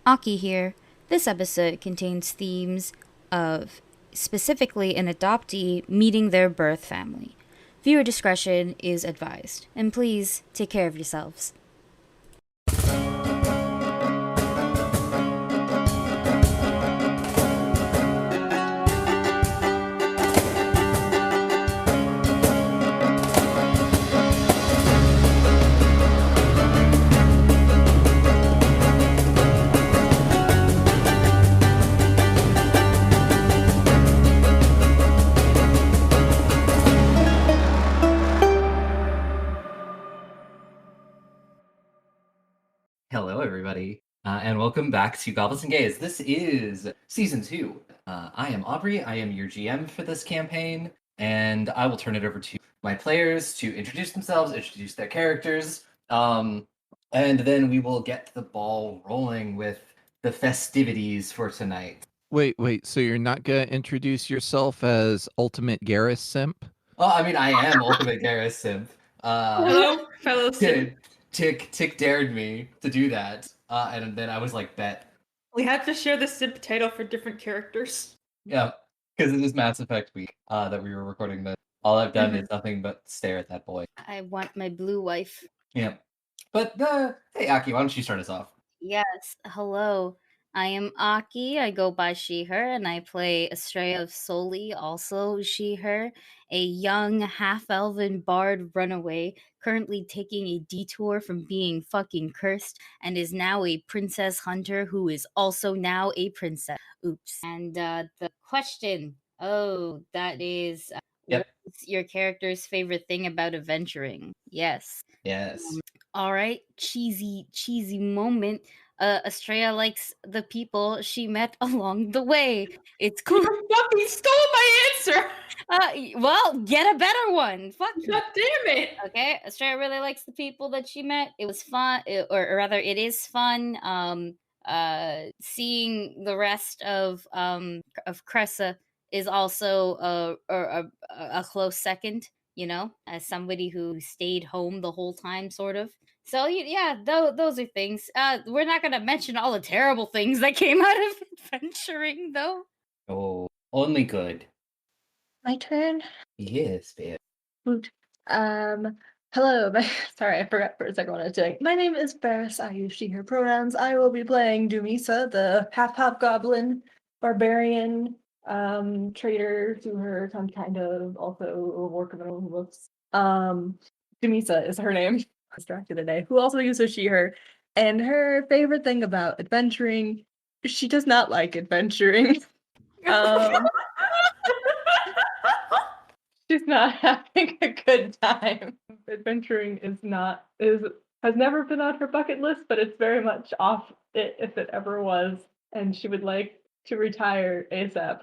Aki here. This episode contains themes of specifically an adoptee meeting their birth family. Viewer discretion is advised, and please take care of yourselves. Hello, everybody, and welcome back to Goblins and Gays. This is Season 2. I am Aubrey, I am your GM for this campaign, and I will turn it over to my players to introduce themselves, introduce their characters, and then we will get the ball rolling with the festivities for tonight. Wait, so you're not gonna introduce yourself as Ultimate Garrus Simp? Oh, I mean, I am Ultimate Garrus Simp. Hello, fellow Sim. Tick dared me to do that, and then I was like, bet. We had to share the Simp title for different characters. Yeah, because it is Mass Effect week that we were recording this. All I've done is nothing but stare at that boy. I want my blue wife. Yeah. But, hey, Aki, why don't you start us off? Yes, hello. I am Aki. I go by she, her, and I play Estrella of Soli, also she, her, a young half elven bard runaway, currently taking a detour from being fucking cursed, and is now a princess hunter who is also now a princess. Oops. And the question that is Yep. what's your character's favorite thing about adventuring? Yes. Yes. All right, cheesy moment. Estrella likes the people she met along the way. It's cool. You fucking stole my answer! Well, get a better one. Fuck you. God damn it! Okay, Estrella really likes the people that she met. It was fun, or rather, it is fun. Seeing the rest of Cressa is also a close second. You know, as somebody who stayed home the whole time, sort of. So yeah, those are things. We're not gonna mention all the terrible things that came out of adventuring, though. Oh, only good. My turn. Yes, babe. Woot. Hello. Sorry, I forgot for a second what I was doing. My name is Barris. I use she, her pronouns. I will be playing Dumisa, the half-hobgoblin barbarian trader to her, kind of also a war criminal who looks. Dumisa is her name. Distracted today. Who also uses she, her. And her favorite thing about adventuring, she does not like adventuring. She's not having a good time. Adventuring has never been on her bucket list, but it's very much off it if it ever was, and she would like to retire ASAP.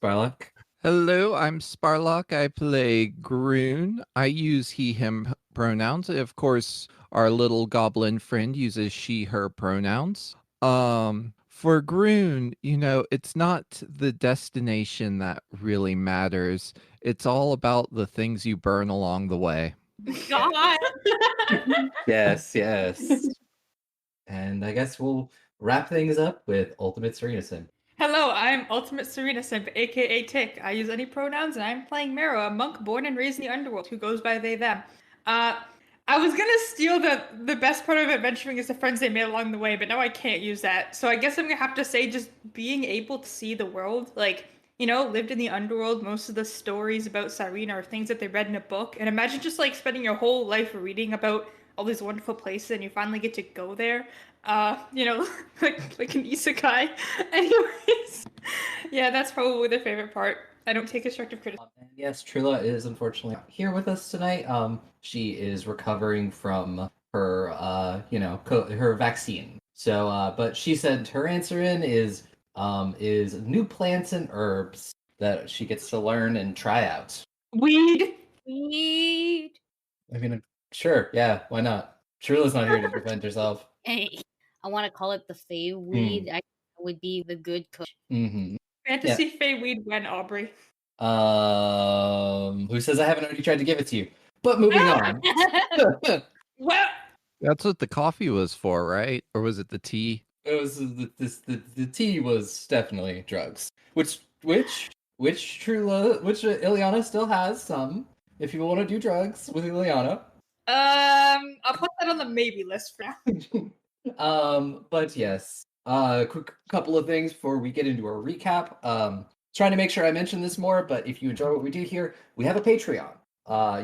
Sparlock? Hello, I'm Sparlock. I play Groon. I use he, him pronouns. Of course, our little goblin friend uses she, her pronouns. For Groon, it's not the destination that really matters. It's all about the things you burn along the way. God! Yes. And I guess we'll wrap things up with Ultimate Serena Sim. Hello, I'm Ultimate Serena Simp, aka Tick. I use any pronouns, and I'm playing Mero, a monk born and raised in the underworld who goes by they, them. I was gonna steal the best part of adventuring is the friends they made along the way, but now I can't use that. So I guess I'm gonna have to say just being able to see the world, lived in the underworld. Most of the stories about Cyrene are things that they read in a book. And imagine just spending your whole life reading about all these wonderful places and you finally get to go there. Like an isekai. Anyways, yeah, that's probably their favorite part. I don't take constructive criticism. Yes, Trilla is unfortunately not here with us tonight. She is recovering from her, her vaccine. So, but she said her answer is new plants and herbs that she gets to learn and try out. Weed. I mean, sure, yeah, why not? Trilla's not here to defend herself. Hey, I want to call it the Fey weed. I would be the good cook. Mm-hmm. Fantasy Fey weed when, Aubrey? Who says I haven't already tried to give it to you? But moving on. Well, That's what the coffee was for, right? Or was it the tea? It was the tea was definitely drugs, which Ileana still has some. If you want to do drugs with Ileana, I'll put that on the maybe list for now. but yes, quick couple of things before we get into our recap. Trying to make sure I mention this more, but if you enjoy what we do here, we have a Patreon.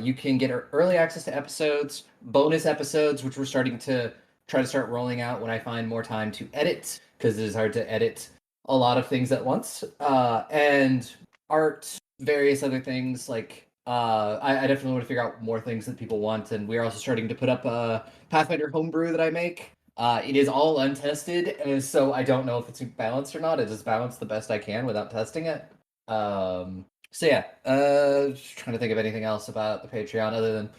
You can get early access to episodes, bonus episodes, which we're starting to try to start rolling out when I find more time to edit, because it is hard to edit a lot of things at once. And art, various other things like I definitely want to figure out more things that people want, and we're also starting to put up a Pathfinder homebrew that I make. It is all untested, so I don't know if it's balanced or not. It is balanced the best I can without testing it. So yeah, just trying to think of anything else about the Patreon other than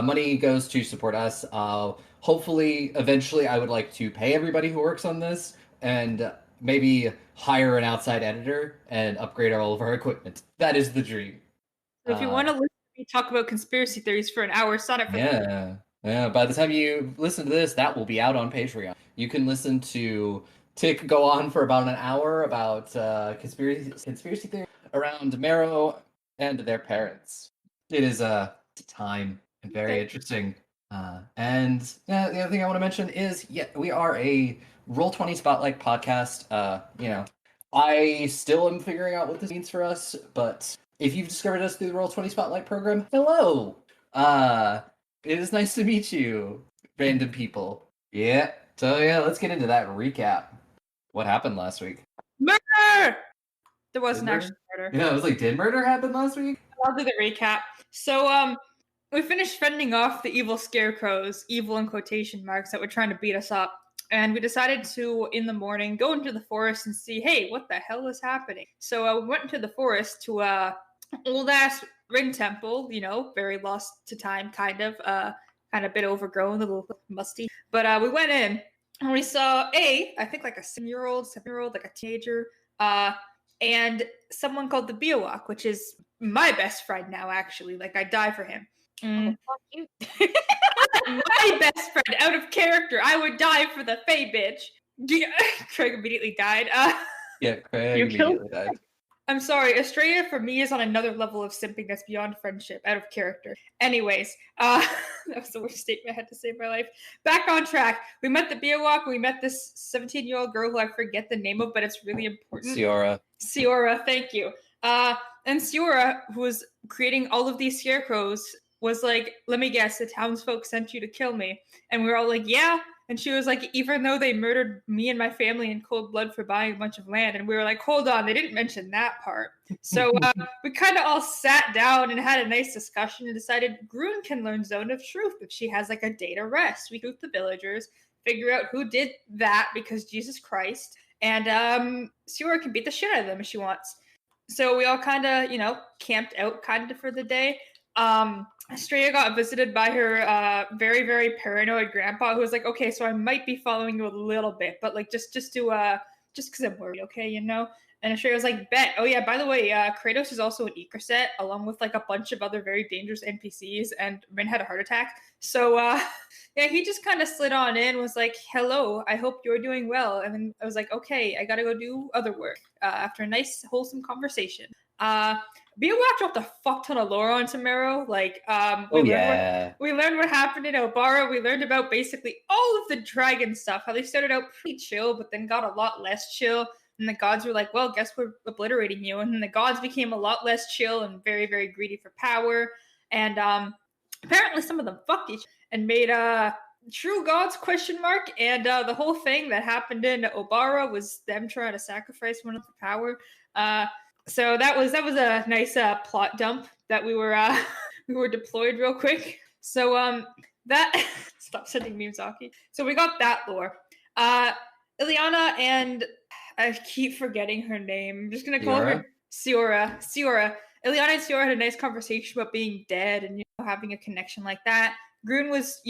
money goes to support us. Hopefully, eventually, I would like to pay everybody who works on this and maybe hire an outside editor and upgrade all of our equipment. That is the dream. So if you want to listen to me talk about conspiracy theories for an hour, sign up for Yeah. By the time you listen to this, that will be out on Patreon. You can listen to Tick go on for about an hour about conspiracy theory around Marrow and their parents. It is a time and very interesting. And the other thing I want to mention is, we are a Roll20 Spotlight podcast. I still am figuring out what this means for us, but if you've discovered us through the Roll20 Spotlight program, hello. It is nice to meet you, random people. Yeah. So let's get into that recap. What happened last week? murder. There wasn't Did actually murder. Yeah, I was like, did murder happen last week? I'll do the recap. So we finished fending off the evil scarecrows, evil in quotation marks, that were trying to beat us up. And we decided to, in the morning, go into the forest and see, hey, what the hell is happening? So we went into the forest to old-ass ring temple, very lost to time, kind of a bit overgrown, a little musty. But we went in, and we saw, I think like a 7-year-old, like a teenager, and someone called the Biowak, which is my best friend now, actually. Like, I die for him. Oh, fuck you. My best friend, out of character. I would die for the Fae bitch. Craig immediately died. Yeah, Craig You killed immediately died. I'm sorry, Estrella for me is on another level of simping that's beyond friendship, out of character. Anyways, that was the worst statement I had to say in my life. Back on track. We met the Biowak, we met this 17-year-old girl who I forget the name of, but it's really important. Siora, thank you. And Siora, who was creating all of these scarecrows, was like, let me guess, the townsfolk sent you to kill me. And we were all like, yeah. And she was like, even though they murdered me and my family in cold blood for buying a bunch of land. And we were like, hold on, they didn't mention that part. So we kind of all sat down and had a nice discussion and decided Grun can learn Zone of Truth if she has like a day to rest. We truth the villagers, figure out who did that because Jesus Christ. And Siora can beat the shit out of them if she wants. So we all kind of, camped out kind of for the day. Estrella got visited by her very, very paranoid grandpa who was like, okay, so I might be following you a little bit, but like just because I'm worried, okay, And Estrella was like, bet. Oh yeah, by the way, Kratos is also an Ecriset, along with like a bunch of other very dangerous NPCs, and Rin had a heart attack. So yeah, he just kind of slid on in, was like, hello, I hope you're doing well. And then I was like, okay, I gotta go do other work after a nice, wholesome conversation. Biowak dropped a fuck ton of lore on Marrow. Like, we learned what happened in Obara. We learned about basically all of the dragon stuff. How they started out pretty chill, but then got a lot less chill. And the gods were like, well, guess we're obliterating you. And then the gods became a lot less chill and very, very greedy for power. And apparently some of them fucked each other and made true gods ? And the whole thing that happened in Obara was them trying to sacrifice one of the power. So that was a nice plot dump that we were deployed real quick. So that stop sending memes, Aki. So we got that lore. Ileana and I keep forgetting her name. I'm just gonna call her Siora. Ileana and Siora had a nice conversation about being dead and having a connection like that. Grun was,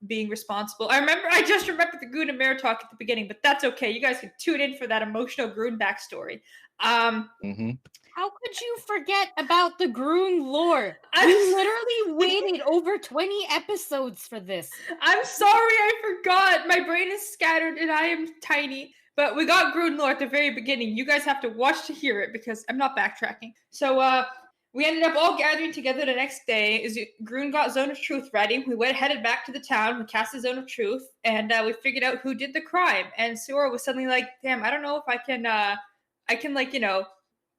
being responsible. I just remembered the Grun and Mare talk at the beginning, but that's okay. You guys can tune in for that emotional Grun backstory. Mm-hmm. How could you forget about the Groon lore? I'm We literally waited over 20 episodes for this. I'm sorry, I forgot. My brain is scattered and I am tiny. But we got Grun lore at the very beginning. You guys have to watch to hear it because I'm not backtracking. So we ended up all gathering together the next day. Grun got Zone of Truth ready. We headed back to the town. We cast the Zone of Truth, and we figured out who did the crime. And Sora was suddenly like, "Damn, I don't know if I can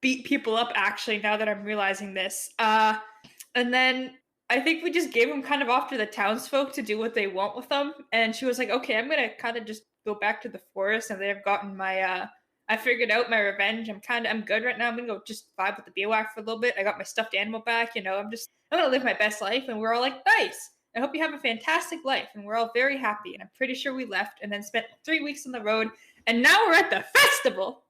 beat people up. Actually, now that I'm realizing this." And then I think we just gave them kind of off to the townsfolk to do what they want with them. And she was like, "Okay, I'm gonna kind of just go back to the forest." And they've gotten my I figured out my revenge. I'm good right now. I'm gonna go just vibe with the Beowak for a little bit. I got my stuffed animal back. I'm gonna live my best life. And we're all like, nice. I hope you have a fantastic life. And we're all very happy. And I'm pretty sure we left and then spent 3 weeks on the road. And now we're at the festival.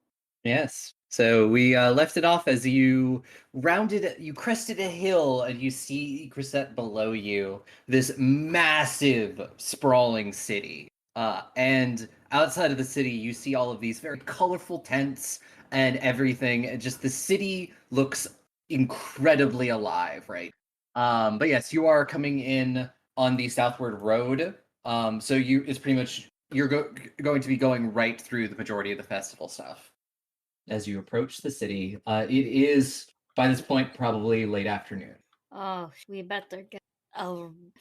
Yes. So we left it off as you crested a hill, and you see Grisette below you, this massive, sprawling city. And outside of the city, you see all of these very colorful tents and everything. And just the city looks incredibly alive, right? But yes, you are coming in on the southward road. So it's pretty much you're going to be going right through the majority of the festival stuff. As you approach the city, it is by this point probably late afternoon. Oh, we better get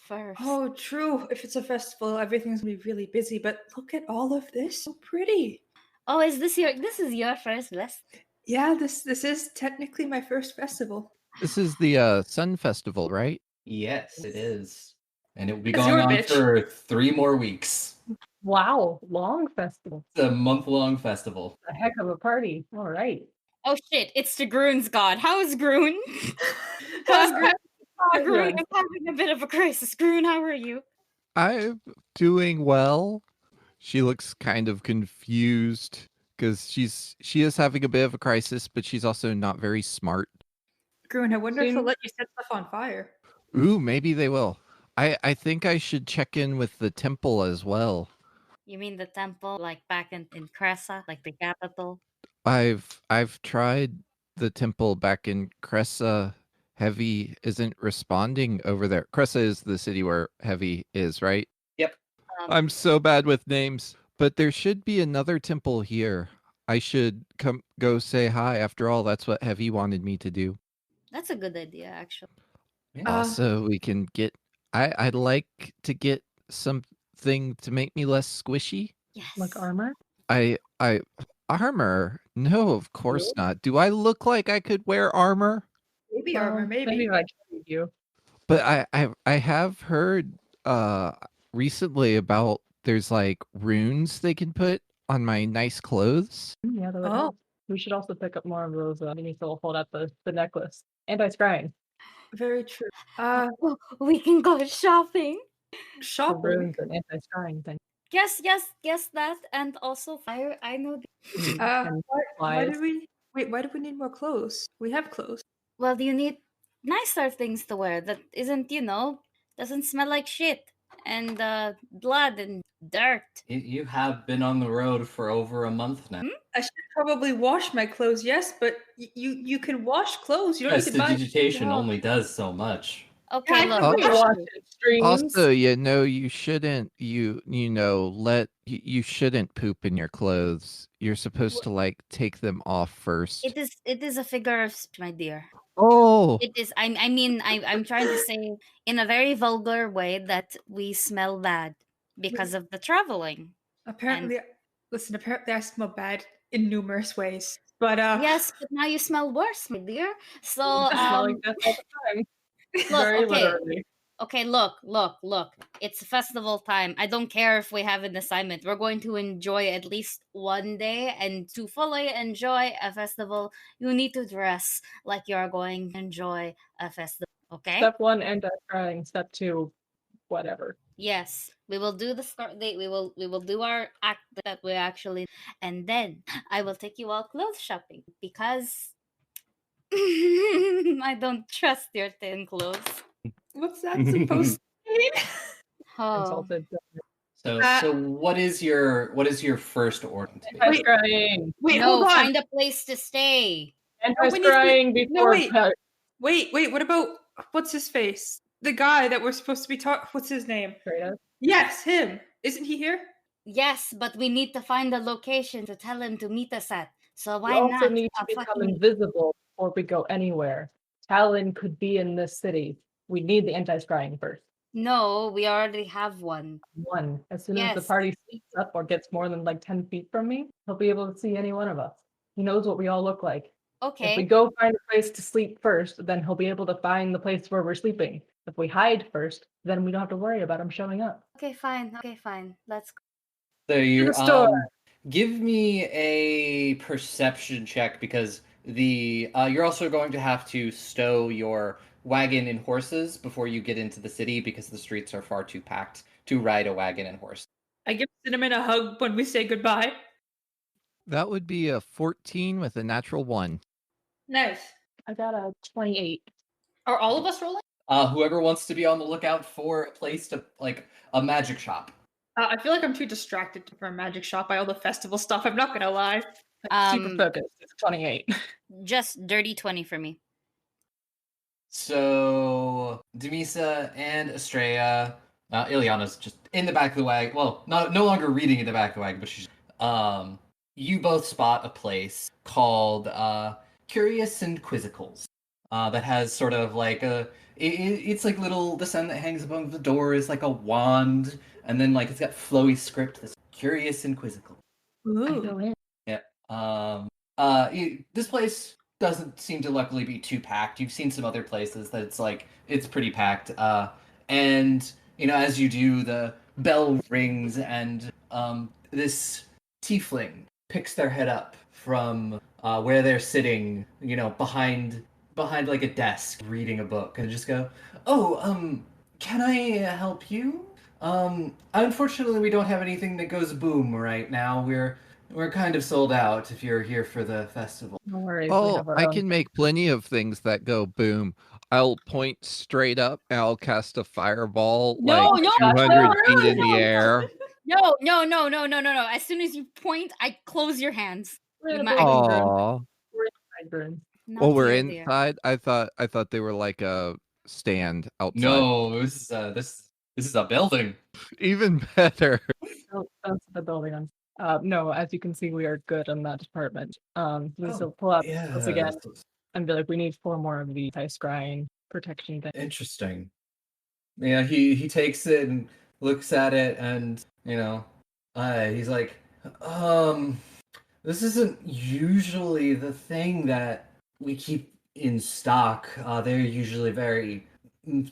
first. Oh, true. If it's a festival, everything's gonna be really busy. But look at all of this. So pretty. Oh, is this your first list? Yeah, this is technically my first festival. This is the Sun Festival, right? Yes, it is, and it will be That's going your on bitch. for 3 more weeks. Wow, long festival. It's a month-long festival. A heck of a party. All right. Oh shit, it's the Groon's god. How is Groon? How's Groon? Groon is having a bit of a crisis. Groon, how are you? I'm doing well. She looks kind of confused because she is having a bit of a crisis, but she's also not very smart. Grun, I wonder if Soon- they'll let you set stuff on fire. Ooh, maybe they will. I think I should check in with the temple as well. You mean the temple, like back in Cressa, like the capital? I've tried the temple back in Cressa. Heavy isn't responding over there. Cressa is the city where Heavy is, right? I'm so bad with names, but there should be another temple here. I should go say hi. After all, that's what Heavy wanted me to do. That's a good idea, actually. Also, we can get. I'd like to get something to make me less squishy. Yes. Like armor? I armor? No, of course not. Do I look like I could wear armor? Maybe armor, maybe. Maybe if I carried you. But I have heard recently about there's like runes they can put on my nice clothes. Yeah, that would Oh. help. We should also pick up more of those minis that will hold out the necklace. Anti-scrying. Very true. Oh, we can go shopping. The Shopping. runes and anti-scrying thing. Yes, that, and also fire. I know. And Why flies. do we need more clothes? We have clothes. Well, you need nicer things to wear that isn't, doesn't smell like shit and blood and dirt. You have been on the road for over a month now. I should probably wash my clothes, yes, but you can wash clothes. You don't need to buy. Prestidigitation only does so much. Okay, I look. can We watch streams. Also, you shouldn't you shouldn't poop in your clothes. You're supposed to like take them off first. It is a figure of speech, my dear. Oh, It is. I'm trying to say in a very vulgar way that we smell bad because of the traveling. Apparently, apparently I smell bad in numerous ways. But Yes, but now you smell worse, my dear. So I smell like death all the time. look, Very okay. literally. Okay, look. It's festival time. I don't care if we have an assignment. We're going to enjoy at least one day, and to fully enjoy a festival, you need to dress like you're going to enjoy a festival. Okay? Step 1, anti-scrying. Step 2, whatever. Yes, we will do the start date. We will do our act that we actually, and then I will take you all clothes shopping because I don't trust your thin clothes. what's that supposed to mean? Oh, Insulted. So what is your first order? Anti-scrying. Wait, no, hold on. find a place to stay. Anti-scrying before. wait. Wait, what about what's his face? The guy that we're supposed to be talking. What's his name? Kratos. Yes, him. Isn't he here? Yes, but we need to find the location to tell him to meet us at. So We why also not? need to a become fucking- invisible before we go anywhere. Talon could be in this city. We need the anti-scrying first. No, we already have one. One. As soon as the Yes. party speaks up or gets more than like 10 feet from me, he'll be able to see any one of us. He knows what we all look like. If we Okay. go find a place to sleep first, then he'll be able to find the place where we're sleeping. If we hide first, then we don't have to worry about him showing up. Okay, fine. Okay, fine. Let's go. So you the store. give me a perception check because you're also going to have to stow your wagon and horses before you get into the city because the streets are far too packed to ride a wagon and horse. I give Cinnamon a hug when we say goodbye. That would be a 14 with a natural 1. Nice. I got a 28. Are all of us rolling? Whoever wants to be on the lookout for a place to like a magic shop. I feel like I'm too distracted from magic shop by all the festival stuff. I'm not gonna lie. Super focused. It's 28. Just dirty 20 for me. So Demisa and Estrella, Ileana's just in the back of the wagon. Well, no longer reading in the back of the wagon, but she's you both spot a place called Curious and Quizzicals that has sort of like it's like the sign that hangs above the door is like a wand, and then like it's got flowy script that's Curious and Quizzical. I go in. This place doesn't seem to luckily be too packed. You've seen some other places that it's pretty packed. And as you do, the bell rings, and this tiefling picks their head up from where they're sitting, behind like a desk reading a book, and just go, "Oh, can I help you? Unfortunately, we don't have anything that goes boom right now. We're kind of sold out if you're here for the festival." No worries. we Oh, have our I own. can make plenty of things that go boom. I'll point straight up and I'll cast a fireball No, like no, 200 no, feet in no, the air. No. As soon as you point, I close your hands. We're in You a might- big room. Aw. We're inside room. Not Oh, we're here, dear. inside? I thought they were like a stand outside. No, this is a building. Even better. Don't set the building on. No, as you can see, we are good on that department. Lisa will pull out this again and be like, we need 4 more of the scrying protection things. Interesting. Yeah, he takes it and looks at it, and he's like, this isn't usually the thing that we keep in stock. They're usually very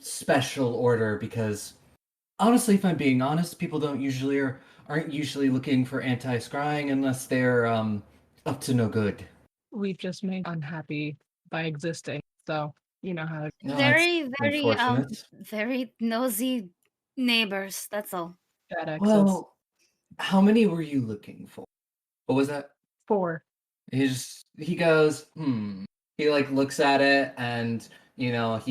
special order because, honestly, if I'm being honest, people aren't usually looking for anti-scrying unless they're up to no good. We've just made unhappy by existing, so you know how. No, that's Very, unfortunate. very nosy neighbors. That's all. Bad access. Well, how many were you looking for? What was that? 4. He goes, He like looks at it, and he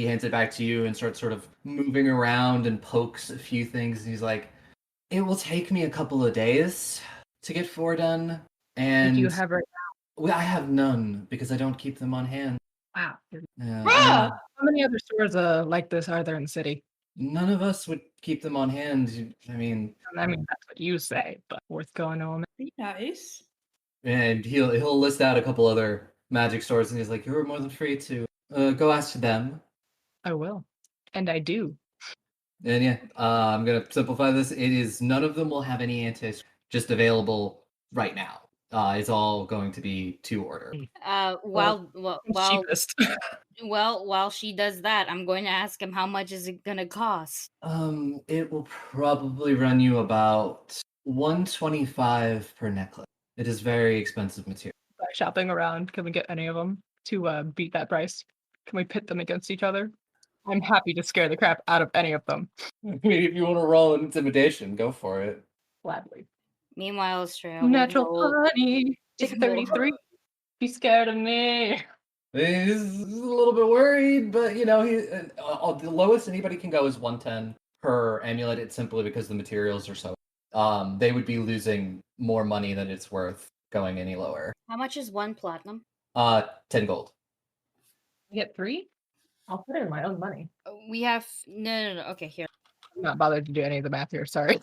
hands it back to you and starts sort of moving around and pokes a few things, and he's like, "It will take me a couple of days to get 4 done, and Do you have right I have none because I don't keep them on hand." Wow. Ah! How many other stores like this are there in the city? None of us would keep them on hand. I mean, That's what you say, but worth going to them. Be nice. and he'll list out a couple other magic stores, and he's like, "You're more than free to go ask them." I will, and I do. And yeah, I'm gonna simplify this. It is none of them will have any just available right now. It's all going to be to order. Cheapest. While she does that, I'm going to ask him how much is it gonna cost. It will probably run you about 125 per necklace. It is very expensive material. By shopping around, can we get any of them to beat that price? Can we pit them against each other? I'm happy to scare the crap out of any of them. I mean, if you want to roll an intimidation, go for it. Gladly. Meanwhile, Australia will Natural roll- 20. Take 33. Be scared of me. He's a little bit worried, but the lowest anybody can go is 110 per amulet. It's simply because the materials are so. They would be losing more money than it's worth going any lower. How much is 1 platinum? 10 gold. You get 3? I'll put it in my own money. We have no. Okay, here. I'm not bothered to do any of the math here. Sorry.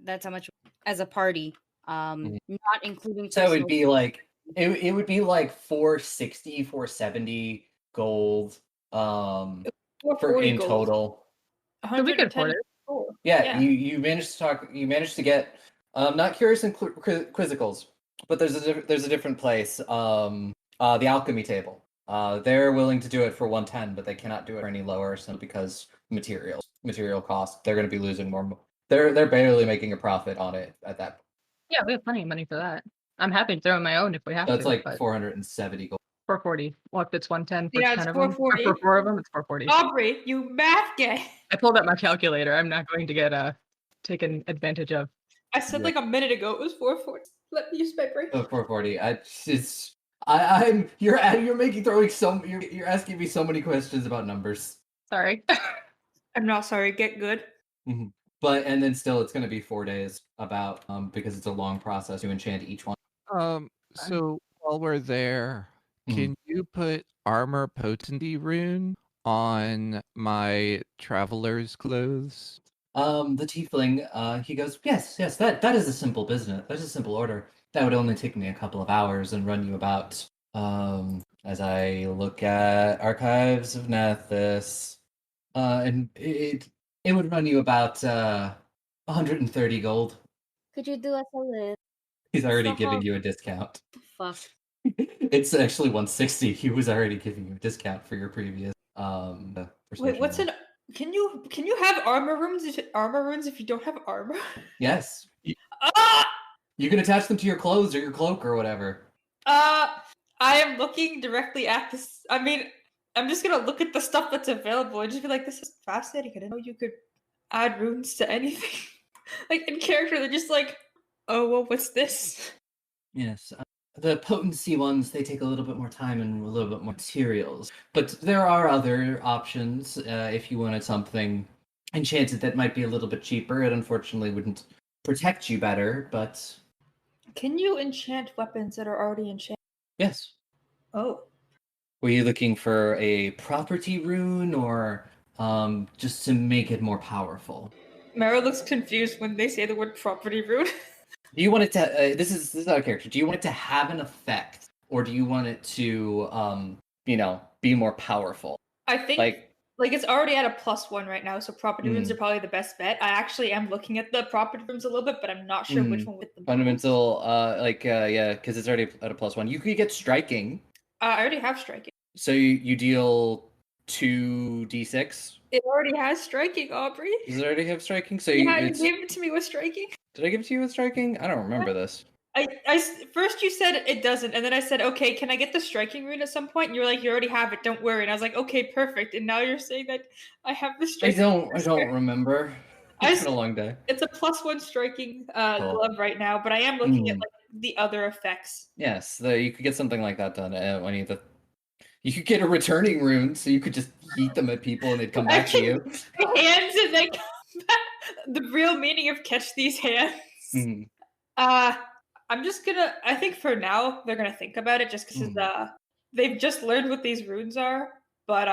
That's how much as a party. Not including. So it would personal- be like it would be like 460, 470 gold. For 440 in gold. total. So we could afford 110 it. gold. Yeah, Yeah. you managed to talk. You managed to get. Not curious and quizzicals, but there's a different place. The alchemy table. They're willing to do it for 110, but they cannot do it for any lower, simply because material cost. They're going to be losing more. They're barely making a profit on it at that. Yeah, we have plenty of money for that. I'm happy to throw in my own if we have So it's to. like but 470 gold. 440. Well, if it's 110 for Yeah, 10 it's of them, or 440. for 4 of them, it's 440. Aubrey, you math guy. I pulled out my calculator. I'm not going to get taken advantage of. I said Yeah. like a minute ago it was 440. Let me use my brain. Oh, 440. I'm you're making throwing so you're asking me so many questions about numbers. Sorry. I'm not sorry. Get good. But and then still it's going to be 4 days about because it's a long process to enchant each one. So while we're there, Mhm. can you put armor potency rune on my traveler's clothes? The tiefling, he goes, yes, that is a simple business. That's a simple order. That would only take me a couple of hours and run you about, as I look at Archives of Nethys, and it would run you about 130 gold. Could you do us a little? He's already Stop. giving you a discount. Fuck. It's actually 160. He was already giving you a discount for your previous Wait, persuasion what's roll. an? Can you have armor runes if you don't have armor? Yes. Ah! You can attach them to your clothes or your cloak or whatever. I am looking directly at this. I mean, I'm just gonna look at the stuff that's available and just be like, this is fascinating. I didn't know you could add runes to anything. Like in character, they're just like, oh well, what's this? Yes. The potency ones, they take a little bit more time and a little bit more materials. But there are other options if you wanted something enchanted that might be a little bit cheaper. It unfortunately wouldn't protect you better, but Can you enchant weapons that are already enchanted? yes. Oh. Were you looking for a property rune or just to make it more powerful? Mara looks confused when they say the word property rune. Do you want it to? This is not a character. Do you want it to have an effect, or do you want it to, be more powerful? I think like it's already at a +1 right now, so property runes are probably the best bet. I actually am looking at the property runes a little bit, but I'm not sure which one with the most. Fundamental, because it's already at a +1. You could get striking. I already have striking. So you deal 2d6. It already has striking, Aubrey. Does it already have striking? So Yeah, you gave it to me with striking. Did I give it to you with striking? I don't remember this. First you said it doesn't, and then I said, okay, can I get the striking rune at some point? And you were like, you already have it, don't worry. And I was like, okay, perfect. And now you're saying that I have the striking. I don't remember. It's been a long day. It's a +1 striking glove right now, but I am looking at like the other effects. Yes, you could get something like that done. You could get a returning rune, so you could just yeet them at people and they'd come back to you. Hands and they come back. The real meaning of catch these hands. Mhm. I'm just gonna. I think for now they're gonna think about it just because they've just learned what these runes are. But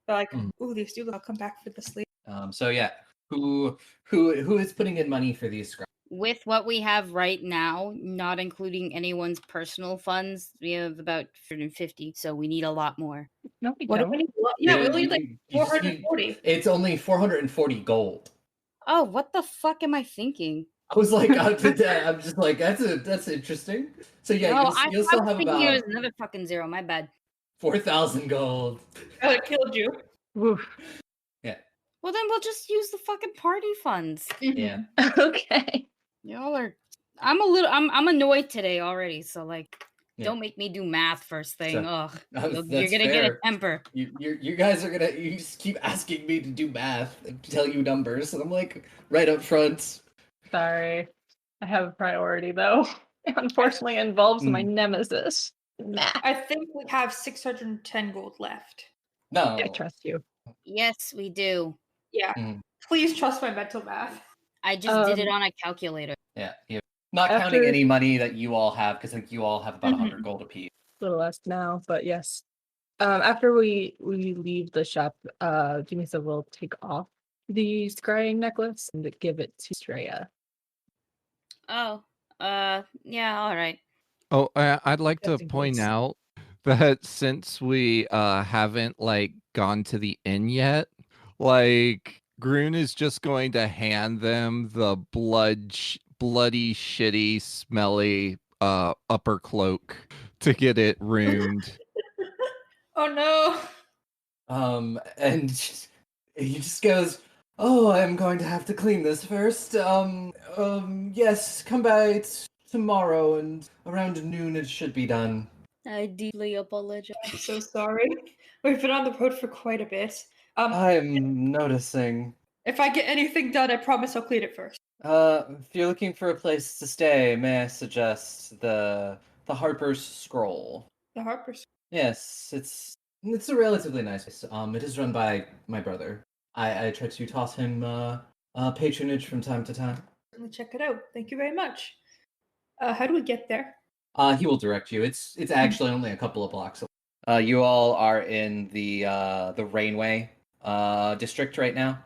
they're like, ooh, these do. I'll come back for the sleep. So yeah, who is putting in money for these scribes? With what we have right now, not including anyone's personal funds, we have about 150, so we need a lot more. No, we What do don't. we need? Yeah, we need like 440. It's only 440 gold. Oh, what the fuck am I thinking? I was like, I'm just like, that's interesting. So yeah, No, you'll still I was have thinking it was about another fucking zero. My bad. 4,000 gold. It killed you. Oof. Well, then we'll just use the fucking party funds. Yeah. Okay. Y'all are. I'm annoyed today already. So like, Yeah. don't make me do math first thing. So- Ugh, That's you're gonna get a fair. temper. You guys are you just keep asking me to do math and tell you numbers, and I'm like right up front. Sorry. I have a priority though. It unfortunately involves my nemesis. Math. I think we have 610 gold left. No. I trust you. Yes, we do. Yeah. Please trust my mental math. I just did it Um, on a calculator. Yeah, not counting After- any money that you all have, because I think you all have about 100 Mhm. gold apiece. a little less now, but yes. After we leave the shop, Jamisa will take off the scrying necklace and give it to Straya. Oh, yeah, all right. Oh, I'd like to Just in point case. out that since we haven't like gone to the inn yet, like Groon is just going to hand them the bloody, shitty, smelly upper cloak to get it ruined. Oh no. And he just goes, "Oh, I'm going to have to clean this first. Yes, come by tomorrow, and around noon it should be done." I deeply apologize. I'm so sorry. We've been on the road for quite a bit. I'm noticing. If I get anything done, I promise I'll clean it first. If you're looking for a place to stay, may I suggest the Harper's Scroll? The Harpers. Yes, it's a relatively nice place. It is run by my brother. I try to toss him patronage from time to time. Certainly check it out. Thank you very much. How do we get there? He will direct you. It's actually only a couple of blocks away. You all are in the Rainway district right now.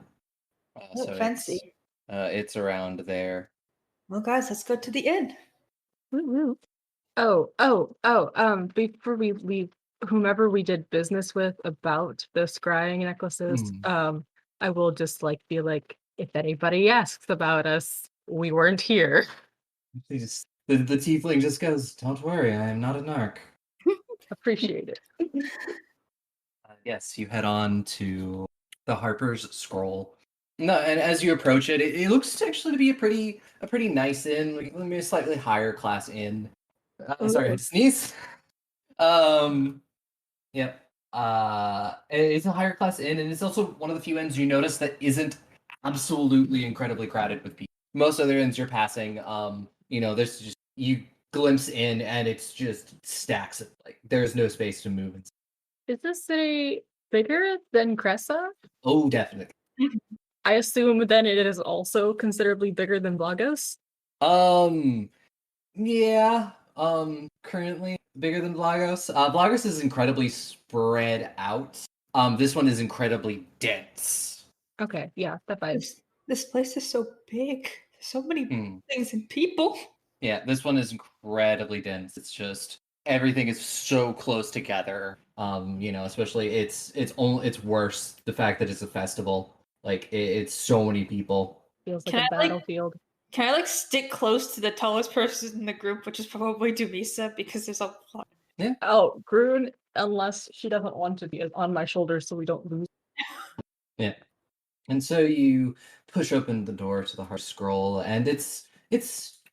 Oh, So fancy. It's around there. Well, guys, let's go to the inn. Woo woo. Before we leave, whomever we did business with about the scrying necklaces, I will just be like, if anybody asks about us, we weren't here. The tiefling just goes, "Don't worry, I am not a narc." Appreciate it. Yes, you head on to the Harper's Scroll. No, and as you approach it, it looks actually to be a pretty nice inn, like maybe a slightly higher class inn. Sorry, I had to sneeze. Yep. It's a higher class inn, and it's also one of the few inns you notice that isn't absolutely incredibly crowded with people. Most other inns you're passing, there's just you glimpse in, and it's just stacks of there's no space to move. Is this city bigger than Cressa? Oh, definitely. I assume then it is also considerably bigger than Blagos. Yeah. Currently bigger than Blagos. Blagos is incredibly spread out. This one is incredibly dense. Okay, yeah, that vibes. This place is so big. There's so many things and people. Yeah, this one is incredibly dense. It's just everything is so close together. Especially it's worse the fact that it's a festival. It's so many people. Feels like Can a I, like- battlefield. Can I stick close to the tallest person in the group, which is probably Dumisa, because there's a lot. Oh, Groon, unless she doesn't want to be on my shoulders so we don't lose. Yeah. And so you push open the door to the Heart Scroll, and it's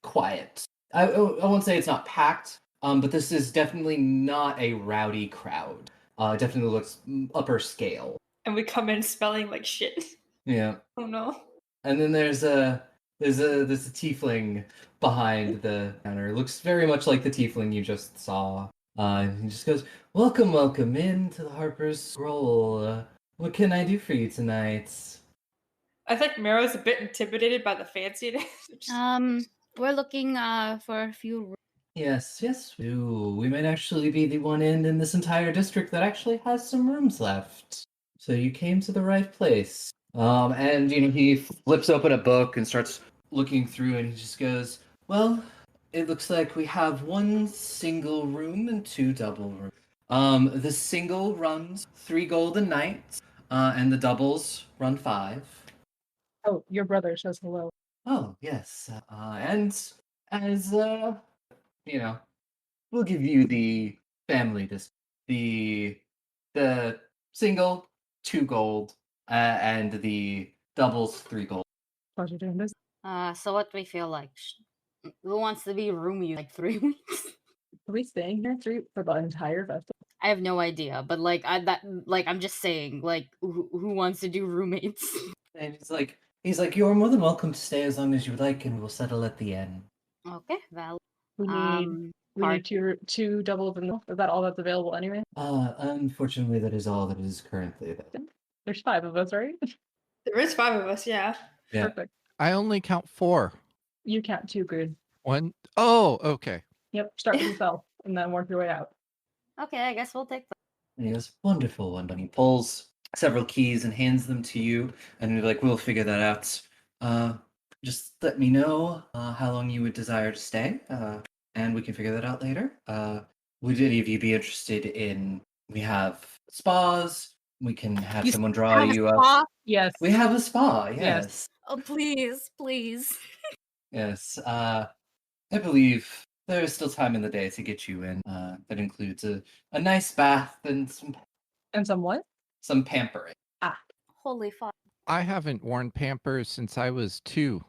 quiet. I won't say it's not packed, but this is definitely not a rowdy crowd. It definitely looks upper scale. And we come in smelling like shit. Yeah. Oh no. And then there's a tiefling behind the counter. It looks very much like the tiefling you just saw. He just goes, welcome in to the Harper's Scroll. What can I do for you tonight?" I think Mero's a bit intimidated by the fanciness. We're looking for a few. Yes, we do. We might actually be the one inn in this entire district that actually has some rooms left. So you came to the right place. And he flips open a book and starts looking through, and he just goes, "Well, it looks like we have one single room and two double rooms. The single runs 3 gold a night, and the doubles run 5. Oh, your brother says hello. Oh, yes. And as we'll give you the family the single 2 gold, and the doubles 3 gold. Pleasure doing this. So what do we feel like? Who wants to be roomie 3 weeks? Are we staying here for the entire festival? I have no idea, but I'm just saying, who wants to do roommates? And he's like, "You're more than welcome to stay as long as you would like, and we'll settle at the end." Okay, valid. We need two doubles and is that all that's available anyway? Unfortunately, that is all that is currently available. There's 5 of us, right? There is 5 of us, yeah. Yeah. Perfect. I only count 4. You count 2, Green. 1. Oh, okay. Yep. Start with yourself and then work your way out. Okay, I guess we'll take. And he goes, wonderful one. And he pulls several keys and hands them to you. And he's like, we'll figure that out. Just let me know how long you would desire to stay. And we can figure that out later. Would any of you be interested in, we have spas. We can have someone draw you up. Yes. We have a spa, yes. Yes. Oh, please, please. Yes. I believe there is still time in the day to get you in. That includes a nice bath and And some what? some pampering. Holy fuck. I haven't worn Pampers since I was 2.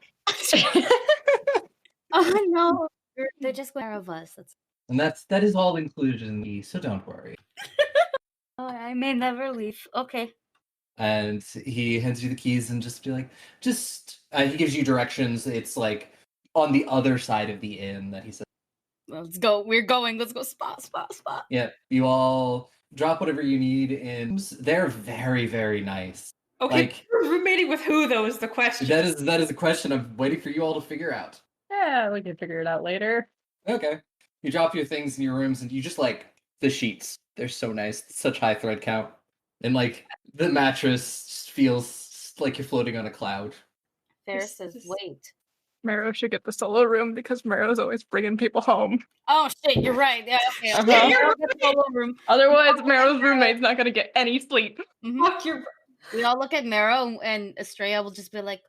Oh no. They're just aware of us. And that is all included in the, so don't worry. Oh, I may never leave. Okay. And he hands you the keys and just be like, he gives you directions. It's like on the other side of the inn that he said. Let's go. We're going. Let's go. Spot. Yeah, you all drop whatever you need in. They're very, very nice. Okay, Like- we're roommating with who though is the question. That is a question I'm waiting for you all to figure out. Yeah, we can figure it out later. Okay. You drop your things in your rooms and you just like the sheets. They're so nice. Such high thread count. And like the mattress just feels like you're floating on a cloud. Ferris says, wait. Mero should get the solo room because Mero's always bringing people home. Oh shit, you're right. Yeah, okay. Uh-huh. I'll get the solo room. Otherwise, Mero's roommate's not gonna get any sleep. Mhm. Fuck your. We all look at Mero and Estrella will just be like,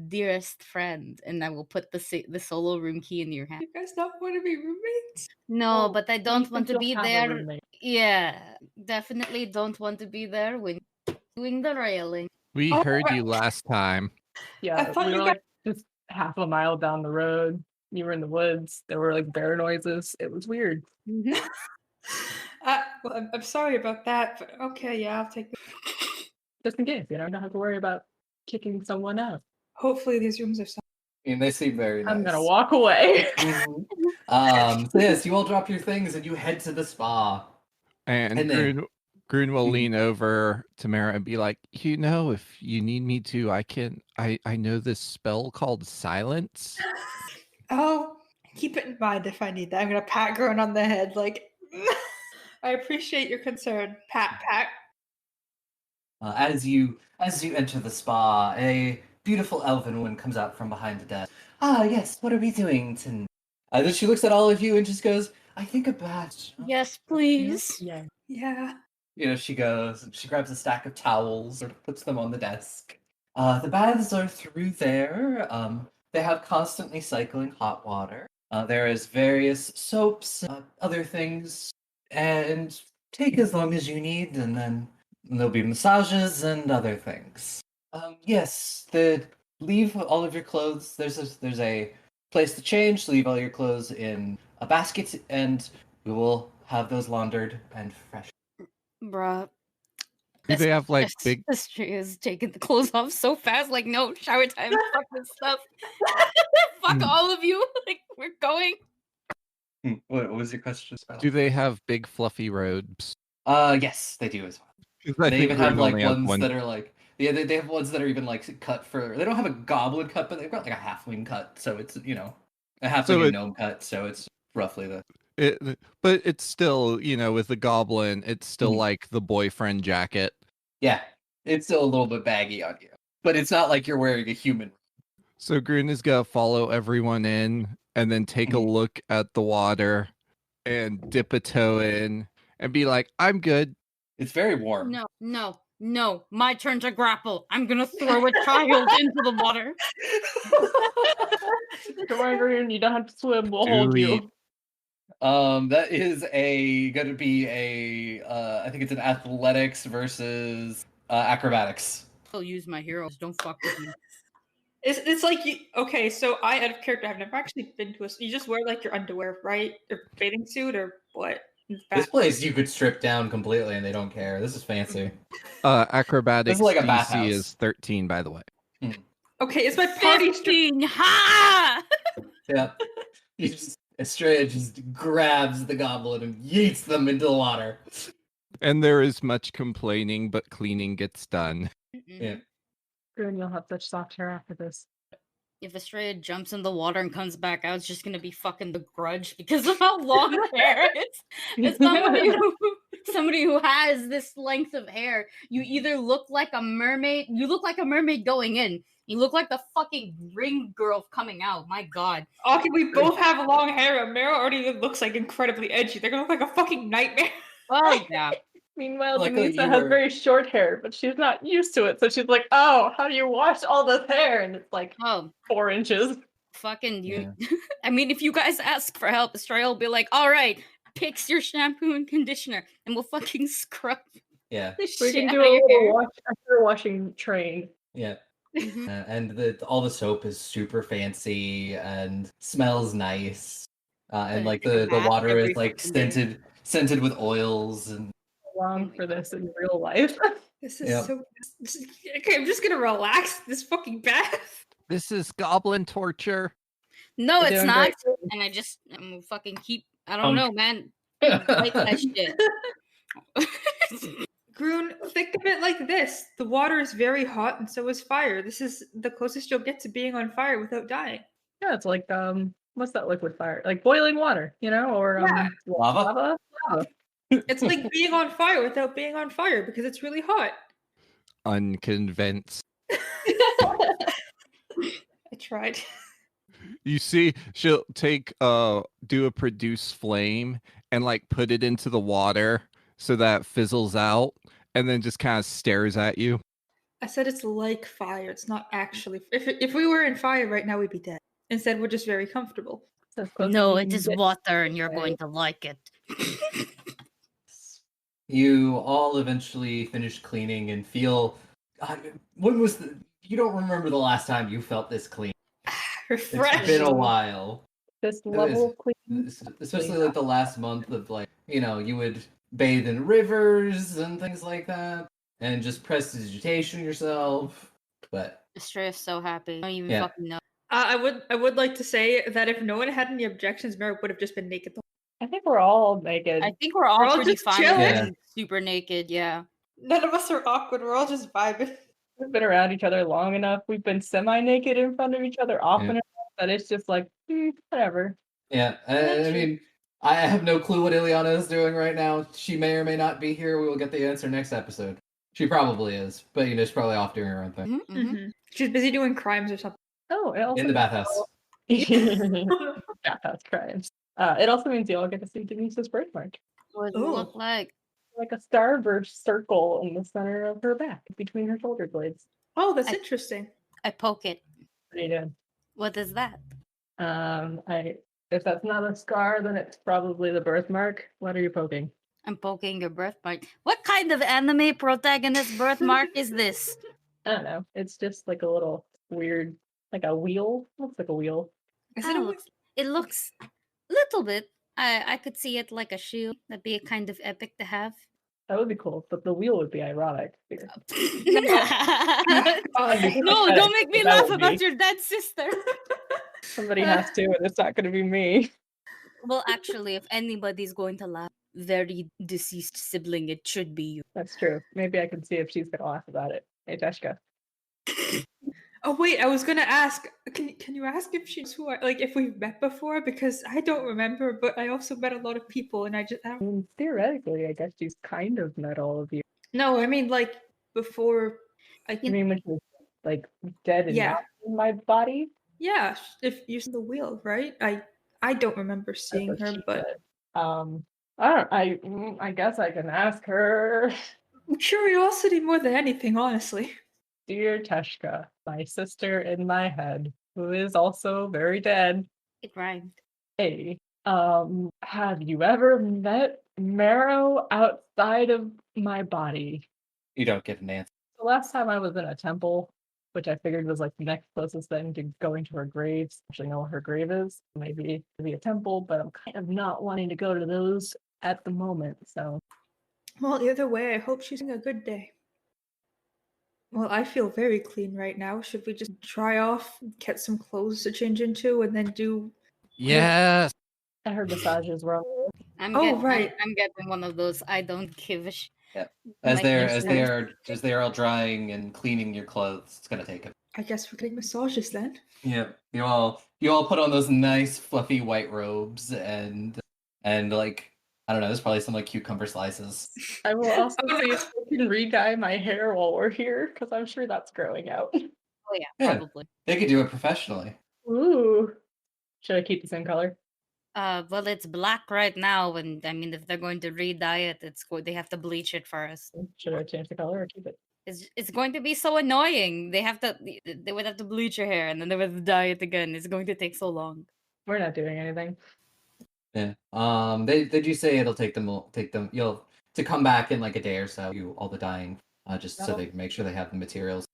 dearest friend, and I will put the solo room key in your hand. You guys don't want to be roommates? No, Well, but I don't want to be there. Roommate. Yeah, definitely don't want to be there when doing the railing. We Oh, heard right. you last time. Yeah, I thought we you were guys- like just half a mile down the road. You were in the woods. There were like bear noises. It was weird. Well, I'm sorry about that, but okay, yeah, I'll take. Just in case, you don't have to worry about kicking someone out. Hopefully, these rooms are. I mean, they seem very nice. I'm gonna walk away. Mhm. So yes, you all drop your things and you head to the spa. And And then- Grun will Mhm. lean over to Mara and be like, if you need me to, I know this spell called silence. Oh, keep it in mind if I need that. I'm gonna pat Grown on the head, like. I appreciate your concern, pat. As you enter the spa, a beautiful elven woman comes out from behind the desk. Ah, yes. What are we doing tonight? Then she looks at all of you and just goes, "I think a bath." Yes, please. Yeah. Yeah. She goes and she grabs a stack of towels or puts them on the desk. The baths are through there. They have constantly cycling hot water. There is various soaps, other things, and take as long as you need, and then there'll be massages and other things. Yes, leave all of your clothes. There's a place to change. Leave all your clothes in a basket, and we will have those laundered and fresh. Bruh. Do they have like big? Estria's taking the clothes off so fast, like, no, shower time, fuck this stuff. Fuck Hmm. all of you. Like, we're going. What was your question? Do they have big fluffy robes? Yes, they do as well. 'Cause I They think even have Grun like only has ones one. that are like they have ones that are even like cut for. They don't have a goblin cut, but they've got like a halfling cut, so it's a halfling So and it- gnome cut, so it's roughly the. But it's still, with the goblin, it's still Mhm. like the boyfriend jacket. Yeah, it's still a little bit baggy on you, but it's not like you're wearing a human. So Grun is gonna follow everyone in and then take a Mhm. look at the water and dip a toe in and be like, I'm good. It's very warm. No. My turn to grapple. I'm gonna throw a child into the water. Don't worry, Green, you don't have to swim. We'll Do hold we- you. That is gonna be a I think it's an athletics versus acrobatics. I'll use my heroes. Don't fuck with me. It's like okay, so I out of character have never actually been to you just wear like your underwear, right? Or bathing suit or what? This place you could strip down completely and they don't care. This is fancy. Acrobatics like a DC bathhouse. is 13, by the way. Okay, it's my party strip. 15! Ha! Yeah. Estrella just grabs the goblin and yeets them into the water. And there is much complaining, but cleaning gets done. Yeah. Grun, you'll have such soft hair after this. If Estrella jumps in the water and comes back out, it's just gonna be fucking the Grudge because of how long her hair is. As somebody who has this length of hair, you either look like a mermaid, you look like a mermaid going in, you look like the fucking ring girl coming out. My god. Okay, we both have long hair, and Meryl already looks like incredibly edgy. They're gonna look like a fucking nightmare. Oh yeah. Meanwhile, Luckily Denisa you has were- very short hair, but she's not used to it. So she's like, oh, how do you wash all this hair? And it's like Oh, 4 inches. fucking you. I mean, if you guys ask for help, Estrella will be like, all right, fix your shampoo and conditioner, and we'll fucking scrub Yeah. the We shit can out do of a your hair. little hair washing train. Yeah. Mhm. And all the soap is super fancy and smells nice. And But like take a the bath water every is like fucking day. scented with oils and Long my for God. this in real life. This is Yep. so. Okay, I'm just gonna relax this fucking bath. This is goblin torture. No, You're it's doing not. great. And I'm gonna fucking keep. I don't know, man. Like that shit. Groon, think of it like this: the water is very hot, and so is fire. This is the closest you'll get to being on fire without dying. Yeah, it's like what's that liquid fire? Like boiling water, or Yeah. Lava? Lava. It's like being on fire without being on fire because it's really hot. Unconvinced. I tried. You see, she'll do a produce flame and like put it into the water so that it fizzles out and then just kind of stares at you. I said it's like fire. It's not actually. If we were in fire right now, we'd be dead. Instead, we're just very comfortable. So as close No, as it you is can get water, and you're away. going to like it. You all eventually finish cleaning and feel. When was you don't remember the last time you felt this clean? It's Refresh. been a while. This level of clean. Especially like the last month of like, you would bathe in rivers and things like that and just prestidigitation yourself. But Estrella's so happy. I don't even Yeah. fucking know. I would like to say that if no one had any objections, Merrick would have just been naked. I think we're all naked. I think we're all We're all pretty just fine with chilling. being super naked, yeah. None of us are awkward. We're all just vibing. We've been around each other long enough. We've been semi-naked in front of each other often enough that it's just like, whatever. yeah, That's I true. mean, I have no clue what Ileana is doing right now. She may or may not be here. We will get the answer next episode. She probably is, but she's probably off doing her own thing. Mhm, mhm. Mhm. She's busy doing crimes or something. Oh, it also In the bathhouse. bathhouse crimes. It also means you all get to see Denise's birthmark. What does it Ooh. look like? Like a starburst circle in the center of her back, between her shoulder blades. Oh, that's I- interesting. I poke it. What are you doing? What is that? If that's not a scar, then it's probably the birthmark. What are you poking? I'm poking your birthmark. What kind of anime protagonist birthmark is this? I don't know. It's just like a little weird, like a wheel. Looks like a wheel. Is I it a don't know. It looks little bit. I could see it like a shield. That'd be a kind of epic to have. That would be cool, but the wheel would be ironic. Here. No, pathetic, don't make me that laugh would about be. your dead sister. Somebody has to, and it's not going to be me. Well, actually, if anybody's going to laugh, very deceased sibling, it should be you. That's true. Maybe I can see if she's going to laugh about it. Hey, Teshka. Oh wait, I was gonna ask. Can you ask if she's if we've met before? Because I don't remember, but I also met a lot of people, and I don't. I mean, theoretically, I guess she's kind of met all of you. No, I mean like before. I mean, when she was like dead and Yeah. not in my body. Yeah, if you see the wheel, right? I don't remember That's seeing what her, she but said. I guess I can ask her. curiosity more than anything, honestly. Dear Teshka, my sister in my head, who is also very dead. It rhymed. Hey, have you ever met Marrow outside of my body? You don't get an answer. The last time I was in a temple, which I figured was like the next closest thing to going to her grave. Actually, know where her grave is. Maybe a temple, but I'm kind of not wanting to go to those at the moment. So Well, either way, I hope she's having a good day. Well, I feel very clean right now. Should we just dry off, get some clothes to change into, and then do? Yes. I heard massages were on. I'm Oh, getting, right. I'm getting one of those. I don't give a As Like they're nurses. as they are all drying and cleaning your clothes, it's gonna take a. I guess we're getting massages then. Yeah, you all put on those nice fluffy white robes and like I don't know, there's probably some like cucumber slices. I will also Oh, see no. if I can re-dye my hair while we're here, because I'm sure that's growing out. Oh yeah, Yeah. probably. They could do it professionally. Ooh. Should I keep the same color? Well, it's black right now, and I mean, if they're going to re-dye it, they have to bleach it first. Should I change the color or keep it? It's going to be so annoying. They would have to bleach your hair, and then they would dye it again. It's going to take so long. We're not doing anything. Yeah. They do say it'll take them you'll to come back in like a day or so. You all the dyeing, just so they can make sure they have the materials.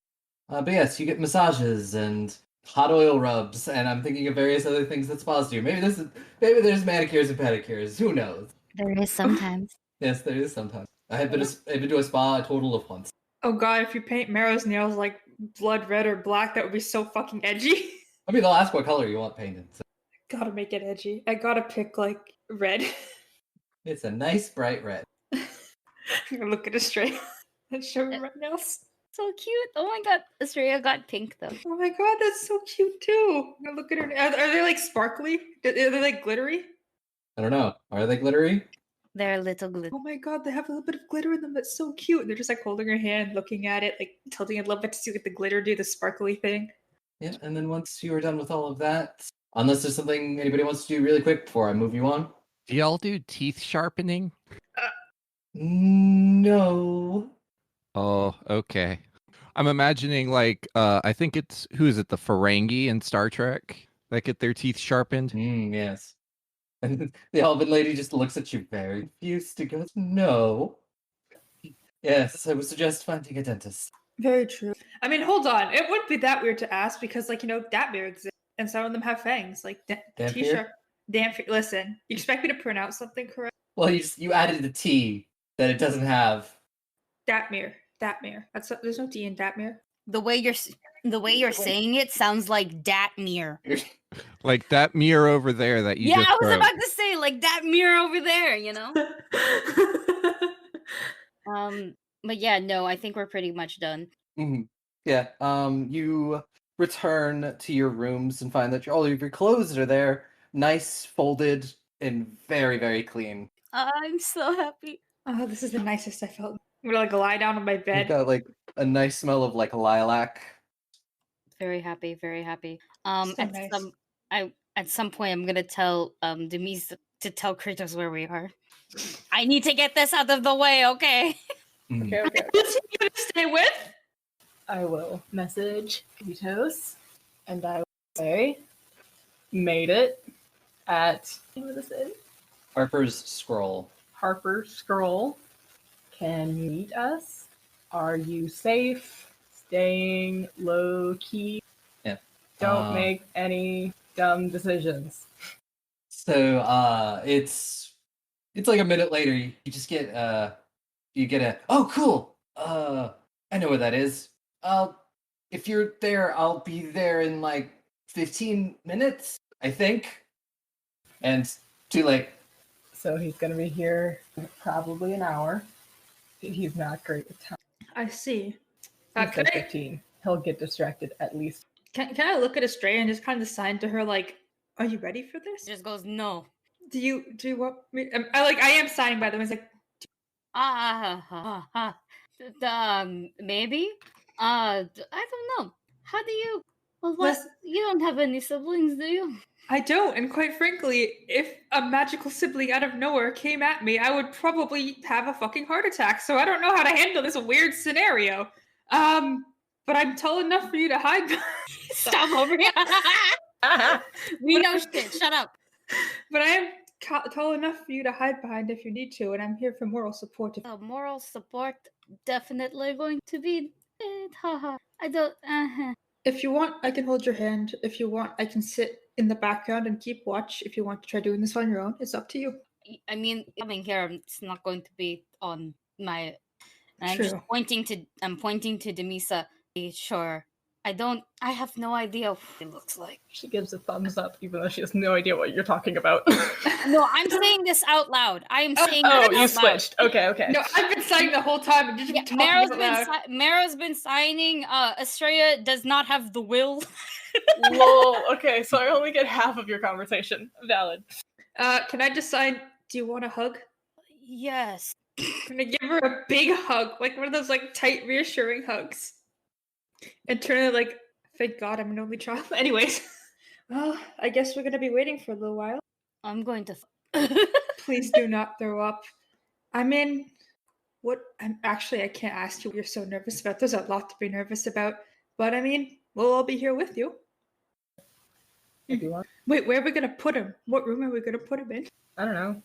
But yes, you get massages and hot oil rubs, and I'm thinking of various other things that spas do. Maybe there's manicures and pedicures. Who knows? There is sometimes. Yes, there is sometimes. I've been to a spa a total of once. Oh god, if you paint Marrow's nails like blood red or black, that would be so fucking edgy. I mean, they'll ask what color you want painted. So Gotta make it edgy. I gotta pick like red. it's a nice bright red. I'm gonna look at Estrella and show me red nails. So cute. Oh my god, Estrella got pink though. Oh my god, that's so cute too. I'm gonna look at her. Are they like sparkly? Are they like glittery? I don't know. Are they glittery? They're a little glitter. Oh my god, they have a little bit of glitter in them. That's so cute. They're just like holding her hand, looking at it, like tilting it a little bit to see like the glitter do the sparkly thing. Yeah, and then once you are done with all of that, unless there's something anybody wants to do really quick before I move you on. Do y'all do teeth sharpening? No. Oh, okay. I'm imagining like I think it's who is it, the Ferengi in Star Trek that get their teeth sharpened? Yes. And the Elven lady just looks at you very confused and goes, "No." Yes, I would suggest finding a dentist. Very true. I mean, hold on. It wouldn't be that weird to ask because, like, Datmere exists, and some of them have fangs. Like, Damphir? T-shirt. Damphir. Listen, you expect me to pronounce something correct? Well, you added the T that it doesn't have. Datmere. There's no D in Datmere. The way you're saying it sounds like Datmere. Like that mirror over there that you Yeah, just I was broke. about to say like that mirror over there, you know? But yeah, no, I think we're pretty much done. Mhm. Yeah. You return to your rooms and find that all of your clothes are there, nice, folded, and very, very clean. I'm so happy. Oh, this is the nicest I felt. I'm gonna like lie down on my You've bed. got like a nice smell of like lilac. Very happy, very happy. So nice. At some point I'm gonna tell Demise to tell Kratos where we are. I need to get this out of the way, okay? Mhm. Okay. Who's he gonna stay with? I will message Kratos, and I will say, made it at what is it? Harper's Scroll. Harper Scroll. Can you meet us? Are you safe? Staying low key? Yeah. Don't make any dumb decisions. So it's like a minute later. You just get oh cool. I know where that is. If you're there, I'll be there in like 15 minutes, I think. And too late. So he's gonna be here probably an hour. He's not great with time. I see. He Can said I 15. He'll get distracted at least. can I look at Estrella and just kind of sign to her like, "Are you ready for this? Just goes no. Do you want me?" I am signing by the way. It's like, Maybe. I don't know. How do you? Well, what? Listen- You don't have any siblings, do you? I don't, and quite frankly, if a magical sibling out of nowhere came at me, I would probably have a fucking heart attack. So I don't know how to handle this weird scenario. But I'm tall enough for you to hide. Stop over here. We know shit. Shut up. But I am tall enough for you to hide behind if you need to, and I'm here for moral support. Moral support definitely going to be it. Haha. I don't. If you want, I can hold your hand. If you want, I can sit in the background and keep watch. If you want to try doing this on your own, it's up to you. I mean, coming here, it's not going to be on my. I'm True. just pointing to. I'm pointing to Demisa. Sure. I have no idea what it looks like. She gives a thumbs up, even though she has no idea what you're talking about. No, I'm saying this out loud. I am saying Oh, this you out switched. Okay, okay. No, I've been saying the whole time and just loud. been Yeah, talking out loud. Mero's been signing. Estrella does not have the will. Lol. Okay, so I only get half of your conversation. Valid. Can I just sign? Do you want a hug? Yes. I'm gonna give her a big hug, like one of those like tight, reassuring hugs, and turn it like, thank God I'm an only child. Anyways, well, I guess we're gonna be waiting for a little while. I'm going to. Please do not throw up. I mean, what? I can't ask you what you're so nervous about. There's a lot to be nervous about, but I mean, we'll all be here with you. If you want. Wait, where are we gonna put him? What room are we gonna put him in? I don't know.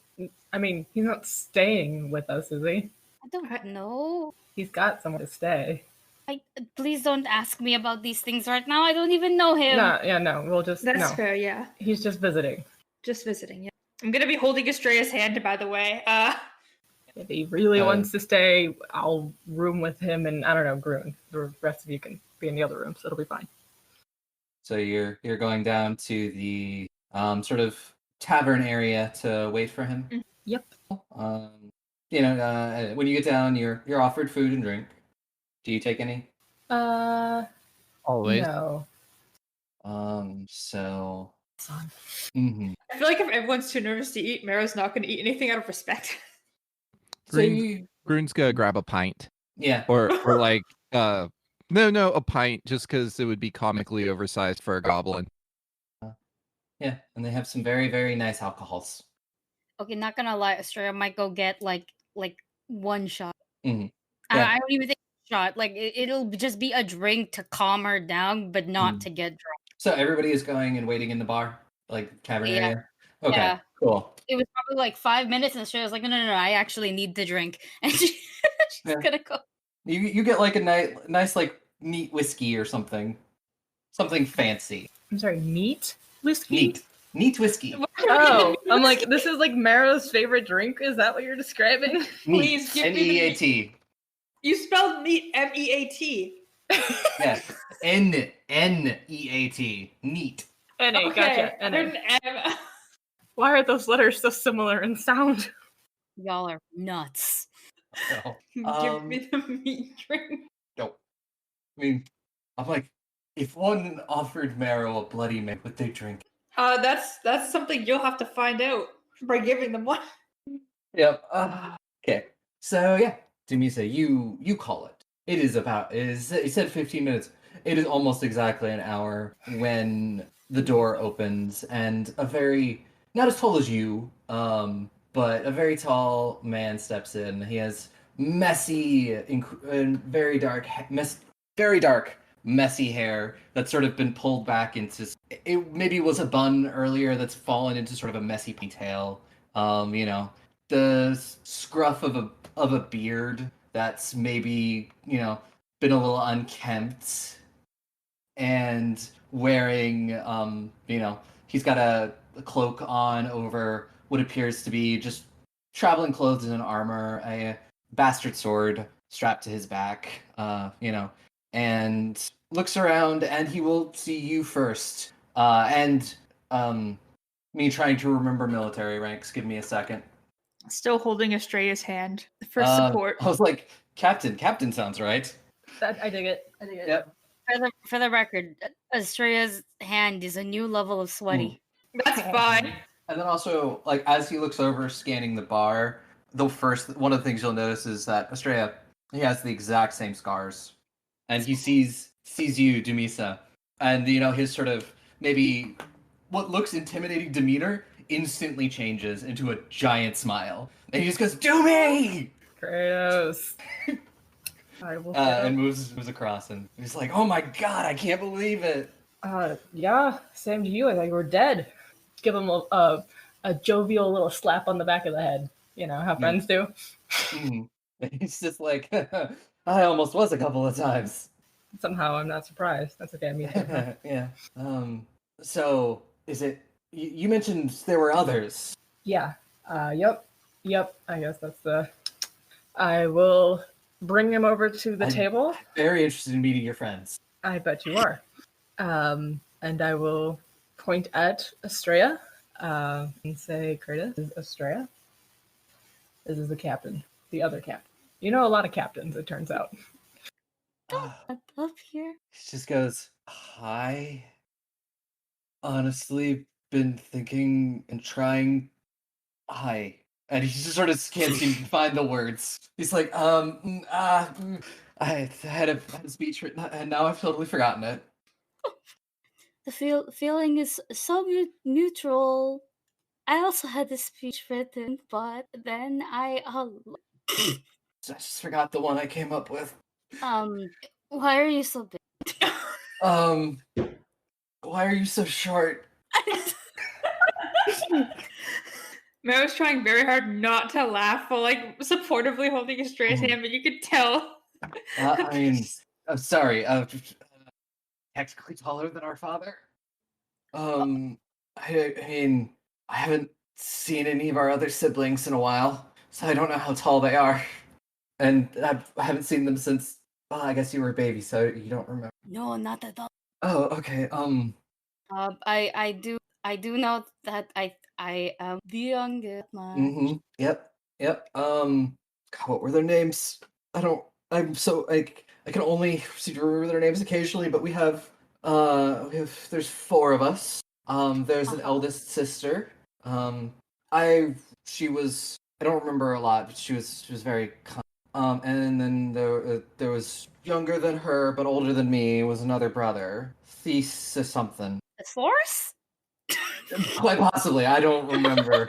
I mean, he's not staying with us, is he? I don't know. He's got somewhere to stay. Please don't ask me about these things right now. I don't even know him. No. We'll just That's no. fair, yeah. He's just visiting. Just visiting, yeah. I'm gonna be holding Estrella's hand, by the way. If he really wants to stay, I'll room with him and I don't know, Grun. The rest of you can be in the other room, so it'll be fine. So you're going down to the sort of tavern area to wait for him. Yep. When you get down, you're offered food and drink. Do you take any? Always. No. So. Son. Mm-hmm. I feel like if everyone's too nervous to eat, Mero's not gonna eat anything out of respect. So you, Grun's gonna grab a pint. yeah. Or like a pint, just because it would be comically oversized for a goblin. Yeah, and they have some very, very nice alcohols. Okay, not gonna lie, Estrella might go get like one shot. Mhm. I Yeah. don't even think shot. Like it'll just be a drink to calm her down, but not to get drunk. So everybody is going and waiting in the bar, like tavern Yeah. area. Okay, Yeah. cool. It was probably like 5 minutes, and Estrella's like, no, I actually need the drink, and she's Yeah. gonna go. You get like a nice like neat whiskey or something fancy. I'm sorry, neat whiskey? Neat whiskey. Oh, I'm like, this is like Mero's favorite drink? Is that what you're describing? Please give me the N-E-A-T. You spelled meat M-E-A-T. Yeah. N-E-A-T. Neat. N-A, gotcha. I heard N-A. an M. Why are those letters so similar in sound? Y'all are nuts. So, Give me the meat drink. no. I mean, I'm like, if one offered Mero a Bloody Mary, would they drink? That's something you'll have to find out by giving them one. Yep. Okay. So yeah, Dumisa, you call it. It said 15 minutes. It is almost exactly an hour when the door opens and a very, not as tall as you, but a very tall man steps in. He has messy and very dark, messy hair that's sort of been pulled back into, it maybe was a bun earlier that's fallen into sort of a messy ponytail. The scruff of a beard that's maybe, been a little unkempt, and wearing, he's got a cloak on over what appears to be just traveling clothes and armor, a bastard sword strapped to his back, and looks around, and he will see you first. Me trying to remember military ranks. Give me a second. Still holding Estrella's hand for support. I was like, Captain sounds right. I dig it. Yep. For the record, Estrella's hand is a new level of sweaty. That's fine. And then also, like, as he looks over, scanning the bar, one of the things you'll notice is that Estrella, he has the exact same scars, and he sees you, Dumisa, and his sort of maybe what looks intimidating demeanor instantly changes into a giant smile, and he just goes, "Doomy!" Kratos. I will and moves across, and he's like, "Oh my god, I can't believe it!" Yeah, same to you. I thought you were dead. Give him a jovial little slap on the back of the head. You know how friends do. He's just like, I almost was a couple of times. Somehow I'm not surprised. That's okay. I mean, yeah. So is it? You mentioned there were others. Yeah. Yep. I guess that's the. I will bring him over to the table. Very interested in meeting your friends. I bet you are. And I will point at Estrella and say, Kratos, this is Estrella. This is the captain, the other captain. You know a lot of captains, it turns out. Up here. He just goes, "Hi. Honestly, been thinking and trying. Hi." And he just sort of can't seem to find the words. He's like, I had a speech written, and now I've totally forgotten it. The feeling is so neutral. I also had this speech written, but then I I just forgot the one I came up with. why are you so big? Why are you so short? Mero's trying very hard not to laugh while like supportively holding Estrella's hand, but you could tell. I mean, I'm sorry. Technically taller than our father. I mean, I haven't seen any of our other siblings in a while, so I don't know how tall they are. And I haven't seen them since. Well, I guess you were a baby, so you don't remember. No, not at all. Oh, okay. I do know that I am the youngest. Yep. God, what were their names? I'm so like I can only seem to remember their names occasionally, but there's four of us. There's an eldest sister. I don't remember a lot, but she was very kind. And then there was younger than her but older than me was another brother, Thesis something. Thesaurus? Quite possibly, I don't remember.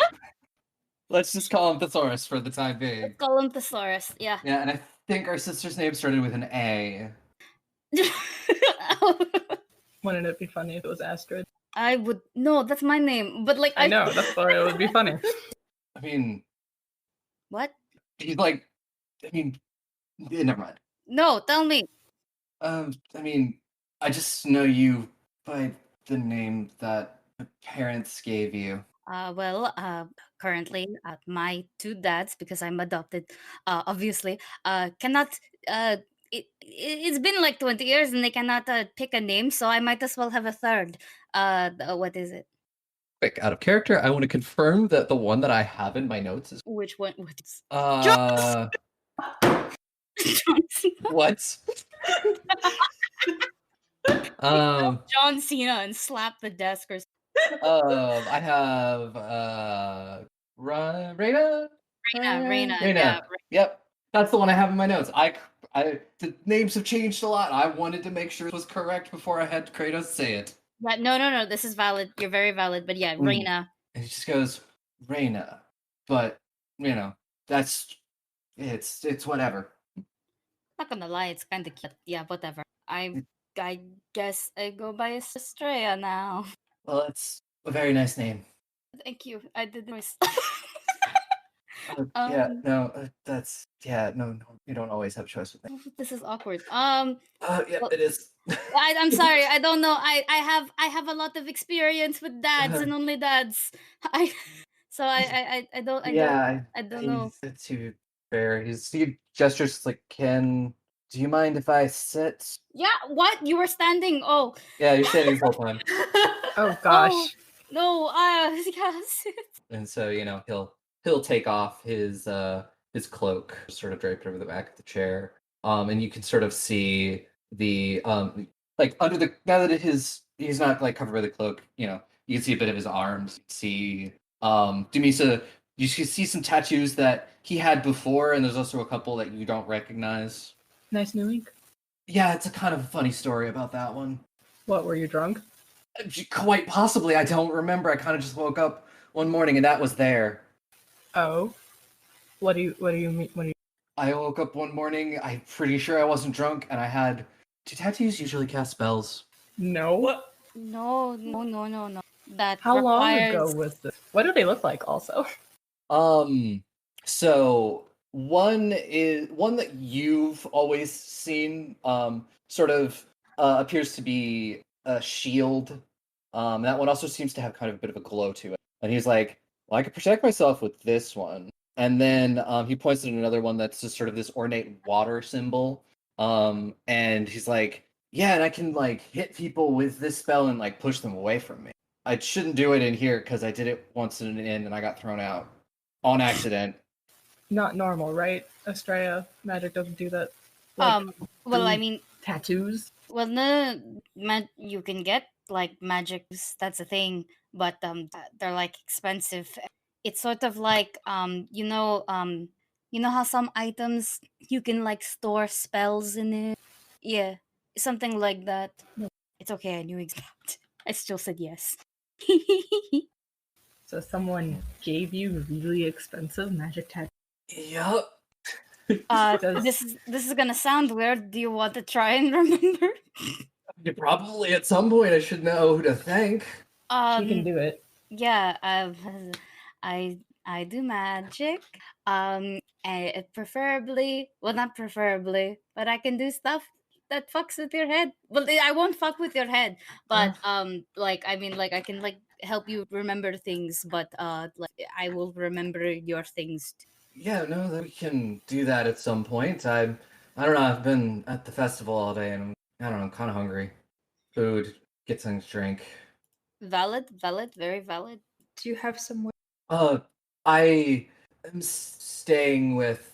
Let's just call him Thesaurus for the time being. Let's call him Thesaurus. Yeah. Yeah, and I think our sister's name started with an A. Wouldn't it be funny if it was Astrid? I would no, that's my name. But like I know, that's why it would be funny. I mean, what? he's like, never mind. No, tell me. I mean, I just know you by the name that the parents gave you. Currently, my two dads, because I'm adopted, obviously, cannot. It's been like 20 years and they cannot pick a name, so I might as well have a third. What is it? Quick, out of character, I want to confirm that the one that I have in my notes is Which one? What is what? John Cena and slap the desk or I have Reina. Reina. Reina. Yeah, Yep, that's the one I have in my notes. The names have changed a lot. I wanted to make sure it was correct before I had Kratos say it. Yeah, no. This is valid. You're very valid. But yeah, Reina. And he just goes, Reina. But it's whatever. Not gonna lie, it's kind of cute. Yeah, whatever. I guess I go by Estrella now. Well, it's a very nice name. Thank you. I did this. No, you don't always have a choice with me. This is awkward. Yeah, well, it is. I'm sorry. I don't know. I have a lot a lot with dads and only dads. I don't know. To fair. He gestures like, do you mind if I sit? Yeah, what? You were standing. Oh. Yeah, you're standing the whole time. Oh gosh. Oh, no, yes. And so, he'll take off his cloak, sort of draped over the back of the chair. And you can sort of see the like under the now that he's not like covered by the cloak, you can see a bit of his arms. You see Dumisa, you can see some tattoos that he had before, and there's also a couple that you don't recognize. Nice new ink. Yeah, it's a kind of funny story about that one. What, were you drunk? Quite possibly. I don't remember. I kind of just woke up one morning and that was there. Oh. What do you mean? I woke up one morning, I'm pretty sure I wasn't drunk, and I had... Do tattoos usually cast spells? No. What? No. That How long requires... ago was this? What do they look like also? So one that you've always seen, sort of appears to be a shield. That one also seems to have kind of a bit of a glow to it. And he's like, well, I could protect myself with this one. And then he points at another one that's just sort of this ornate water symbol. And he's like, Yeah, and I can like hit people with this spell and like push them away from me. I shouldn't do it in here because I did it once in an inn and I got thrown out on accident. Not normal, right? Estrella magic doesn't do that. Like Well, I food mean, tattoos. well, no, you can get like magics. That's a thing, but they're like expensive. It's sort of like you know how some items you can like store spells in it. Yeah, something like that. It's okay. I knew exactly. I still said yes. So someone gave you really expensive magic tattoos. Yup. Does- this is gonna sound weird. Do you want to try and remember? Probably at some point I should know who to thank. She can do it. Yeah, I do magic. Preferably, well, not preferably, but I can do stuff that fucks with your head. Well, I won't fuck with your head, but like I mean, like I can like help you remember things, but like I will remember your things. Yeah, no, that we can do that at some point. I don't know. I've been at the festival all day, and I don't know, I'm kind of hungry. Food, get something to drink. Valid, very valid. Do you have some? I am staying with.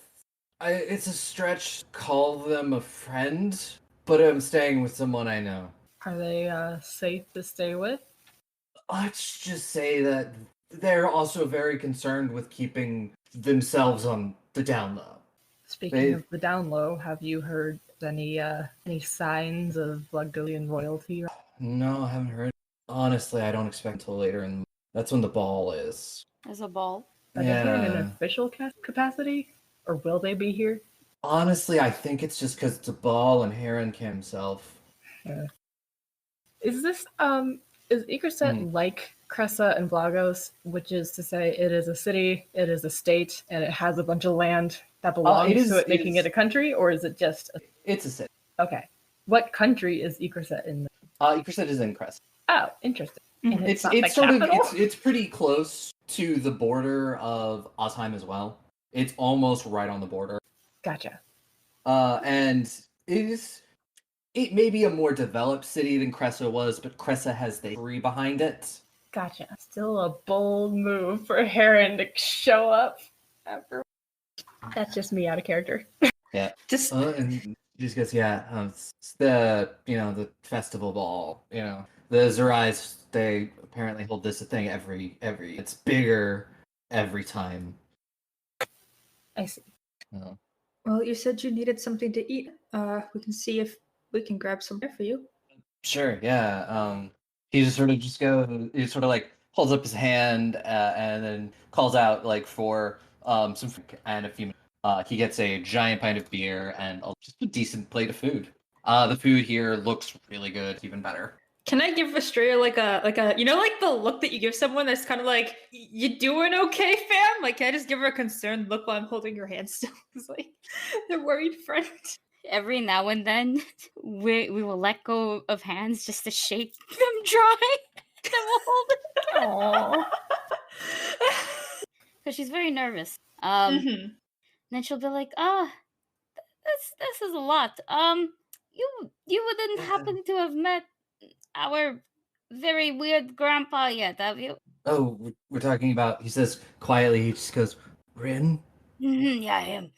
It's a stretch to call them a friend, but I'm staying with someone I know. Are they safe to stay with? Let's just say that they're also very concerned with keeping themselves on the down low. Speaking of the down low, have you heard any signs of Blugdolian royalty? No, I haven't heard. Honestly, I don't expect until later, and that's when the ball is. There's a ball. Are they here in an Yeah. official capacity, or will they be here? Honestly, I think it's just because it's a ball and Heron came himself. Is this is Ekerset like Cressa and Vlagos, which is to say it is a city, it is a state, and it has a bunch of land that belongs to it, making it a country, or is it just It's a city. okay? What country is Ekerset in? Ekerset is in Crest. Oh, interesting. And It's not the sort of capital? it's pretty close to the border of Osheim as well. It's almost right on the border. Gotcha. And it may be a more developed city than Cressa was, but Cressa has the history behind it. Gotcha. Still a bold move for Heron to show up after. That's just me out of character. Yeah. Just And just goes, it's the the festival ball. The Zerais, they apparently hold this a thing every it's bigger every time. I see. well, you said you needed something to eat. We can see if we can grab some there for you. Sure, yeah. He just sort of he sort of like holds up his hand and then calls out like for some food and a few minutes. He gets a giant pint of beer and just a decent plate of food. The food here looks really good, even better. Can I give Estrella like a like the look that you give someone that's kind of like, you doing okay, fam? Like, can I just give her a concerned look while I'm holding your hand still? It's like the worried friend. Every now and then, we will let go of hands just to shake them dry. Then we'll hold it. Aww. Because she's very nervous. Mhm. Then she'll be like, this is a lot. You wouldn't happen to have met our very weird grandpa yet, have you? Oh, we're talking about. He says quietly. He just goes, "Rin." Yeah, him.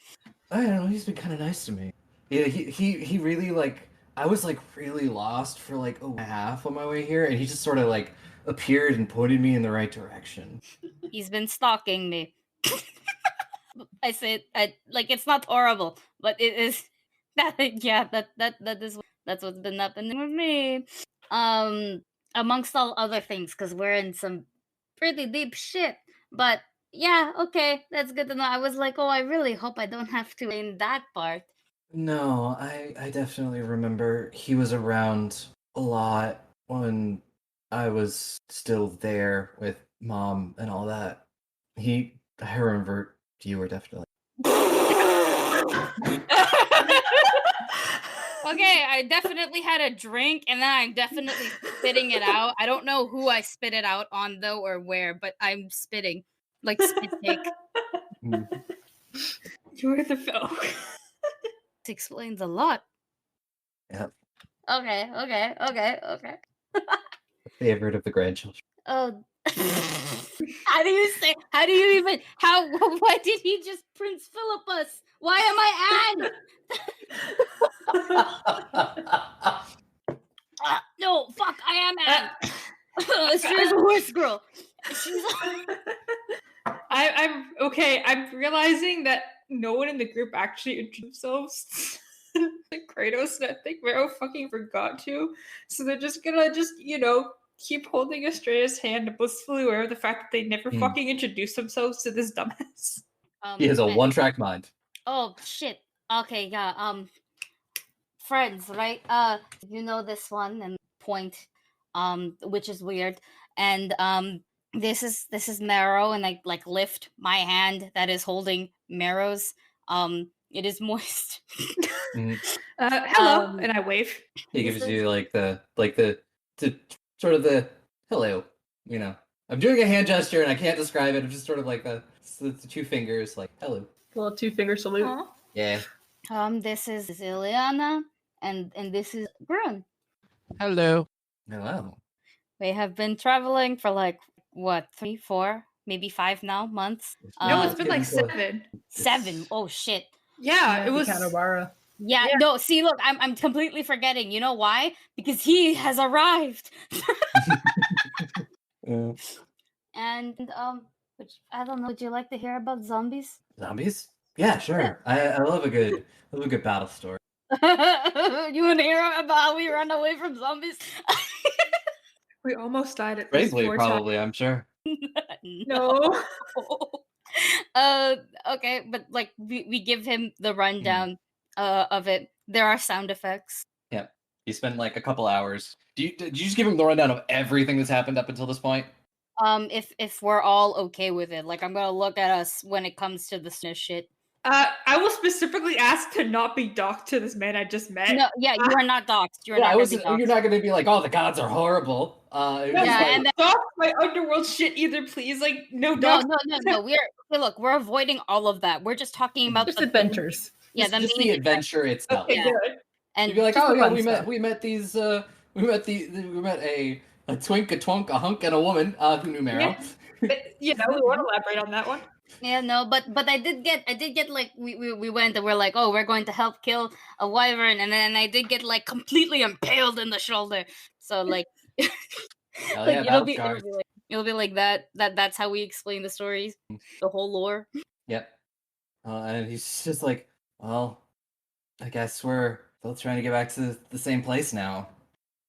I don't know. He's been kind of nice to me. Yeah, he really like. I was like really lost for like a half on my way here, and he just sort of like appeared and pointed me in the right direction. He's been stalking me. I said, like it's not horrible, but it is. That's what's been happening with me. Amongst all other things, because we're in some pretty deep shit. But yeah, okay, that's good to know. I was like, oh, I really hope I don't have to in that part. No, I definitely remember he was around a lot when I was still there with mom and all that. I remember you were definitely. Okay, I definitely had a drink and then I'm definitely spitting it out. I don't know who I spit it out on though or where, but I'm spitting. Like spit take. You're the folk. This explains a lot. Yep. Okay. Favorite of the grandchildren. Oh, how do you say? How do you even? How? Why did he just Prince Philip us? Why am I Anne? No, fuck, I am Anne. She's a horse girl. She's. I'm okay. I'm realizing that no one in the group actually introduced themselves to Kratos, and I think Vero fucking forgot to. So they're just gonna keep holding Estrella's hand, blissfully aware of the fact that they never Hmm. fucking introduced themselves to this dumbass. He has a man. one-track mind. Oh shit. Okay, yeah. Friends, right? You know this one and point, which is weird. And this is Marrow, and I like lift my hand that is holding Marrow's. It is moist. Hello, and I wave. He This gives is- you like the sort of the hello. You know, I'm doing a hand gesture and I can't describe it. I'm just sort of like the two fingers, like hello. Little 2-finger salute. Aw. Yeah. this is Ileana, and this is Grun. Hello. Hello. We have been traveling for like what 3, 4, maybe 5 now months. No, Uh, it's been like getting close. 7. 7. Oh shit. Yeah, it was. Kanawara. Yeah, Yeah. no, see, look, I'm completely forgetting. You know why? Because he has arrived. And I don't know. Would you like to hear about zombies? Zombies? Yeah, sure. I love a good battle story. You want to hear about how we run away from zombies? We almost died at least Bravely, 4 times. probably. I'm sure. No. Okay, but like we give him the rundown of it. There are sound effects. Yeah. You spend like a couple hours. Did you just give him the rundown of everything that's happened up until this point? If we're all okay with it, like I'm gonna look at us when it comes to the SNIS shit. I will specifically ask to not be docked to this man I just met. No, yeah, you are not doxxed. You are Yeah, not I gonna was. be You're doxxed. not going to be like, oh, the gods are horrible. It was No, just Yeah, like- and then- dock my underworld shit either, please. Like, no No, dock. no. Look, we're avoiding all of that. We're just talking about Just the adventures. Yeah, just the main adventure itself. Okay, Yeah. good. and You'd be like, just oh the yeah, fun stuff. we met these we met a twink, a twunk, a hunk, and a woman who knew Marrow. Yeah. But, we won't elaborate on that one. yeah, no, but I did get like we went and we're like, oh, we're going to help kill a wyvern, and then I did get like completely impaled in the shoulder. So like, Hell like yeah, it'll battle be scars. it'll be like that's how we explain the stories, the whole lore. Yep. And he's just like, well, I guess we're both trying to get back to the same place now.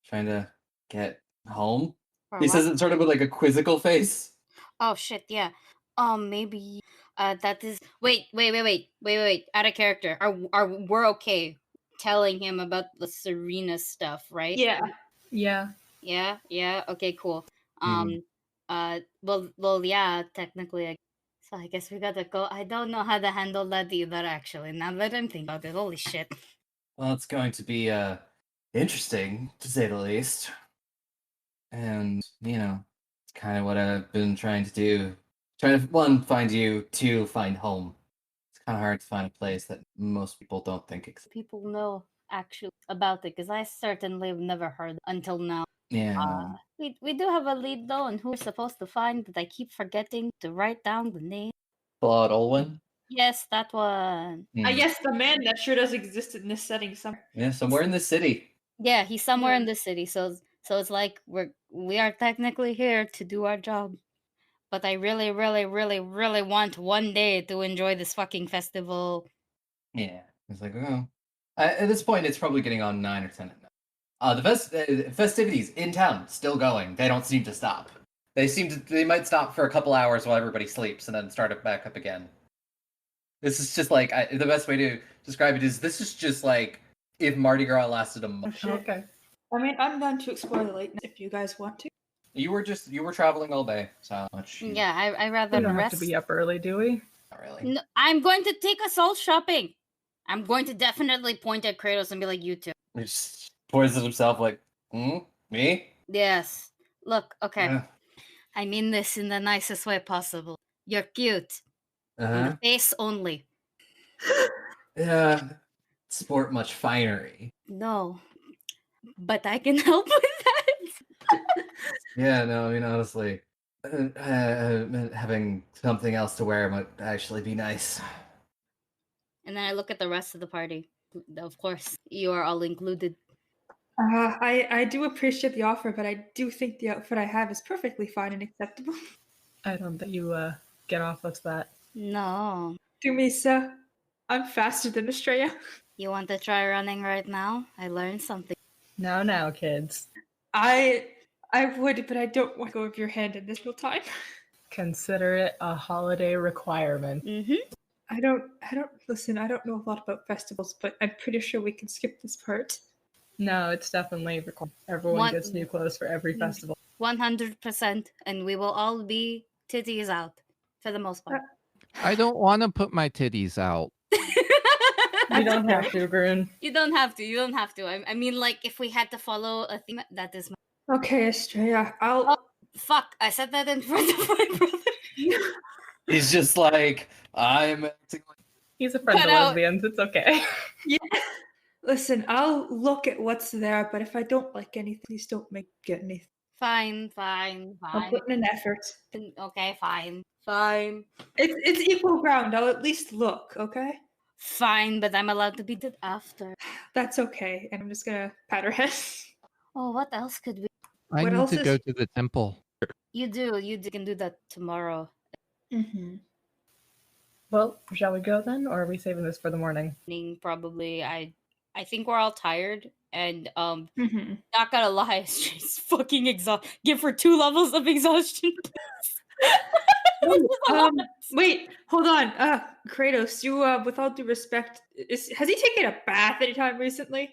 Trying to get home. Or He what? says it sort of with like a quizzical face. Oh shit, yeah. Maybe that is wait. Out of character. Are we're okay telling him about the Serena stuff, right? Yeah. Yeah. Yeah. Okay, cool. Mhm. Well, yeah. Technically, so I guess we gotta go. I don't know how to handle that either. Actually, now that I'm thinking about it, holy shit. Well, it's going to be interesting to say the least. And it's kind of what I've been trying to do. Trying to one find you, two find home. It's kind of hard to find a place that most people don't think exists. People know actually about it because I certainly have never heard until now. Yeah. We do have a lead though, and who we're supposed to find that I keep forgetting to write down the name. Claude Olwen. Yes, that one. I Hmm. guess the man that sure does exist in this setting somewhere. Yeah, somewhere in the city. Yeah, he's somewhere in Yeah. the city, so it's like we are technically here to do our job. But I really want one day to enjoy this fucking festival. Yeah. It's like, oh. At this point, it's probably getting on 9 or 10 at night. The festivities in town still going. They don't seem to stop. They might stop for a couple hours while everybody sleeps and then start it back up again. This is just like the best way to describe it is this is just like if Mardi Gras lasted a month. Shit. Okay. I mean, I'm down to explore the lake if you guys want to. You were traveling all day, so much. Yeah, I rather We don't have rest. to be up early, do we? Not really. No, I'm going to take us all shopping. I'm going to definitely point at Kratos and be like, you two. He just points at himself like, me? Yes. Look, okay. Yeah. I mean this in the nicest way possible. You're cute. On Uh-huh. the face only. Yeah. Sport much finery. No. but I can help with that. Yeah, no, I mean, honestly, having something else to wear might actually be nice. And then I look at the rest of the party. Of course, you are all included. I do appreciate the offer, but I do think the outfit I have is perfectly fine and acceptable. I don't think you get off with that. No. Dumisa, I'm faster than Estrella. You want to try running right now? I learned something. Now, kids. I would, but I don't want to go over your hand in this real time. Consider it a holiday requirement. Mm-hmm. I don't listen, I don't know a lot about festivals, but I'm pretty sure we can skip this part. No, it's definitely required. Everyone What- gets new clothes for every Mm. festival. 100%. And we will all be titties out for the most part. I don't want to put my titties out. You don't have to, Grun. You don't have to. You don't have to. I mean, like, if we had to follow a thing, that is my... Okay, Estrella, I'll Oh. Fuck, I said that in front of my brother. He's just like, I'm acting like He's a friend Cut of out. lesbians. It's okay. listen, I'll look at what's there, but if I don't like anything, please don't get anything. Fine. I'll Fine. put in an effort. Okay, fine. Fine. It's equal ground. I'll at least look, okay? Fine, but I'm allowed to be did after. That's okay. And I'm just gonna pat her head. Oh, what else could we... I What need else to is- go to the temple. You can do that tomorrow. Mm-hmm. Well, shall we go then, or are we saving this for the morning? Probably. I think we're all tired, and Mm-hmm. not gonna lie, she's fucking exhausted. Give her 2 levels of exhaustion. Wait, hold on. Kratos, you with all due respect, has he taken a bath anytime recently?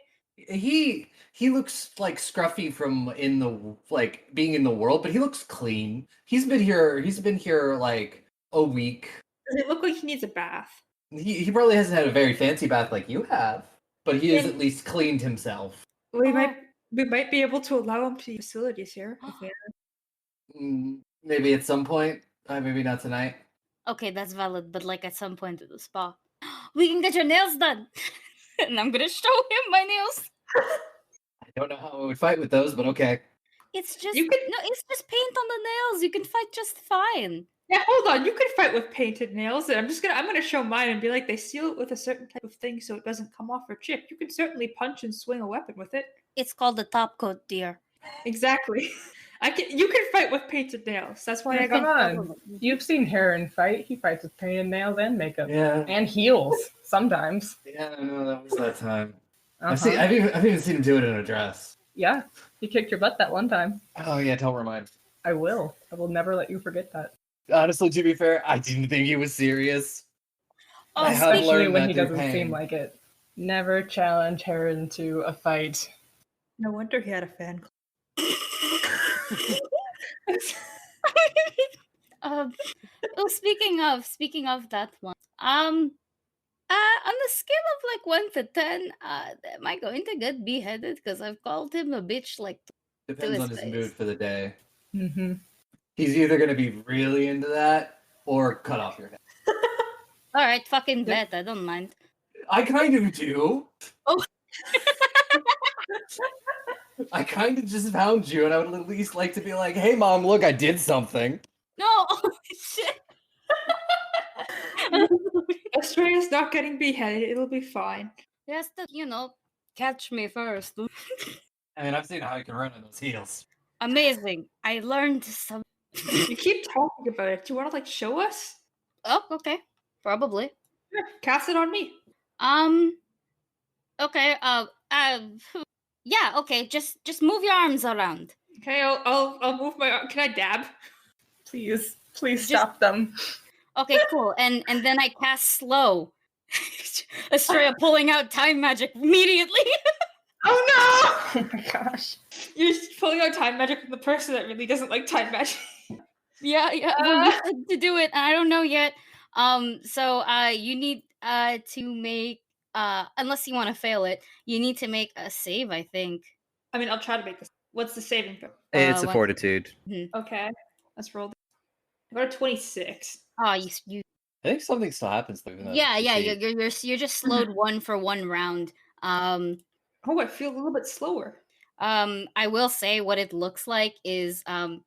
he looks like scruffy from in the like being in the world, but he looks clean. He's been here like a week. Does it look like he needs a bath? He probably hasn't had a very fancy bath like you have, but he has Then- at least cleaned himself. We Oh. might be able to allow him to use facilities here. if they- Maybe at some point. Maybe not tonight. Okay, that's valid, but like at some point at the spa, we can get your nails done, and I'm gonna show him my nails. I don't know how I would fight with those, but okay. It's just You could- no, it's just paint on the nails. You can fight just fine. Yeah, hold on. You could fight with painted nails, and I'm gonna show mine and be like, they seal it with a certain type of thing so it doesn't come off or chip. You can certainly punch and swing a weapon with it. It's called the top coat, dear. Exactly. You can fight with painted nails. That's why I Come got. on. You've seen Heron fight. He fights with painted nails and makeup. Yeah. And heels, sometimes. Yeah, I know that was that time. Uh-huh. I've even seen him do it in a dress. Yeah, he kicked your butt that one time. Oh yeah, don't remind. I will. I will never let you forget that. Honestly, to be fair, I didn't think he was serious. Oh, I have speaking, Especially learned when that he through doesn't pain. seem like it. Never challenge Heron to a fight. No wonder he had a fan club. oh, speaking of that one, on the scale of like 1 to 10, am I going to get beheaded because I've called him a bitch like? Depends his on his face. mood for the day. Mm-hmm. He's either gonna be really into that or cut off your head. All right, fucking bet. I don't mind. I kind of do. Oh. I kind of just found you, and I would at least like to be like, "Hey, mom, look, I did something." No, oh, shit. Estrella's not getting beheaded. It'll be fine. Just to, catch me first. I mean, I've seen how you can run in those heels. Amazing. I learned some. You keep talking about it. Do you want to show us? Oh, okay. Probably. Sure, cast it on me. Okay. Yeah. Okay. Just move your arms around. Okay, I'll move my arm. Can I dab? Please Just- stop them. Okay. Cool. And then I cast slow. Estrella pulling out time magic immediately. Oh no! Oh my gosh. You're just pulling out time magic from the person that really doesn't like time magic. Yeah. Well, you said to do it. I don't know yet. So you need to make unless you want to fail it, you need to make a save. I think. I mean, I'll try to make this. What's the saving throw? It's a what- fortitude. Okay, let's roll. I got a 26. Oh, you. I think something still happens though. even though Yeah. it's Yeah. a cheat. You're just slowed 1 for 1 round. Oh, I feel a little bit slower. I will say what it looks like is when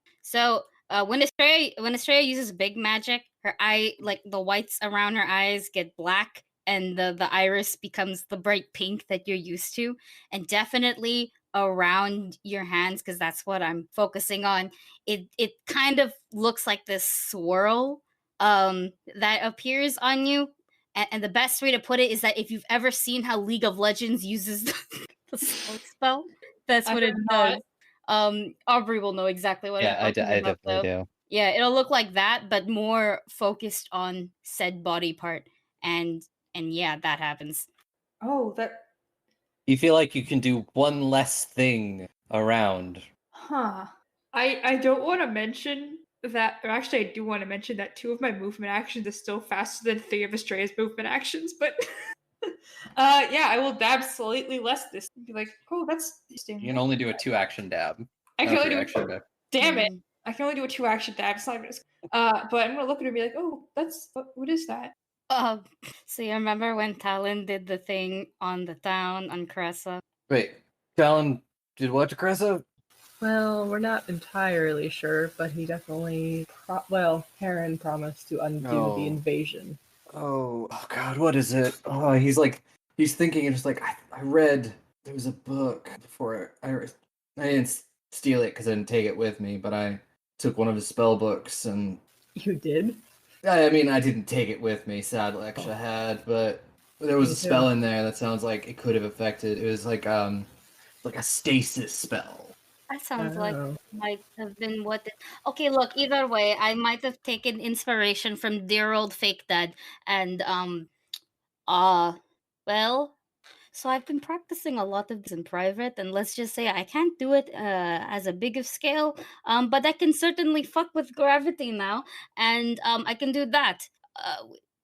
Estrella uses big magic, her eye, like the whites around her eyes get black and the iris becomes the bright pink that you're used to, and definitely around your hands, because that's what I'm focusing on. It kind of looks like this swirl that appears on you. And the best way to put it is that if you've ever seen how League of Legends uses the smoke spell, that's I what it have not. does. Aubrey will know exactly what I'm Yeah, I talking about, definitely though. do. Yeah, it'll look like that, but more focused on said body part, and yeah, that happens. Oh, that. You feel like you can do one less thing around. Huh. I don't want to mention that, or actually, I do want to mention that 2 of my movement actions is still faster than 3 of Estrella's movement actions, but. Yeah, I will dab slightly less this. Be like, oh, that's interesting. You can only do a 2-action dab. I can Or only do. 3-action dab. Damn it! Mhm. I can only do a 2-action dab. It's not even. But I'm gonna look at her and be like, oh, that's what is that? Uh, so you remember when Talon did the thing on the town on Cressa? Wait, Talon did what to Cressa? Well, we're not entirely sure, but he definitely. Heron promised to undo No. the invasion. Oh God, what is it? Oh, he's thinking and just like I read there was a book before I didn't steal it because I didn't take it with me, but I took one of his spell books and You did? I mean I didn't take it with me. Sadly, actually I had, but there was Me a spell too. in there that sounds like it could have affected. It was like a stasis spell. That sounds like Oh. might have been what. Okay, look. Either way, I might have taken inspiration from dear old fake dad, and well. So I've been practicing a lot of this in private, and let's just say I can't do it as a big of scale. But I can certainly fuck with gravity now, and I can do that,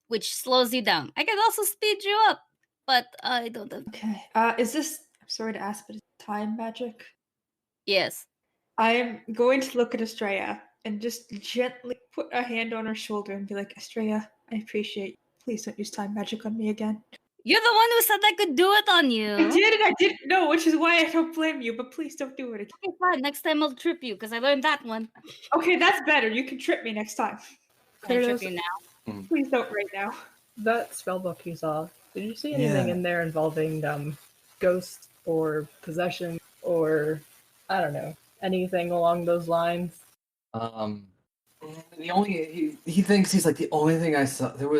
which slows you down. I can also speed you up, but I don't have. Okay. Is this? I'm sorry to ask, but is it time magic? Yes. I am going to look at Estrella and just gently put a hand on her shoulder and be like, Estrella, I appreciate you. Please don't use time magic on me again. You're the one who said I could do it on you. I did, and I didn't know, which is why I don't blame you. But please don't do it again. Okay, fine. Next time I'll trip you because I learned that one. Okay, that's better. You can trip me next time. Can I trip There's- you now? Please don't right now. That spellbook you saw, did you see anything Yeah. in there involving ghost or possession or I don't know, anything along those lines? The only he thinks he's like the only thing I saw. There were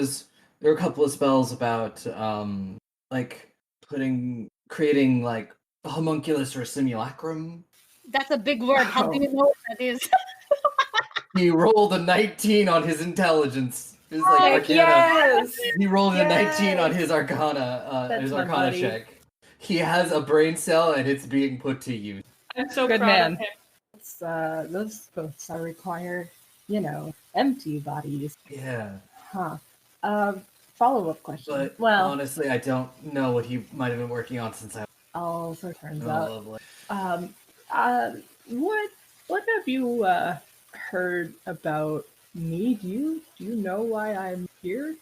a couple of spells about like creating like a homunculus or a simulacrum. That's a big word. How do you know what that is? He rolled a 19 on his intelligence. His like Heck arcana. yes! He rolled a 19 on Yes! his arcana That's his my arcana buddy. check. He has a brain cell and it's being put to use. I'm so Good proud man. of him. Those ghosts are required, empty bodies. Yeah. Huh. Follow-up question. But well, honestly, I don't know what he might have been working on since I also turns oh, out. lovely. What have you heard about me? Do you know why I'm here?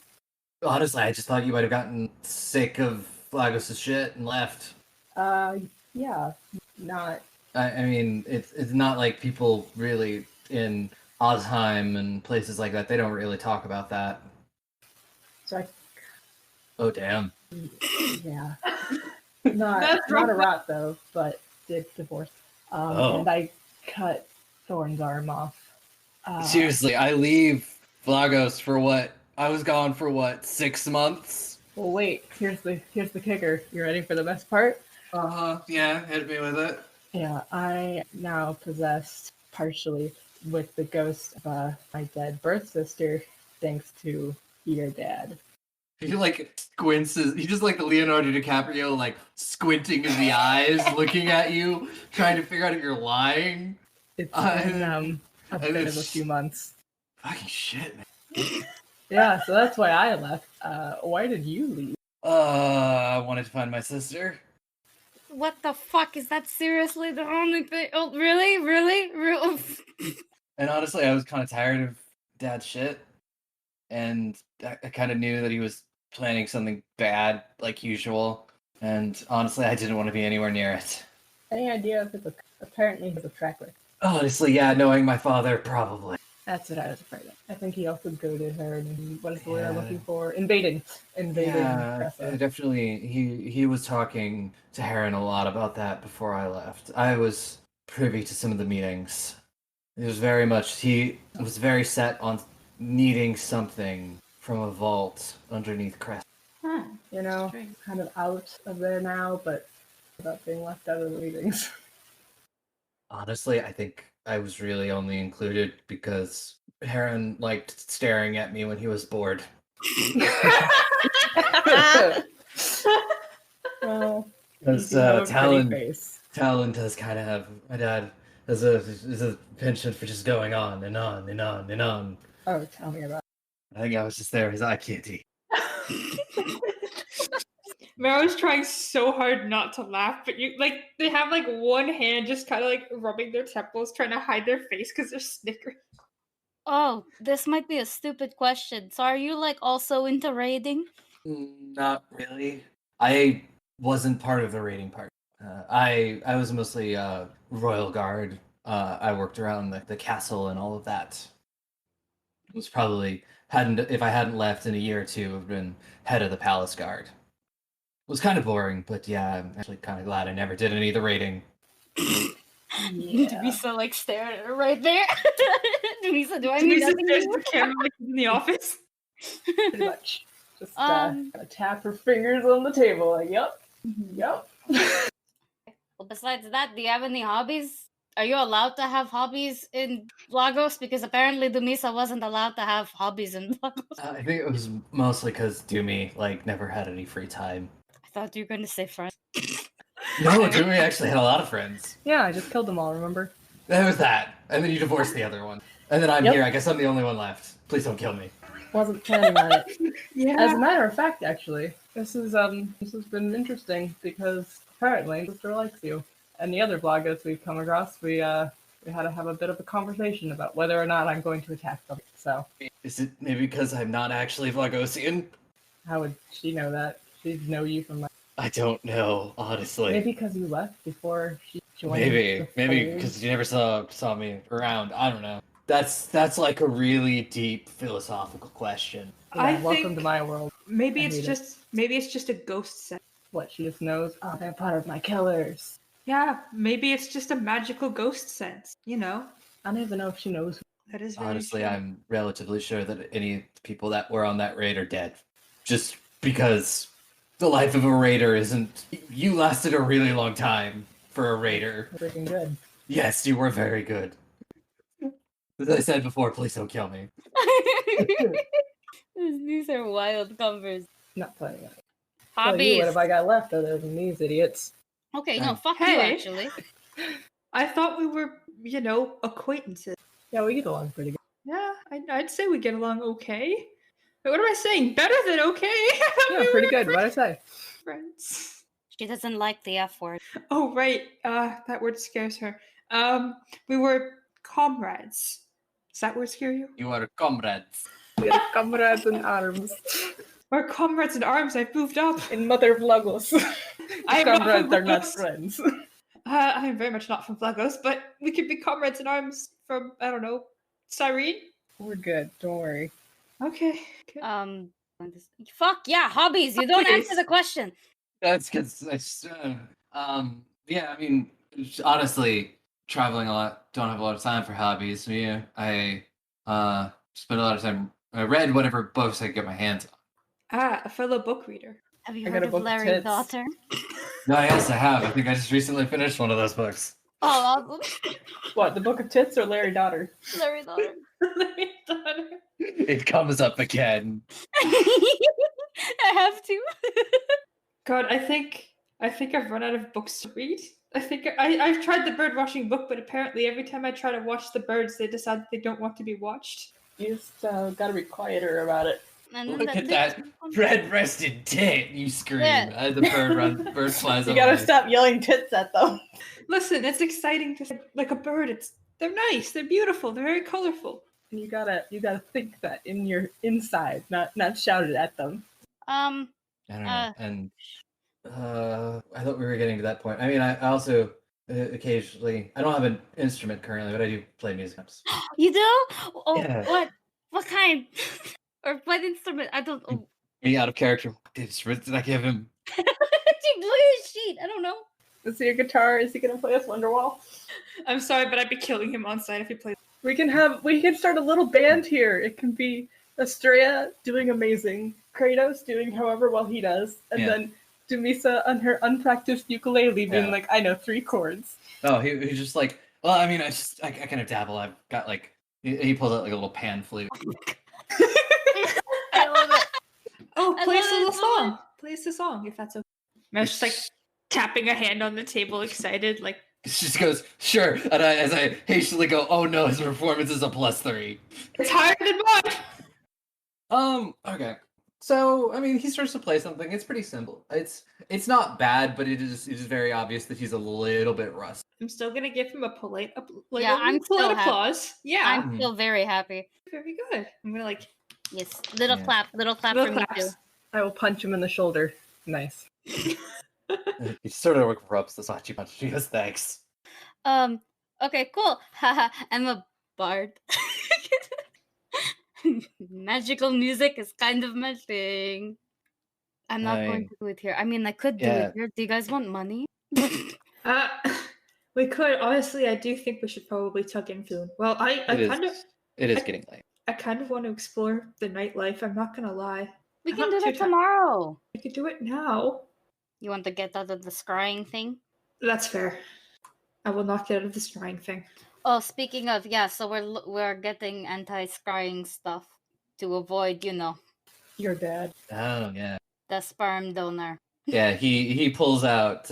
Honestly, I just thought you might have gotten sick of Lagos' shit and left. Yeah, not. I mean, it's not like people really in Ozheim and places like that. They don't really talk about that. So I, Oh damn! yeah, not That's not a rough. rat though, but did divorce. Oh. And I cut Thorn's arm off. Seriously, I leave Lagos for what? I was gone for what? 6 months? Well, wait. Here's the kicker. You ready for the best part? Yeah, hit me with it. Yeah, I now possessed partially with the ghost of my dead birth sister, thanks to your dad. He like squints he just like the Leonardo DiCaprio like squinting in the eyes, looking at you, trying to figure out if you're lying. It's I- been a bit of a it's- few months. Fucking shit, man. Yeah, so that's why I left. Why did you leave? I wanted to find my sister. What the fuck? Is that seriously the only thing? Oh, really? Really? And honestly, I was kind of tired of dad's shit. And I kind of knew that he was planning something bad, like usual. And honestly, I didn't want to be anywhere near it. Any idea if it's apparently he's a track record? Honestly, yeah, knowing my father, probably. That's what I was afraid of. I think he also goaded her and what is the word I'm Yeah. looking for? Invaded Yeah, Cressa. definitely. He was talking to Heron a lot about that before I left. I was privy to some of the meetings. It was very much he was very set on needing something from a vault underneath Crest. Huh. You know, Strange. kind of out of there now, but about being left out of the meetings. Honestly, I think I was really only included because Heron liked staring at me when he was bored. Well, Because you have a pretty Talon face. does kind of have my dad has a penchant for just going on and on and on and on. Oh, tell me about I think I was just there as eye candy. Mero's trying so hard not to laugh, but they have like one hand just kind of like rubbing their temples, trying to hide their face because they're snickering. Oh, this might be a stupid question. So are you like also into raiding? Not really. I wasn't part of the raiding party. I was mostly royal guard. I worked around the castle and all of that. It was probably hadn't if I hadn't left in a year or two, I would have been head of the palace guard. It was kind of boring, but yeah, I'm actually kind of glad I never did any of the raiding. Dumisa like staring at her right there. Dumisa, do I mean Denise nothing? stares to at the camera like she's in the office. pretty you? much. Just Um, kinda tap her fingers on the table, like, yep, yep. Well, besides that, do you have any hobbies? Are you allowed to have hobbies in Lagos? Because apparently Dumisa wasn't allowed to have hobbies in Lagos. I think it was mostly because Doomy like never had any free time. I thought you were going to say friends. No, Doomy actually had a lot of friends. Yeah, I just killed them all, remember? There was that, and then you divorced the other one, and then I'm Yep. here. I guess I'm the only one left. Please don't kill me. Wasn't planning on it. As a Yeah. matter of fact, actually, this has been interesting because apparently sister likes you. And the other bloggers we've come across, we had to have a bit of a conversation about whether or not I'm going to attack them. So Is it maybe because I'm not actually Vlagosian? how would she know that? She'd know you from I don't know, honestly. maybe because you left before she joined. Maybe the fold. because you never saw me around. I don't know. That's like a really deep philosophical question. Yeah, I welcome think to my world. maybe I it's hate it. just a ghost set. What she just knows. Oh, they're part of my killers. Yeah, maybe it's just a magical ghost sense. You know, I don't even know if she knows. that is very Honestly, true. I'm relatively sure that any people that were on that raid are dead. Just because the life of a raider isn't. You lasted a really long time for a raider. Freaking good. Yes, you were very good. As I said before, please don't kill me. These are wild conversations. Not planning on it. Tell you, Hobbies. what have I got left other than these idiots? Okay, no, Um, fuck you hey. actually. I thought we were, acquaintances. Yeah, we get along pretty good. Yeah, I'd say we get along okay. But what am I saying? Better than okay? I thought Yeah, we pretty were good. What'd I say? friends. She doesn't like the F word. Oh right, that word scares her. We were comrades. Does that word scare you? You are comrades. We are comrades in arms. We're comrades in arms. I've moved up. In Mother of Lagos. I'm not Comrades from are not Lagos. friends. I am very much not from Flagos, but we could be comrades in arms from, I don't know, Cyrene? We're good. Don't worry. Okay. Fuck yeah, hobbies. You don't Hobbies. answer the question. That's because yeah. I mean, honestly, traveling a lot. Don't have a lot of time for hobbies. Yeah, I spend a lot of time. I read whatever books I could get my hands on. Ah, a fellow book reader. Have you I got heard a of book of Larry tits. Daughter? No, yes, I have. I think I just recently finished one of those books. Oh, awesome. What, the Book of Tits or Larry Daughter? Larry Daughter. It comes up again. I have to. God, I think I've run out of books to read. I think I've tried the bird watching book, but apparently every time I try to watch the birds, they decide that they don't want to be watched. You just gotta be quieter about it. And then Look at that red-breasted tit! You scream Yeah. as the bird flies You away. gotta stop yelling tits at them. Listen, it's exciting to see like a bird. They're nice, they're beautiful, they're very colorful. And you gotta think that in your inside, not shout it at them. Um, I don't know. And I thought we were getting to that point. I mean, I also occasionally. I don't have an instrument currently, but I do play music. You do? Oh, Yeah. what kind? Or what instrument? I don't. Oh. Me out of character. What instrument did I give him? Look at his sheet. I don't know. Is he a guitar? Is he gonna play us Wonderwall? I'm sorry, but I'd be killing him on sight if he played. We can start a little band here. It can be Estrella doing amazing, Kratos doing however well he does, and Yeah. then Dumisa on her unpracticed ukulele being Yeah. like, I know 3 chords. Oh, he's just like, well, I mean, I kind of dabble. I've got like, he pulls out like a little pan flute. I love it. Oh, I play us love a it little so song. Play us a song if that's okay. Matt's just like tapping a hand on the table, excited, like. She just goes, sure. And as I hastily go, oh no, his performance is a +3. It's higher than mine. Okay. So, I mean, he starts to play something. It's pretty simple. It's not bad, but it is very obvious that he's a little bit rusty. I'm still gonna give him a polite, Yeah, I'm still polite happy. applause. Yeah, I'm still very happy. very good. I'm gonna like Yes, little Yeah. clap little for me too. claps. I will punch him in the shoulder. Nice. He sort of rubs the Sachi punch. She goes, thanks. Okay, cool. Haha, I'm a bard. Magical music is kind of my thing. I'm not going to do it here. I mean, I could do Yeah. it here. Do you guys want money? Uh, we could honestly. I do think we should probably tuck in soon. Well, I It is getting late. kind of want to explore the nightlife. I'm not gonna lie. We I'm can not do that too tomorrow. We could do it now. You want to get out of the scrying thing? That's fair. I will not get out of this drawing thing. Oh, speaking of, yeah, so we're getting anti-scrying stuff to avoid, Your dad. Oh, yeah. the sperm donor. Yeah, he pulls out,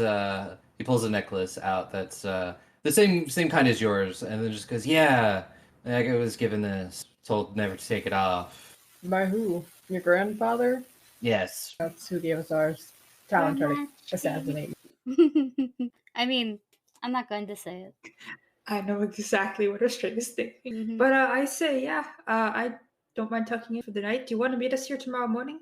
he pulls a necklace out that's the same kind as yours, and then just goes, yeah, I was given this, told never to take it off. By who? Your grandfather? Yes. That's who gave us ours. Talon tried to assassinate me. I mean, I'm not going to say it. I know exactly what Australia is thinking. Mhm. But I say, yeah, I don't mind tucking in for the night. Do you want to meet us here tomorrow morning?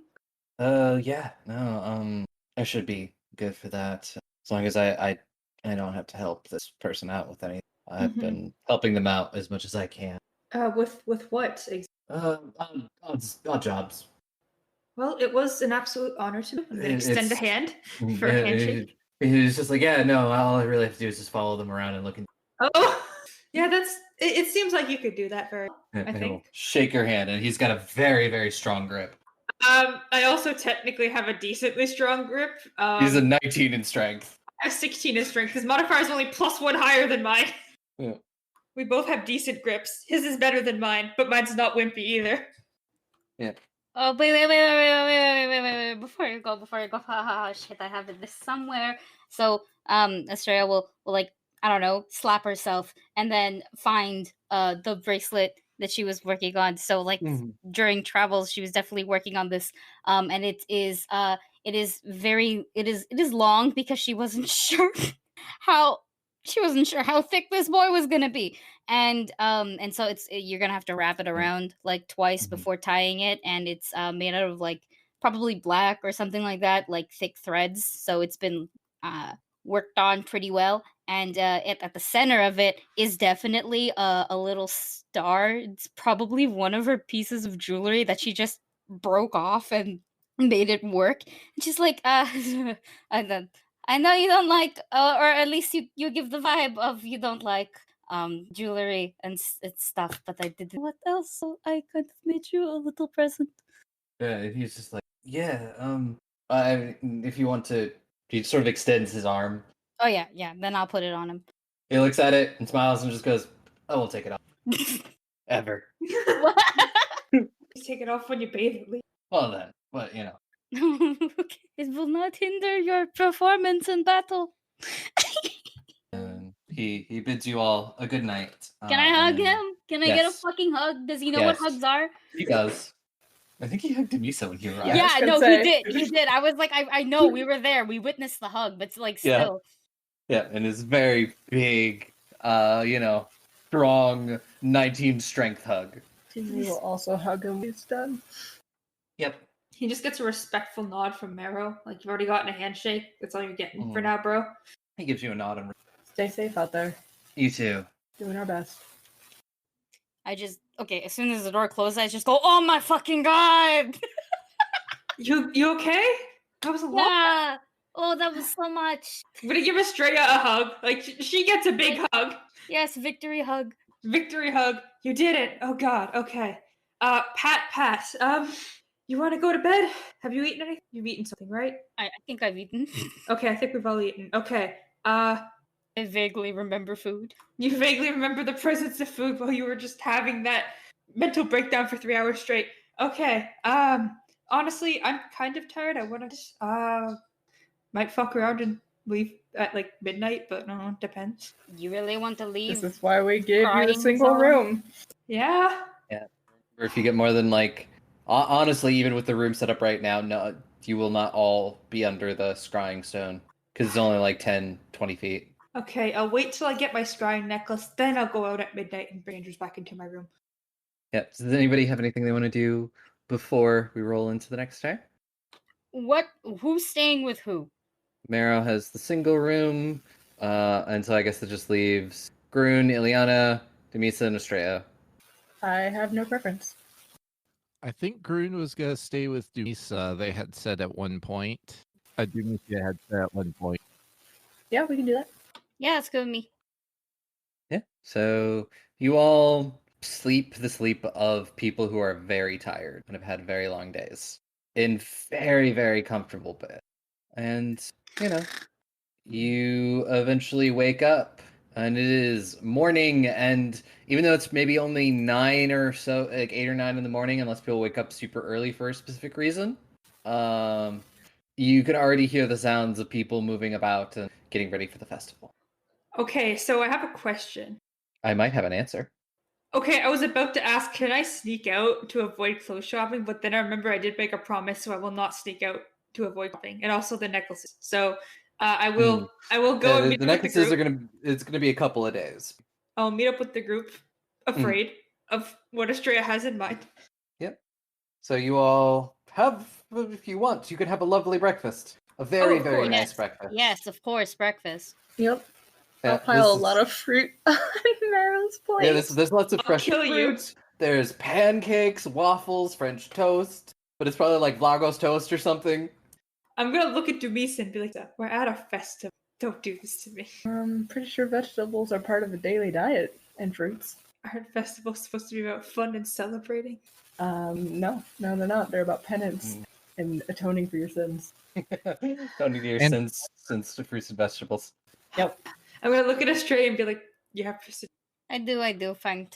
Yeah, no, I should be good for that. As long as I don't have to help this person out with anything. I've Mhm. been helping them out as much as I can. With what? Odd jobs. Well, it was an absolute honor to me. I'm gonna It- extend a it's- hand for a handshake. He's just like, yeah, no, all I really have to do is just follow them around and look and Oh, yeah, it seems like you could do that very. I he'll think. shake your hand, and he's got a very, very strong grip. I also technically have a decently strong grip. He's a 19 in strength. I have 16 in strength. His modifier is only +1 higher than mine. Yeah. We both have decent grips. His is better than mine, but mine's not wimpy either. Oh, wait. Before you go. Shit, I have this somewhere. So, Estrella will like, I don't know, slap herself and then find the bracelet that she was working on. So, like, during travels, she was definitely working on this. And it is long because she wasn't sure how thick this boy was gonna be. And so you're gonna have to wrap it around like twice Mhm. before tying it, and it's made out of like probably black or something like that, like thick threads. So it's been worked on pretty well. And at the center of it is definitely a little star. It's probably one of her pieces of jewelry that she just broke off and made it work. And she's like, I know you don't like, or at least you give the vibe of you don't like jewelry and stuff, but I did what else, so I kind of made you a little present. Yeah, he's just like, yeah, if you want to, he sort of extends his arm. Oh yeah, then I'll put it on him. He looks at it and smiles and just goes, I won't take it off. Ever. You take it off when you bathe. At least. Well then, but you know. Okay. It will not hinder your performance in battle. And he bids you all a good night. Can I hug him? Can I get a yes. fucking hug? Does he know what Yes. hugs are? He does. I think he hugged Demisa when he arrived. Yeah, I was Yeah, gonna no, say. he did. I was like, I know, we were there. We witnessed the hug, but like Yeah. still. Yeah, and his very big, strong 19 strength hug. We will also hug him when it's done. Yep. He just gets a respectful nod from Marrow. Like you've already gotten a handshake. That's all you're getting for Mhm. now, bro. He gives you a nod and Stay safe out there. You too. Doing our best. As soon as the door closes, I just go, oh my fucking god! You okay? That was a lot. Yeah! Oh, that was so much. I'm gonna give Estrella a hug. Like she gets a big hug. Yes, victory hug. Victory hug. You did it. Oh god. Okay. Pat. You want to go to bed? Have you eaten anything? You've eaten something, right? I think I've eaten. Okay, I think we've all eaten. Okay. I vaguely remember food. You vaguely remember the presence of food while you were just having that mental breakdown for 3 hours straight. Okay. Honestly, I'm kind of tired. I want to might fuck around and leave at like midnight, but no, depends. You really want to leave? This is why we gave you Crying a single zone? room. Yeah. Or if you get more than like, honestly, even with the room set up right now, no, you will not all be under the scrying stone because it's only like 10, 20 feet. Okay, I'll wait till I get my scrying necklace, then I'll go out at midnight and bring strangers back into my room. Yeah. Does anybody have anything they want to do before we roll into the next day? What? Who's staying with who? Marrow has the single room, and so I guess it just leaves Grun, Ileana, Demisa, and Estrella. I have no preference. I think Grun was gonna stay with Dumisa. They had said at one point. Dumisa had said at one point. Yeah, we can do that. Yeah, it's good with me. Yeah. So you all sleep the sleep of people who are very tired and have had very long days in very, very comfortable bed. And, you eventually wake up and it is morning. And even though it's maybe only 9 or so, like 8 or 9 in the morning, unless people wake up super early for a specific reason, you can already hear the sounds of people moving about and getting ready for the festival. Okay, so I have a question. I might have an answer. Okay, I was about to ask, can I sneak out to avoid clothes shopping? But then I remember I did make a promise, so I will not sneak out to avoid shopping, and also the necklaces. So I will go and meet the up with necklaces the are group. it's gonna be a couple of days. I'll meet up with the group, afraid of what Estrella has in mind. Yep. So you all have, if you want, you can have a lovely breakfast. A very, of very course. nice Yes. breakfast. Yes, of course, breakfast. Yep. Yeah, I'll pile a this lot is- of fruit on Marrow's plate. Yeah, there's lots of I'll fresh kill you. fruit. There's pancakes, waffles, French toast, but it's probably like Vlagos toast or something. I'm gonna look at Dumisa and be like, we're at a festival. Don't do this to me. I'm pretty sure vegetables are part of the daily diet and fruits. Aren't festivals supposed to be about fun and celebrating? No, they're not. They're about penance and atoning for your sins. Don't need your And- since to fruits and vegetables. Yep. I'm gonna look at Estrella and be like, you have to. I do. Fine.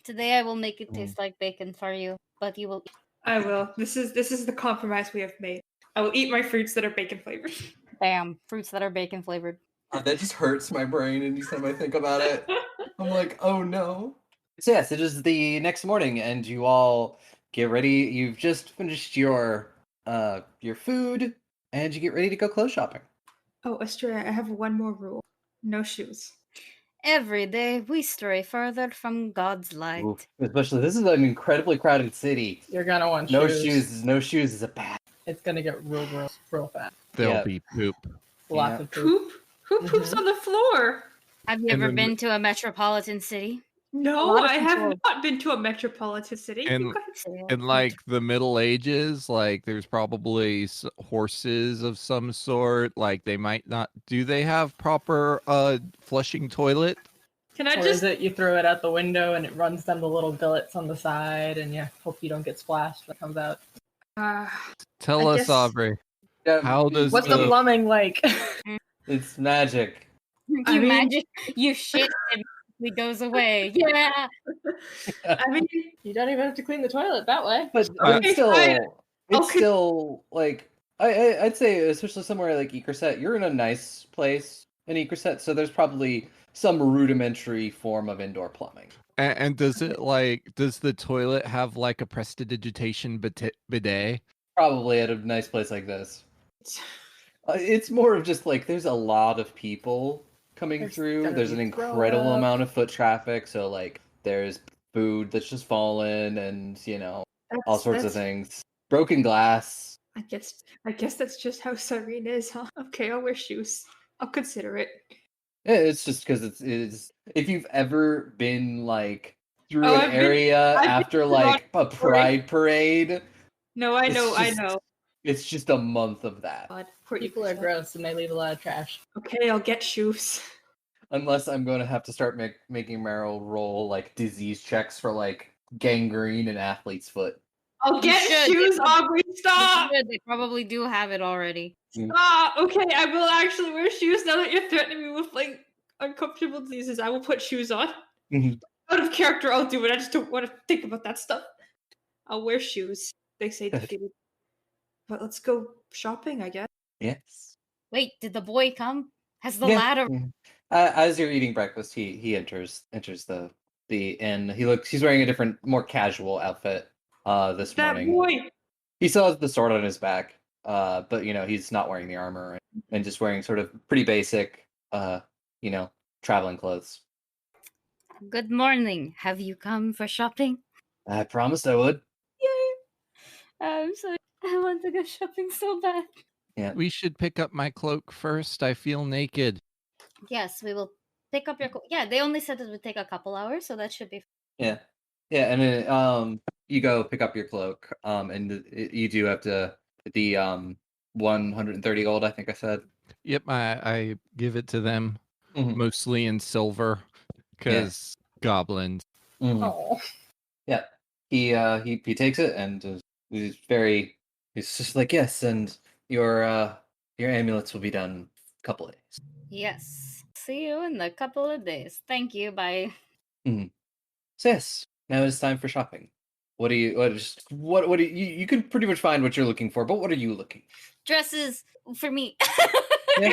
Today I will make it taste like bacon for you, but you will. I will. This is the compromise we have made. I will eat my fruits that are bacon flavored. Bam, fruits that are bacon flavored. That just hurts my brain anytime I think about it. I'm like, oh no. So yes, it is the next morning, and you all get ready. You've just finished your food, and you get ready to go clothes shopping. Oh, Estrella, I have one more rule. No shoes. Every day we stray further from God's light. Ooh, especially this is an incredibly crowded city. You're gonna want No shoes. no shoes is a bad. It's gonna get real gross real fast. There'll Yeah. be poop. Lots Yeah. of poop. Poop? Who poops on the floor? Have you And ever then- been to a metropolitan city? No, lot of I have people- not been to a metropolitan city. And- You guys- In like the Middle Ages, like there's probably horses of some sort. Like they might not. Do they have proper flushing toilet? Can I Or just is it you throw it out the window and it runs down the little billets on the side and you hope you don't get splashed when it comes out? Tell I us, guess- Aubrey. Yeah, How does What's the the plumbing like? It's magic. You I mean- imagine you shit and it goes away. Yeah. I mean, You don't even have to clean the toilet that way. But Okay, it's still, fine. it's Okay. still like I'd say, especially somewhere like Ekerset, you're in a nice place in Ekerset, so there's probably some rudimentary form of indoor plumbing. and does it like does the toilet have like a prestidigitation bidet? Probably at a nice place like this. It's more of just like there's a lot of people coming There's through. gonna There's an be throw incredible up. amount of foot traffic, so like there's food that's just fallen, and all sorts of that's- things. Broken glass. I guess that's just how Serene is, huh? Okay, I'll wear shoes. I'll consider it. Yeah, it's just because it's if you've ever been like through Oh, an area I've been after to like a Toronto for it. pride parade, No, I it's know, I just know. it's just a month of that. God, poor People are Yuka. gross and they leave a lot of trash. Okay, I'll get shoes. Unless I'm going to have to start making Meryl roll like disease checks for like gangrene and athlete's foot. I'll You get should. shoes, Aubrey. Stop! They probably do have it already. Stop! Okay, I will actually wear shoes now that you're threatening me with like uncomfortable diseases. I will put shoes on. Mhm. Out of character, I'll do it. I just don't want to think about that stuff. I'll wear shoes. They say defeated. But let's go shopping, I guess. Yes. Wait, did the boy come? Has the Yeah, ladder? yeah. As you're eating breakfast, he enters the inn. He's wearing a different, more casual outfit this That morning. boy! He still has the sword on his back, but he's not wearing the armor and just wearing sort of pretty basic, traveling clothes. Good morning. Have you come for shopping? I promised I would. Yay! I'm so I want to go shopping so bad. We should pick up my cloak first. I feel naked. Yes, we will pick up your. Yeah, they only said it would take a couple hours, so that should be. Yeah, and then you go pick up your cloak, and you do have to the 130 gold. I think I said. Yep, I give it to them, Mhm. mostly in silver, because goblins. Mhm. Oh. Yeah, he takes it and he's just like, yes, and your amulets will be done in a couple of days. Yes. See you in a couple of days. Thank you. Bye. So yes, now it's time for shopping. What do you can pretty much find what you're looking for, but what are you looking? Dresses for me. Yeah.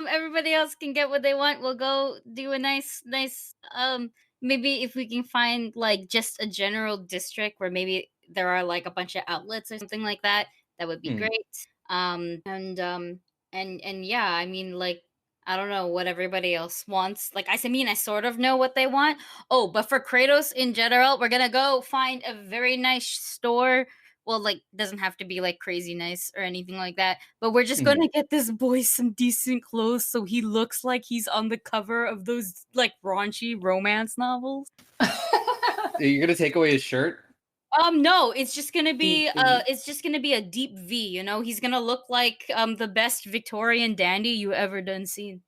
Everybody else can get what they want. We'll go do a nice maybe if we can find like just a general district where maybe there are like a bunch of outlets or something like that, that would be Hmm. great. And yeah, I mean, like, I don't know what everybody else wants. Like, I sort of know what they want. Oh, but for Kratos in general, we're gonna go find a very nice store. Well, like, doesn't have to be like crazy nice or anything like that. But we're just gonna get this boy some decent clothes so he looks like he's on the cover of those like raunchy romance novels. You're gonna take away his shirt? No, it's just gonna be Deep V. it's just gonna be a deep V, you know? He's gonna look like the best Victorian dandy you ever done seen.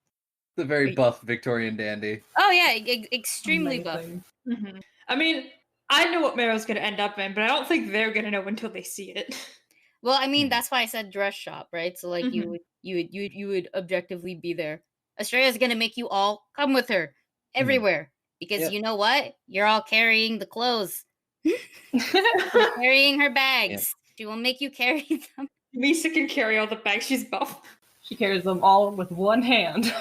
The very Wait. buff Victorian dandy. Oh yeah, extremely buff. Amazing. Mm-hmm. I mean, I know what Mero's gonna end up in, but I don't think they're gonna know until they see it. Well, I mean, Mhm. that's why I said dress shop, right? So like Mhm. you would objectively be there. Australia's gonna make you all come with her everywhere because Yep. you know what? You're all carrying the clothes. You're carrying her bags. She will make you carry them. Misa can carry all the bags. She's buff. She carries them all with one hand.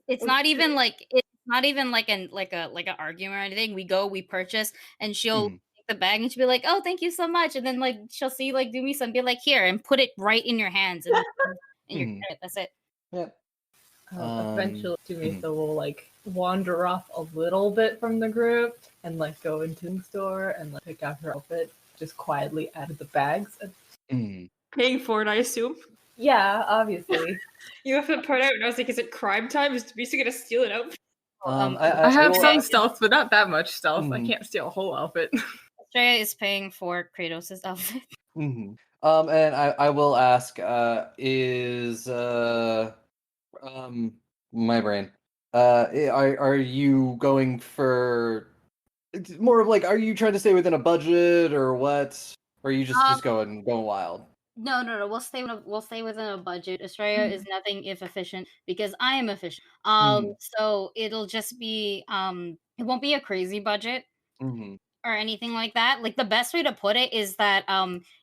It's not even like an argument or anything. We go, we purchase, and she'll Mhm. take the bag and she'll be like, "Oh, thank you so much," and then like she'll see like do me some, be like, "Here," and put it right in your hands, and you're Mhm. good. That's it. Yep. Eventually, mhm. Tumisa will like wander off a little bit from the group and like go into the store and like pick out her outfit, just quietly out of the bags. Mhm. Paying for it, I assume. Yeah, obviously. You have to put out, and I was like, "Is it crime time? Is Misa gonna steal it out?" I have will- some stealth, but not that much stealth. I Mhm. can't steal a whole outfit. Australia is paying for Kratos' outfit. Mhm. And I will ask, is my brain, are you going for it's more of like, are you trying to stay within a budget or what? Or are you just going wild? No. We'll stay within a budget. Australia is nothing if efficient because I am efficient. So it'll just be it won't be a crazy budget Mm-hmm. or anything like that. Like the best way to put it is that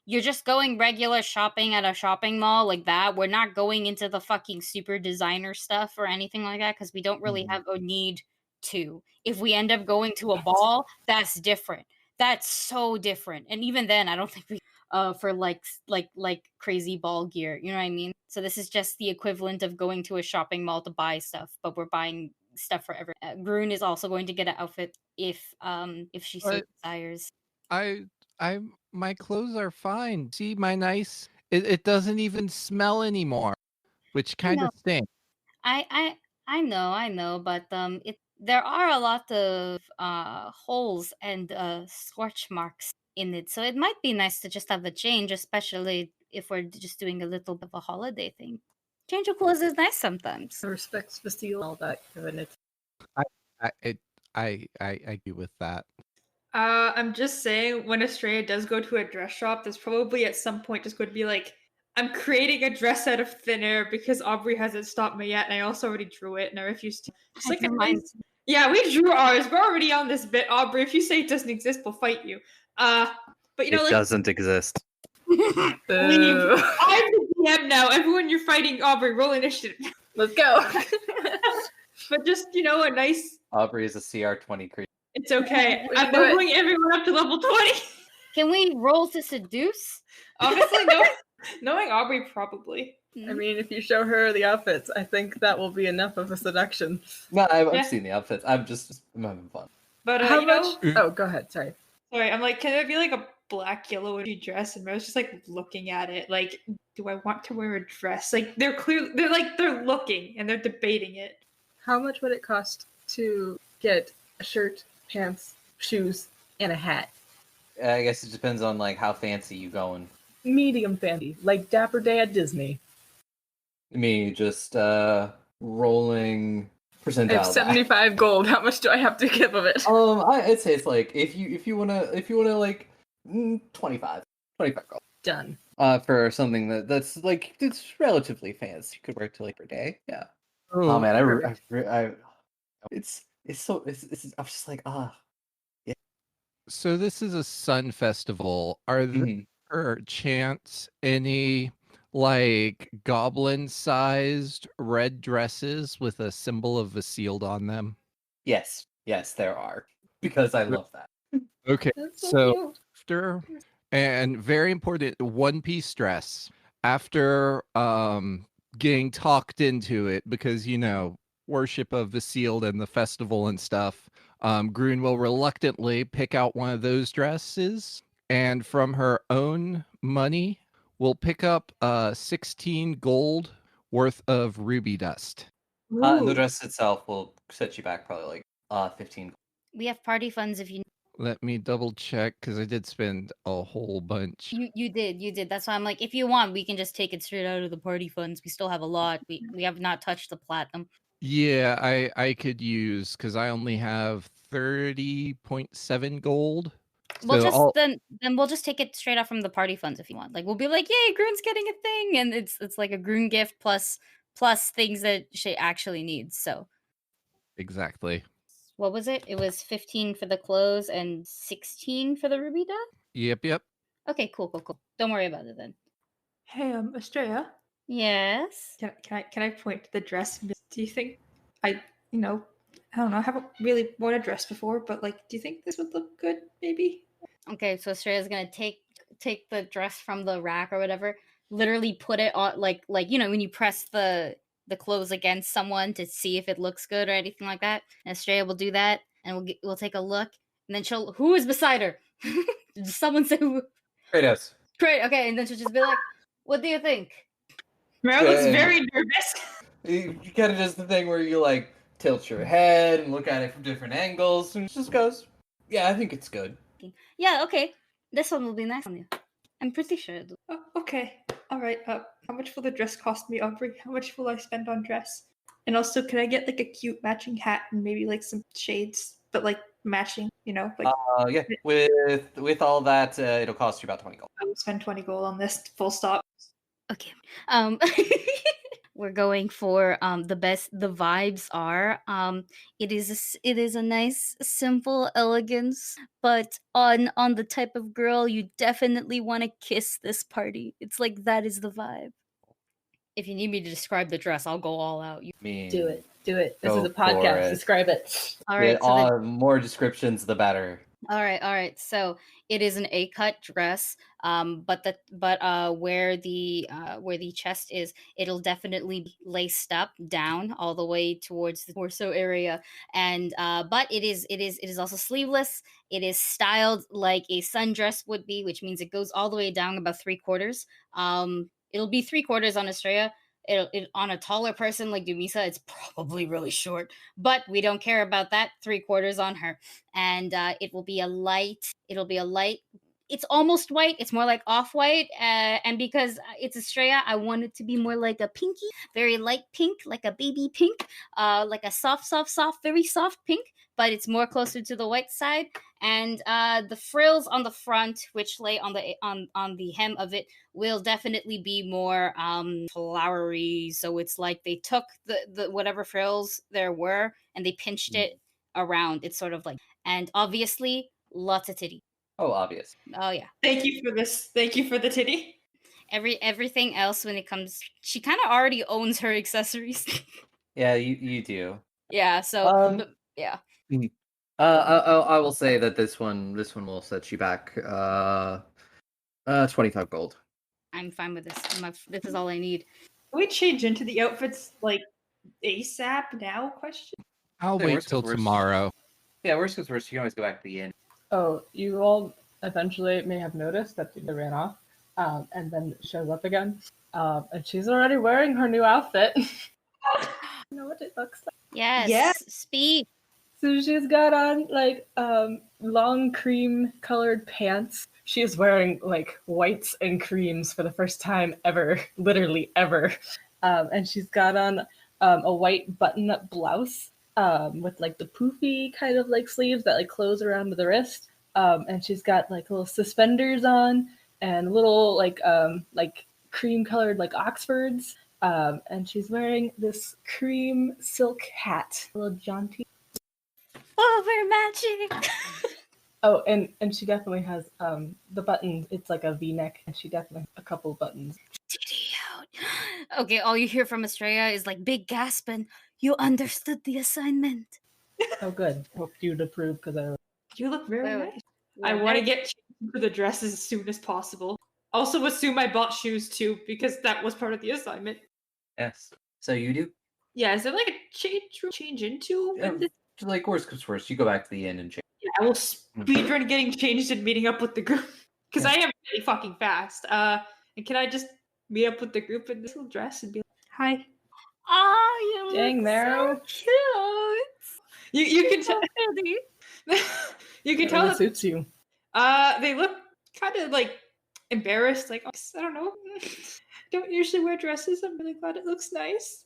you're just going regular shopping at a shopping mall like that. We're not going into the fucking super designer stuff or anything like that because we don't really Mhm. have a need to. If we end up going to a ball, that's different. That's so different. And even then, I don't think we for like crazy ball gear. You know what I mean? So this is just the equivalent of going to a shopping mall to buy stuff, but we're buying stuff for everyone. Grun is also going to get an outfit if she so But- desires. My clothes are fine. See my nice. It doesn't even smell anymore, which kind of know. stinks. I know, but there are a lot of holes and scorch marks in it, so it might be nice to just have a change, especially if we're just doing a little bit of a holiday thing. Change of clothes is nice sometimes. Respects the seal, all that goodness. I it, I agree with that. I'm just saying, when Estrella does go to a dress shop, there's probably at some point just going to be like, I'm creating a dress out of thin air because Aubrey hasn't stopped me yet, and I also already drew it, and I refuse to. Just like a Never mind. nice. Yeah, we drew ours. We're already on this bit, Aubrey. If you say it doesn't exist, we'll fight you. But you know, It like, doesn't exist. leave. Boo. I'm the DM now. Everyone, you're fighting Aubrey. Roll initiative. Let's go. But just a nice. Aubrey is a CR20 creature. It's okay. We I'm can do it. leveling everyone up to level 20. Can we roll to seduce? Honestly, no. Knowing Aubrey, probably. I mean, if you show her the outfits, I think that will be enough of a seduction. No, I've Yeah. seen the outfits. I'm having fun. But How you much? know, Oh, go ahead. Sorry. sorry, I'm like, can it be like a black yellow dress? And I was just like looking at it, like, do I want to wear a dress? Like they're looking and they're debating it. How much would it cost to get a shirt, pants, shoes, and a hat? I guess it depends on like how fancy you going. Medium fancy, like Dapper Day at Disney. Me just rolling I percentile. have die. 75 gold. How much do I have to give of it? I'd say it's like if you wanna like 25 gold. Done. For something that's like it's relatively fancy. You could wear it to like per day. Yeah. Oh, Oh man, perfect. it's I'm just like So this is a sun festival. Are there mhm. chance any like goblin-sized red dresses with a symbol of Vasealed on them? Yes, there are because I love that. Okay, That's so cute. after and very important one-piece dress after getting talked into it because worship of the sealed and the festival and stuff, Grun will reluctantly pick out one of those dresses and from her own money will pick up 16 gold worth of ruby dust. And the dress itself will set you back probably like 15. We have party funds if you Let me double check because I did spend a whole bunch. you did. That's why I'm like, if you want, we can just take it straight out of the party funds. We still have a lot. We have not touched the platinum. Yeah, I could use because I only have 30.7 gold. We'll So just I'll- then we'll just take it straight out from the party funds if you want. Like we'll be like, yay, Groon's getting a thing, and it's like a Groon gift plus things that she actually needs. So exactly. what was it? It was 15 for the clothes and 16 for the ruby dust. Yep. Okay, cool. Don't worry about it then. Hey, Estrella, Yes. can I point to the dress? Do you think I don't know, I haven't really worn a dress before, but like, do you think this would look good? Maybe. Okay, so Australia's gonna take the dress from the rack or whatever, literally put it on like when you press the clothes against someone to see if it looks good or anything like that. And Australia will do that, and we'll take a look, and then who is beside her? Did someone say who? Kratos. Great. Okay, and then she'll just be like, "What do you think?" Mara looks Good. very nervous. You kind of does the thing where you like tilt your head and look at it from different angles, and it just goes, "Yeah, I think it's good." Yeah. Okay. This one will be nice on you. I'm pretty sure. It'll... Oh, okay. All right. How much will the dress cost me, Aubrey? How much will I spend on dress? And also, can I get like a cute matching hat and maybe like some shades, but like matching? Like Yeah, with all that, it'll cost you about 20 gold. I will spend 20 gold on this. Full stop. Okay. We're going for the best. The vibes are it is a nice, simple elegance, but on the type of girl you definitely want to kiss this party. It's like that is the vibe. If you need me to describe the dress, I'll go all out. I mean, Do it. This Go is a for podcast. it. Describe it. All right. So all more descriptions, the better. all right. So it is an A-cut dress, but where the chest is, it'll definitely be laced up down all the way towards the torso area, and but it is also sleeveless. It is styled like a sundress would be, which means it goes all the way down about 3/4. It'll be 3/4 on Estrella, on a taller person like Dumisa, it's probably really short, but we don't care about that. 3/4 on her, and it will be a light. It'll be a light. It's almost white. It's more like off white, and because it's Estrella, I want it to be more like a pinky, very light pink, like a baby pink, like a soft, very soft pink. But it's more closer to the white side, and the frills on the front, which lay on the hem of it, will definitely be more flowery. So it's like they took the whatever frills there were and they pinched it around. It's sort of like, and obviously lots of titty. Oh, obvious. Oh yeah. Thank you for this. Thank you for the titty. Everything else when it comes, she kind of already owns her accessories. Yeah, you do. Yeah. So yeah. I will say that this one will set you back 25 gold. I'm fine with this. This is all I need. Can we change into the outfits like ASAP now? Question. I'll Hey, wait worst till comes worst. tomorrow. Yeah, worst comes worst, you can always go back to the inn. Oh, you all eventually may have noticed that they ran off, and then shows up again. And she's already wearing her new outfit. You know what it looks like. Yes. Yeah. Speak. So she's got on like long cream colored pants. She is wearing like whites and creams for the first time ever, literally ever. And she's got on a white button-up blouse with like the poofy kind of like sleeves that like close around to the wrist. And she's got like little suspenders on and little like cream colored like Oxfords. And she's wearing this cream silk hat, a little jaunty. Oh, we're matching. Oh, and she definitely has the buttons. It's like a V-neck, and she definitely has a couple of buttons. Titty out. Okay, all you hear from Estrella is like big gasp and you understood the assignment. Oh, good. Hope you'd approve because I. You look very Wait, nice. I want to get changed for the dresses as soon as possible. Also, assume I bought shoes too because that was part of the assignment. Yes. So you do? Yeah, is there like a change into? Yeah, in this? like worst comes worst, you go back to the inn and change. Yeah, I will speedrun getting changed and meeting up with the group because I am really fucking fast. And can I just meet up with the group in this little dress and be like, "Hi"? Oh, you Dang, look Maro. so cute. You can tell. You can tell It that suits you. they look kind of like embarrassed, like, I don't know. Don't usually wear dresses. I'm really glad it looks nice.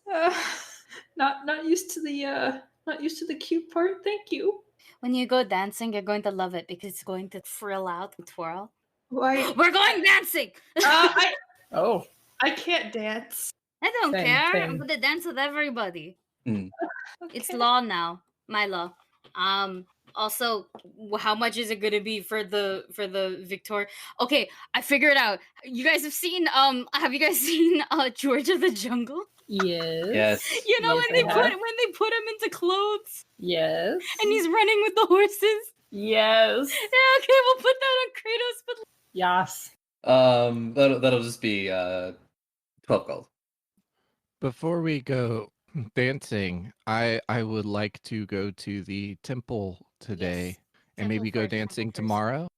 Not used to the cute part. Thank you. When you go dancing, you're going to love it because it's going to frill out and twirl. Why? We're going dancing. Oh, I can't dance. I don't Same, care. I'm same. gonna dance with everybody. It's Okay. law now. My law. Also, how much is it gonna be for the Victoria? Okay, I figured out. You guys have seen have you guys seen George of the Jungle? yes. Yes. You know Yes, when I they have. put him into clothes Yes. and he's running with the horses. Yes. Yeah, okay, we'll put that on Kratos, but Yes. That'll just be 12 gold. Before we go dancing, I would like to go to the temple today Yes, and maybe temple go for temple dancing first. tomorrow.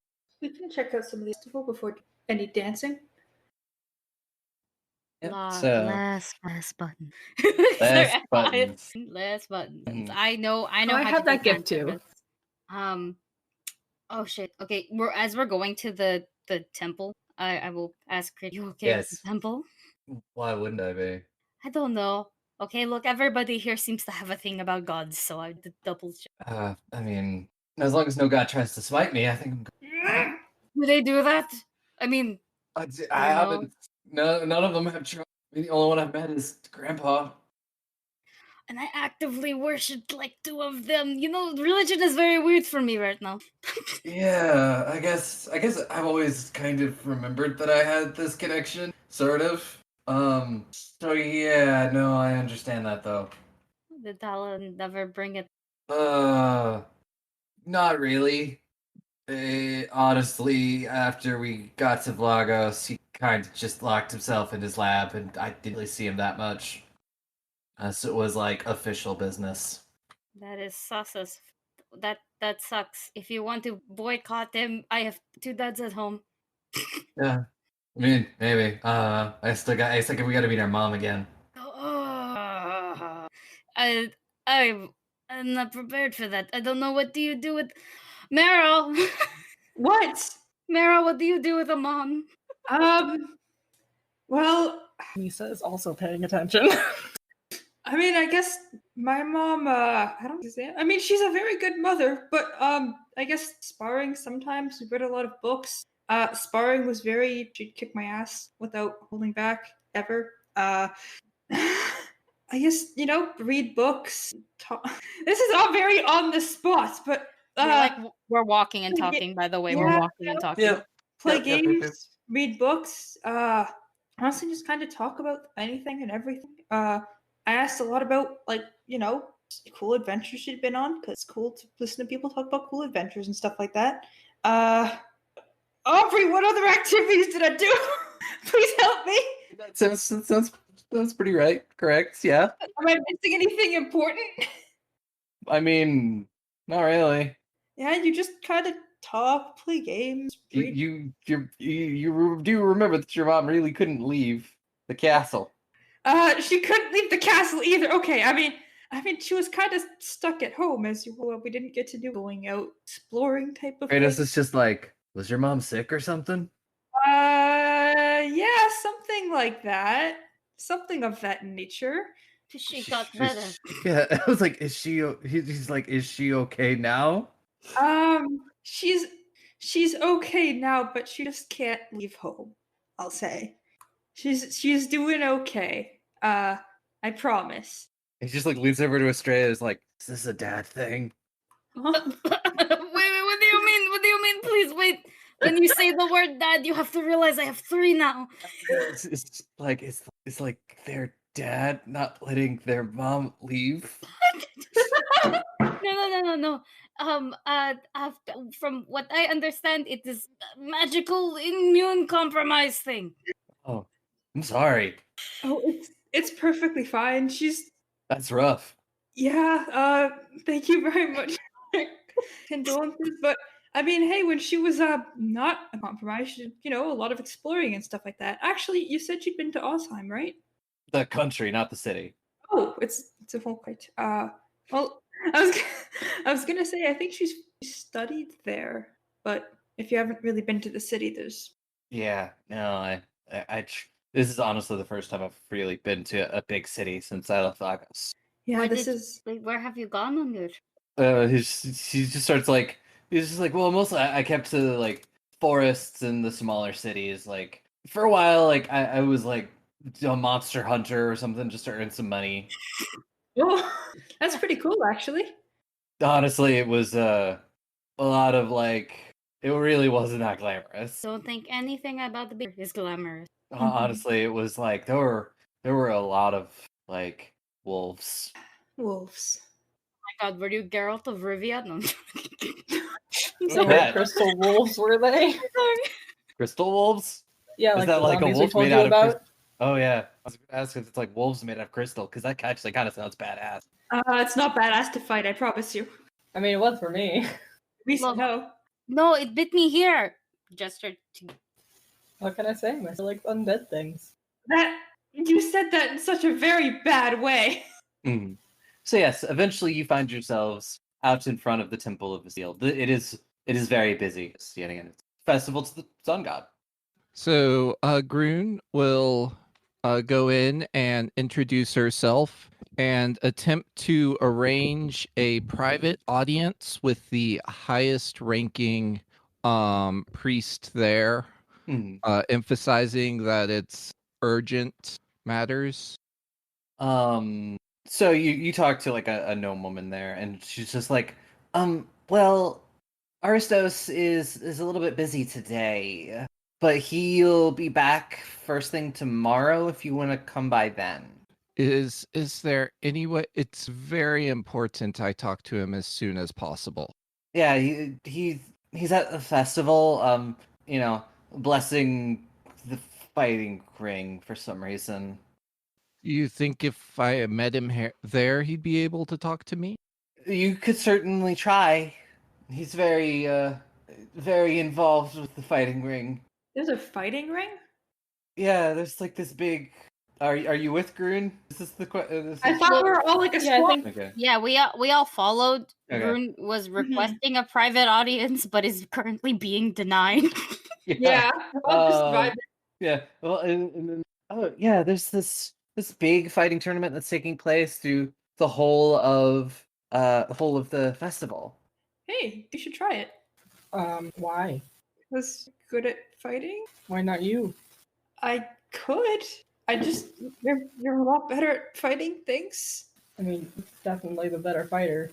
We can check out some of these stuff before any dancing. Yep, last button. Last buttons. Last buttons. Mhm. I know. I how have to that do gift too. fan service. Oh shit. Okay. We're going to the temple. I will ask her. You okay with Yes. the temple? Why wouldn't I be? I don't know. Okay. Look, everybody here seems to have a thing about gods, so I did double check. I mean, as long as no god tries to smite me, I think I'm good. Do they do that? I mean, I know. haven't. No, none of them have tried. The only one I've met is Grandpa. and I actively worshipped like 2 of them. You know, religion is very weird for me right now. Yeah, I guess I've always kind of remembered that I had this connection, sort of. So yeah, no, I understand that though. Did Talon never bring it? Not really. Honestly, after we got to Vlagos, he kind of just locked himself in his lab, and I didn't really see him that much. So it was like official business. That is sus. That sucks. If you want to boycott them, I have 2 dads at home. Yeah, I mean, maybe. I still we gotta meet our mom again. I I'm not prepared for that. I don't know what do you do with Meryl. What? Meryl, what do you do with a mom? Well, Misa is also paying attention. I mean, I guess my mom, I don't say, I mean, she's a very good mother, but, I guess sparring sometimes, we read a lot of books. Sparring was she'd kick my ass without holding back, ever. I guess, read books. Talk. This is all very on the spot, but, We're walking and play ga- talking, by the way. yeah, We're walking and talking. Yeah. play Yep, yep, games, yep. read books, honestly just kind of talk about anything and everything. I asked a lot about cool adventures she'd been on, because it's cool to listen to people talk about cool adventures and stuff like that. Aubrey, what other activities did I do? Please help me. That sounds pretty right. Correct. Yeah. Am I missing anything important? I mean, not really. Yeah, you just kind of talk, play games, read. You do remember that your mom really couldn't leave the castle. She couldn't leave the castle either. Okay, I mean, she was kind of stuck at home, as we didn't get to do going out exploring type of Kratos thing. is just like, was your mom sick or something? Yeah, something like that. Something of that nature. She got better. Yeah, I was like, is she? He's like, is she okay now? She's okay now, but she just can't leave home. I'll say, she's doing okay. I promise. He just like leans over to Estrella. Is like, is this a dad thing? Wait, what do you mean? What do you mean? Please wait. When you say the word dad, you have to realize I have 3 now. It's like it's like their dad not letting their mom leave. No. From what I understand, it is a magical immune compromise thing. Oh, I'm sorry. Oh, it's perfectly fine. That's rough. Yeah. Thank you very much. Condolences, but I mean, hey, when she was not a compromise, she did, a lot of exploring and stuff like that. Actually, you said you'd been to Osheim, right? The country, not the city. Oh, it's a whole quite. Well, I was gonna say I think she studied there, but if you haven't really been to the city, there's. Yeah, no, this is honestly the first time I've really been to a big city since I left August. Yeah, Where have you gone on your? He just starts like he's just like, well, mostly I kept to like forests and the smaller cities. Like for a while, like I was like a monster hunter or something just to earn some money. Oh, that's pretty cool, actually. Honestly, it was a lot of like it really wasn't that glamorous. Don't think anything about the beer is glamorous. Honestly, it was like there were a lot of like wolves. Wolves. Oh my God, were you Geralt of Rivia? No. So bad. crystal wolves were they? Crystal wolves? Yeah, Is like that the like a zombies we wolf told made you out of about. crystal? Oh yeah, I was gonna ask if it's like wolves made out of crystal because that actually kind of sounds badass. It's not badass to fight, I promise you. I mean, it was for me. We Love- know. No, it bit me here. Gesture to. What can I say? I still like undead things. That you said that in such a very bad way. Mm. So yes, eventually you find yourselves out in front of the Temple of the Seal. It is very busy. It's yet again it's a festival to the sun god. So Groon will go in and introduce herself and attempt to arrange a private audience with the highest ranking priest there, Mm. emphasizing that it's urgent matters. So you talk to like a gnome woman there, and she's just like, well, Aristos is a little bit busy today, but he'll be back first thing tomorrow if you want to come by then. Is there any way? It's very important I talk to him as soon as possible. Yeah, he's at the festival, blessing the fighting ring for some reason. You think if I met him there, he'd be able to talk to me? You could certainly try. He's very involved with the fighting ring. There's a fighting ring? Yeah, there's like this big Are you with Grun? Is this the question? I thought we were all like a Yeah, I squad. think Okay. Yeah, we all followed. Okay. Grun was requesting a private audience, but is currently being denied. Yeah, I'll just Um, vibe. Yeah. Well, and then yeah, there's this big fighting tournament that's taking place through the whole of the festival. Hey, you should try it. Why? Was good at fighting. Why not you? I could. I just you're a lot better at fighting things. I mean, definitely the better fighter.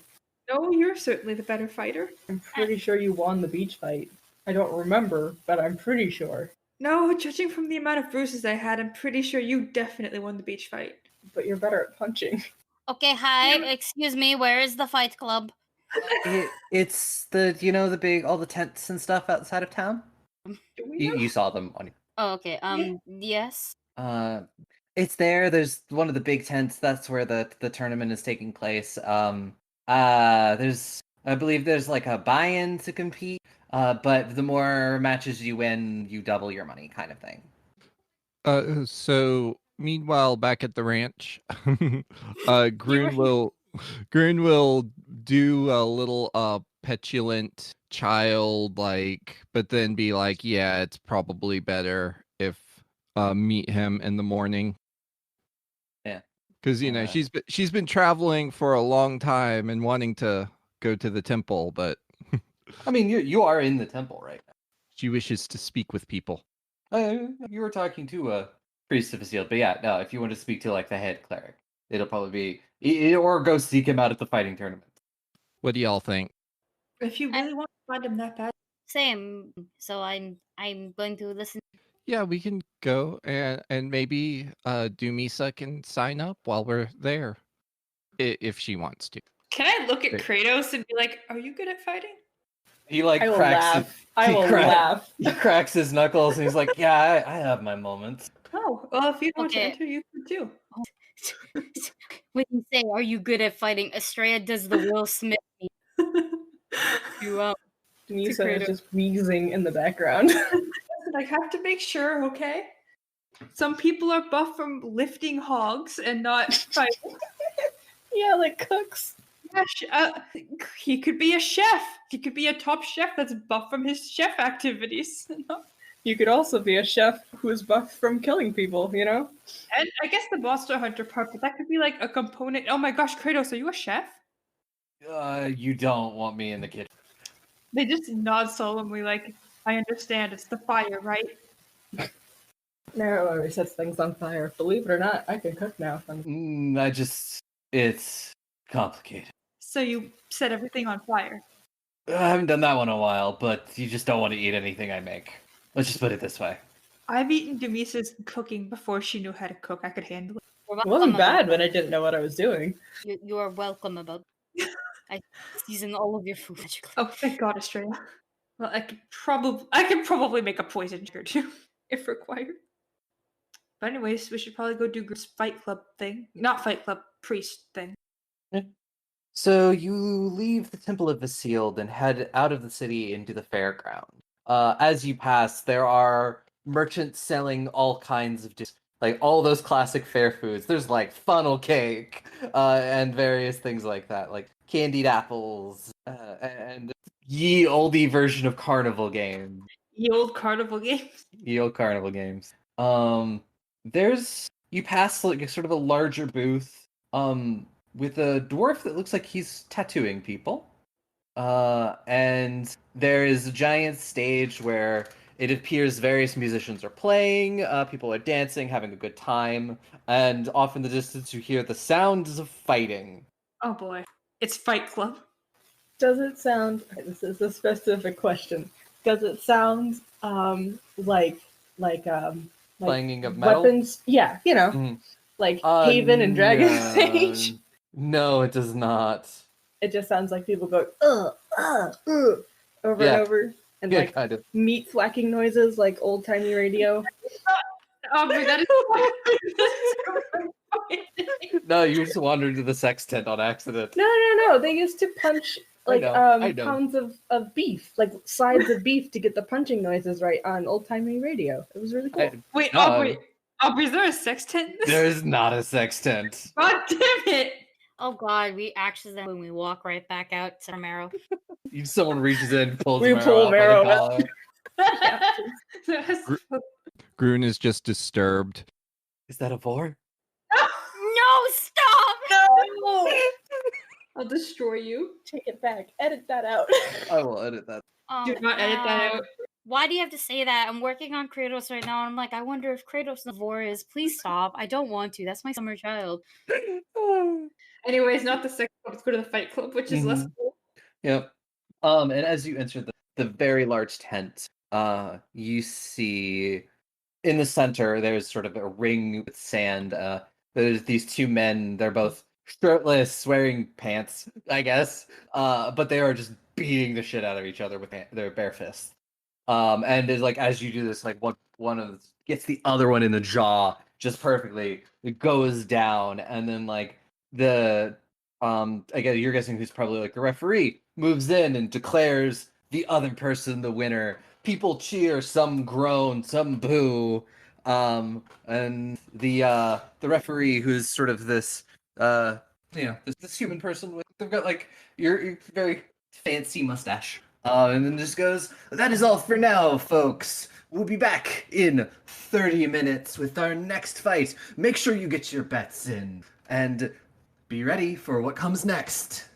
No, you're certainly the better fighter. I'm pretty sure you won the beach fight. I don't remember, but I'm pretty sure. No, judging from the amount of bruises I had, I'm pretty sure you definitely won the beach fight. But you're better at punching. Okay, hi, excuse me, where is the fight club? It's the the big all the tents and stuff outside of town. Do we know? You saw them on. Oh, okay. Yes. It's there. There's one of the big tents. That's where the tournament is taking place. There's I believe there's like a buy-in to compete. But the more matches you win, you double your money, kind of thing. So meanwhile, back at the ranch, Grun will do a little petulant child like, but then be like, yeah, it's probably better if meet him in the morning. Yeah. Because she's been traveling for a long time and wanting to go to the temple, but I mean, you are in the temple right now. she wishes to speak with people. You were talking to a priest of Isilde, but yeah, no. If you want to speak to like the head cleric, it'll probably be or go seek him out at the fighting tournament. What do y'all think? If you really want to find him that bad. Same. So I'm going to listen. Yeah, we can go and maybe Dumisa can sign up while we're there, if she wants to. Can I look at Great. Kratos and be like, "Are you good at fighting?" He like I will cracks. laugh. I he will crack- laugh. He cracks his knuckles and he's like, "Yeah, I have my moments." Oh, well, if you want to Okay. enter, you could too. When you say, "Are you good at fighting?" Estrella does the Will Smith. You Denisa Kratos. is just wheezing in the background. I have to make sure, okay? Some people are buff from lifting hogs and not fighting. Yeah, like cooks. He could be a chef. He could be a top chef that's buff from his chef activities. You could also be a chef who is buffed from killing people, you know? And I guess the monster hunter part, but that could be like a component. Oh my gosh, Kratos, are you a chef? You don't want me in the kitchen. They just nod solemnly, like, I understand. It's the fire, right? Nero always sets things on fire. Believe it or not, I can cook now. It's complicated. So you set everything on fire. I haven't done that one in a while, but you just don't want to eat anything I make. Let's just put it this way. I've eaten Demisa's cooking before she knew how to cook. I could handle it. It wasn't bad when I didn't know what I was doing. You are welcome about. I season all of your food. Oh, thank God, Estrella. Well, I could probably make a poison or two if required. But anyways, we should probably go do Groot's Fight Club thing. Not Fight Club, priest thing. So you leave the Temple of Isilde and head out of the city into the fairground. As you pass, there are merchants selling all kinds of like all those classic fair foods. There's like funnel cake and various things like that, like candied apples and ye oldie version of carnival games. Ye old carnival games. Ye old carnival games. You pass like a sort of a larger booth with a dwarf that looks like he's tattooing people. And there is a giant stage where it appears various musicians are playing, people are dancing, having a good time, and off in the distance you hear the sounds of fighting. Oh boy. It's Fight Club. Does it sound, this is a specific question, does it sound like Clanging of metal? weapons? Yeah, you know, Mhm. like Haven and Dragon's Age. No, it does not. It just sounds like people go, over and Yeah. over. And Yeah, like kind of. meat thwacking noises like old timey radio. Oh, but that is No, you just wandered into the sex tent on accident. No. They used to punch like I know. pounds of beef, like sides of beef to get the punching noises right on old timey radio. It was really cool. Wait, No, Aubrey, Oh, is there a sextant? There's not a sextant. God damn it! Oh god, we accidentally when we walk right back out to Romero. Someone reaches in, pulls We Mero pull up by the Mero collar. That's- Groon is just disturbed. Is that a vor? No, stop! No! I'll destroy you. Take it back. Edit that out. I will edit that. Oh, Do not edit that no. out. Why do you have to say that? I'm working on Kratos right now, and I'm like, I wonder if Kratos Navor is. Please stop. I don't want to. That's my summer child. Anyways, not the sex club. Let's go to the fight club, which is less Mhm. cool. Yep. And as you enter the very large tent, you see in the center there's sort of a ring with sand. There's these two men. They're both shirtless, wearing pants, I guess. But they are just beating the shit out of each other with their bare fists. And is like as you do this, like one of gets the other one in the jaw just perfectly. It goes down, and then like the again, you're guessing who's probably like the referee moves in and declares the other person the winner. People cheer, some groan, some boo. And the referee, who's sort of this this human person with they've got like your very fancy mustache. And then just goes, that is all for now, folks. We'll be back in 30 minutes with our next fight. Make sure you get your bets in. And be ready for what comes next.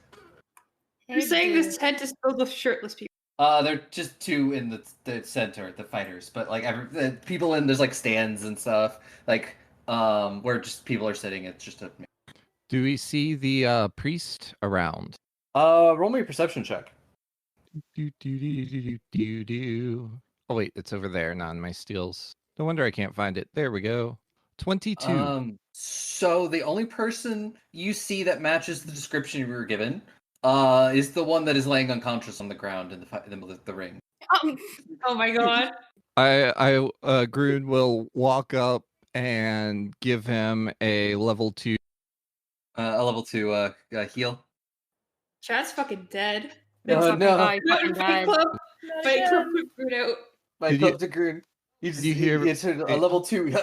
You're saying this tent is filled with shirtless people. They're just two in the center, the fighters, but like the people in there's like stands and stuff, like where just people are sitting. It's just a Do we see the priest around? roll me a perception check. Do. Oh wait, it's over there, not in my steals. No wonder I can't find it. There we go. 22. So the only person you see that matches the description you were given, is the one that is laying unconscious on the ground in the middle of the ring. Oh my god. Groon will walk up and give him a level 2. A level 2 heal. Chad's fucking dead. No. Guy Fight fucking Club. died. Fight Club put food out. My Did club you- to Groon. You just you hear- it's a level 2.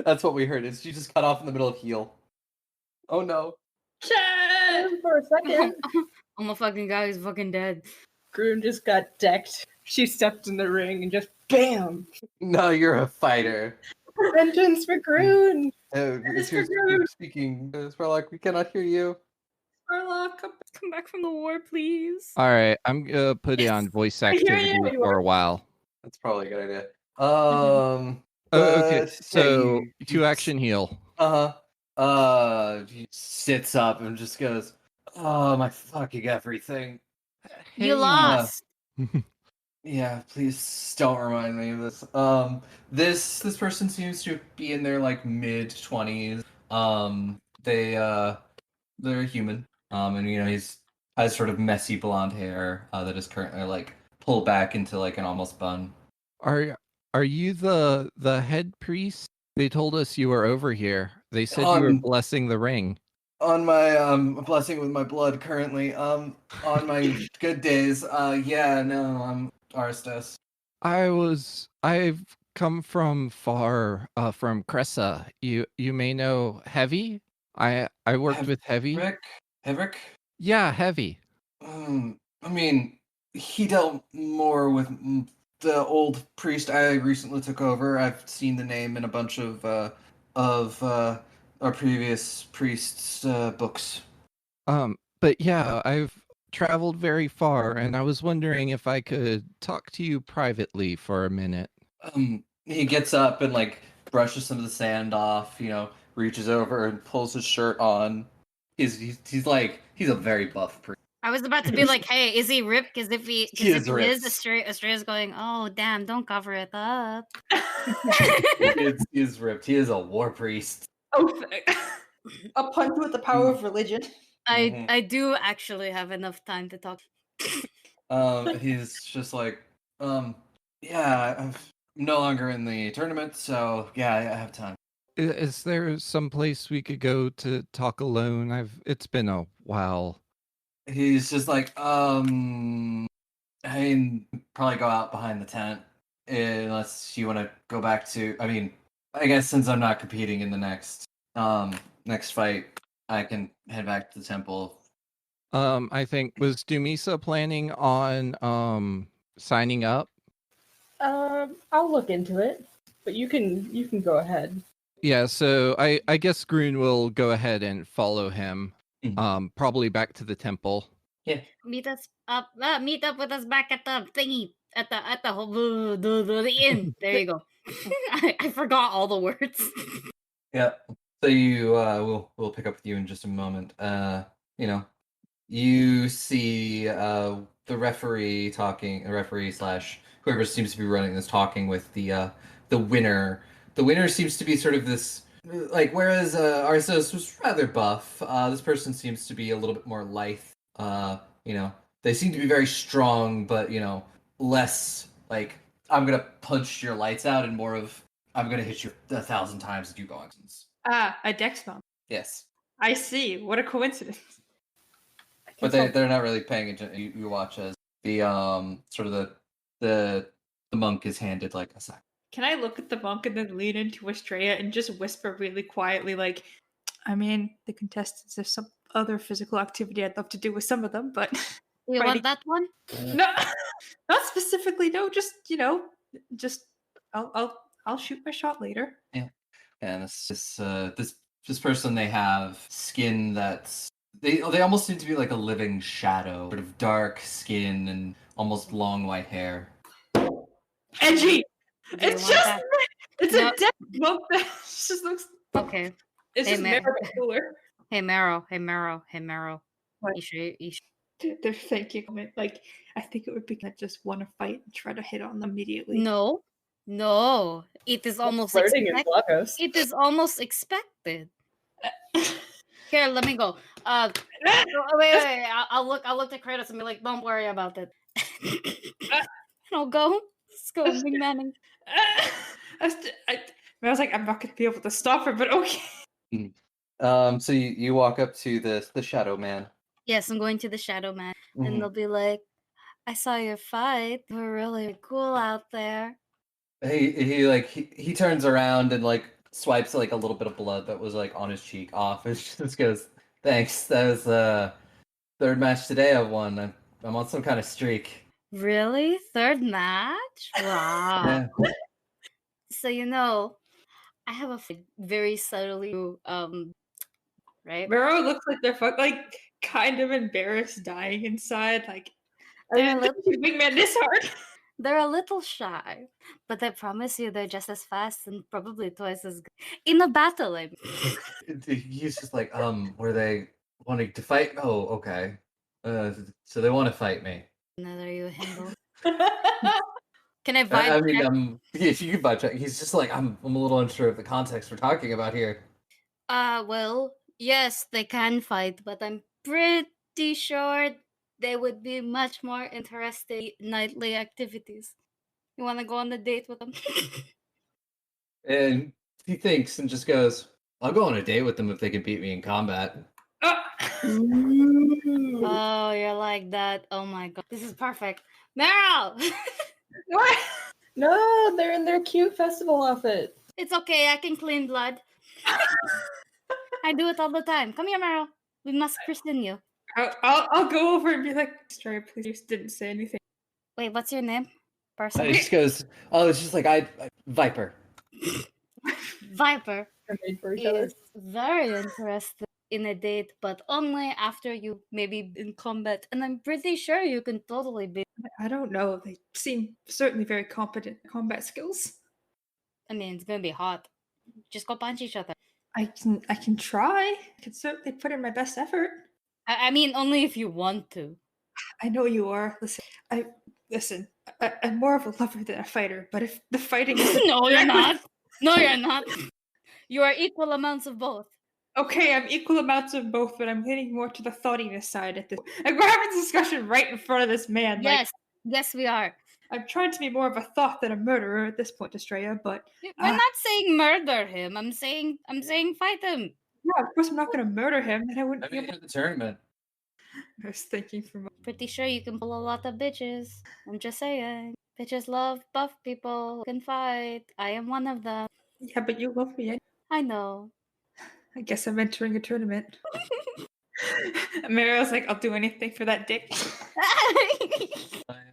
That's what we heard. It's you just cut off in the middle of heal. Oh no. Chad! For a second. I'm a fucking guy who's fucking dead. Groon just got decked. She stepped in the ring and just BAM! No, you're a fighter. Vengeance for Groon! If you're speaking, Sparlock, we cannot hear you. Sparlock, Come back from the war, please. All right, I'm gonna put it on voice I hear activity you. for a while. That's probably a good idea. Oh, okay, But, so yeah, 2 action heal. He sits up and just goes, "Oh my fucking everything." You Hey, lost. Yeah, please don't remind me of this. This person seems to be in their like mid-20s. They're human. And he's has sort of messy blonde hair that is currently like pulled back into like an almost bun. Are you the head priest? They told us you were over here. They said you were blessing the ring. On my blessing with my blood currently. On my good days. Yeah, no, I'm Aristus. I've come from far, from Cressa. You may know Heavy. I worked with Heavy. Hevrick? Yeah, Heavy. I mean, he dealt more with the old priest I recently took over. I've seen the name in a bunch of our previous priest's books. But yeah, I've traveled very far, and I was wondering if I could talk to you privately for a minute. He gets up and like brushes some of the sand off. Reaches over and pulls his shirt on. He's a very buff priest. I was about to be like, hey, is he ripped? Because if he is ripped. Astrea's going, oh, damn, don't cover it up. He is ripped. He is a war priest. Oh, a punch with the power of religion. I do actually have enough time to talk. He's just like, yeah, I'm no longer in the tournament, so yeah, I have time. Is there some place we could go to talk alone? It's been a while. He's just like, I mean, probably go out behind the tent unless you want to go back to. I mean, I guess since I'm not competing in the next fight, I can head back to the temple. I think was Dumisa planning on signing up? I'll look into it, but you can go ahead. Yeah, so I guess Grun will go ahead and follow him. Mhm. Probably back to the temple. Meet us up. Meet up with us back at the thingy at the inn. There you go. I forgot all the words. Yeah. So we'll pick up with you in just a moment. You know, you see the referee slash whoever seems to be running this talking with the winner. The winner seems to be sort of this like whereas Arceus was rather buff, this person seems to be a little bit more lithe. You know, they seem to be very strong, but less like I'm gonna punch your lights out and more of I'm gonna hit you 1,000 times and you go on. Ah, a dex bomb. Yes. I see. What a coincidence. But they're not really paying attention. You watch as the sort of the monk is handed like a sack. Can I look at the monk and then lean into Estrella and just whisper really quietly, like, I mean, the contestants have some other physical activity I'd love to do with some of them, but You Fighting. want that one? no, not specifically. No, just just I'll shoot my shot later. And this person, they have skin that's they almost seem to be like a living shadow, sort of dark skin and almost long white hair. Edgy. Do you It's want just that? it's No. a dead monk that just looks. Okay. It's Hey, just man. Mara but cooler. Hey Meryl. Hey Meryl. Hey Meryl. What? You sure? They're thanking him. Like, I think it would be good to just want to fight and try to hit on them immediately. No. No. It is almost Flirting in expected. Blagos. It is almost expected. Here, let me go. Wait. I'll look at Kratos and be like, don't worry about it. And I'll go. Let's go, Big Manning. I was like, I'm not going to be able to stop her, but okay. So you walk up to the shadow man. Yes, I'm going to the Shadow Man, Mhm. and they'll be like, I saw your fight. You were really cool out there. He turns around and like swipes like a little bit of blood that was like on his cheek off. It just goes, thanks. That was third match today I've won. I'm on some kind of streak. Really? Third match? Wow. Yeah. So I have a very subtly right? Mero looks like they're like kind of embarrassed, dying inside. Like, I They're a didn't think you big man this hard. They're a little shy, but I promise you they're just as fast and probably twice as good. In a battle, I mean. He's just like, were they wanting to fight? Oh, okay. So they want to fight me. Another you handle. Can I I vibe mean, check? if you can vibe check, he's just like, I'm a little unsure of the context we're talking about here. Well, yes, they can fight, but I'm pretty sure they would be much more interested in nightly activities. You want to go on a date with them? And he thinks and just goes, I'll go on a date with them if they can beat me in combat. Oh, you're like that. Oh my god. This is perfect. Meryl! What? No, they're in their cute festival outfit. It's okay, I can clean blood. I do it all the time. Come here, Meryl. We must christen you. I'll go over and be like, sorry, please, you didn't say anything. Wait, what's your name? Person? He just goes, oh, it's just like Viper. Viper They're made for each other. is very interested in a date, but only after you maybe in combat. And I'm pretty sure you can totally be. I don't know. They seem certainly very competent in combat skills. I mean, it's gonna be hot. Just go punch each other. I can try. I can certainly put in my best effort. I mean, only if you want to. I know you are. Listen. I'm more of a lover than a fighter. But if the fighting is No, you're not. No, you're not. You are equal amounts of both. okay, I'm equal amounts of both, but I'm leaning more to the thoughtiness side at this. Like we're having a discussion right in front of this man. Yes, yes, we are. I'm trying to be more of a thought than a murderer at this point, Estrella. But We're not saying murder him. I'm saying fight him. yeah, of course I'm not going to murder him. Then I wouldn't I be mean, able. the tournament. I was thinking from. Pretty sure you can pull a lot of bitches. I'm just saying. Bitches love buff people who can fight. I am one of them. Yeah, but you love me. I know. I guess I'm entering a tournament. Mario's like, I'll do anything for that dick. It's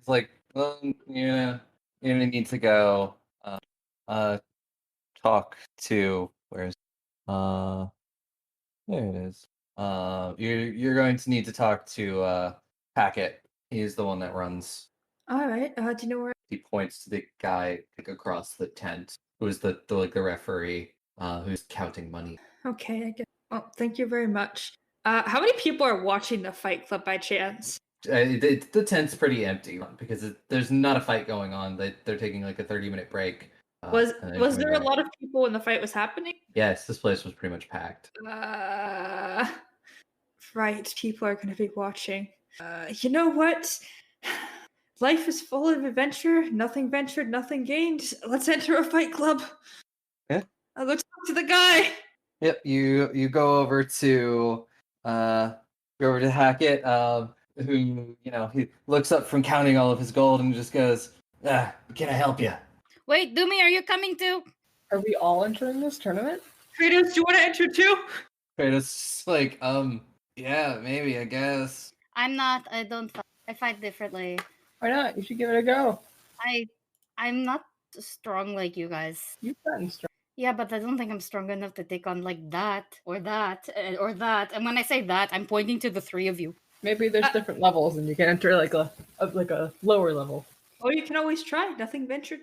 like, yeah, you're gonna need to go talk to where's there it is. You're going to need to talk to Packet. He's the one that runs. All right. Do you know where? He points to the guy like across the tent, who's the like the referee, who's counting money. Okay, I guess. Well, thank you very much. How many people are watching the Fight Club by chance? The tent's pretty empty because there's not a fight going on. They're taking like a 30-minute break. Was and then was coming there a back. lot of people when the fight was happening? Yes, this place was pretty much packed. Right, people are going to be watching. You know what? Life is full of adventure. Nothing ventured, nothing gained. Let's enter a fight club. Yeah. I'll go talk to the guy. Yep, you go over to Hackett, who he looks up from counting all of his gold and just goes, "Can I help you?" Wait, Doomy, are you coming too? Are we all entering this tournament? Kratos, do you want to enter too? Kratos like, yeah, maybe, I guess. I'm not. I don't fight. I fight differently. Why not? You should give it a go. I'm not strong like you guys. You've gotten strong. Yeah, but I don't think I'm strong enough to take on like that or that or that. And when I say that, I'm pointing to the three of you. Maybe there's different levels, and you can enter like a lower level. Oh, you can always try. Nothing ventured.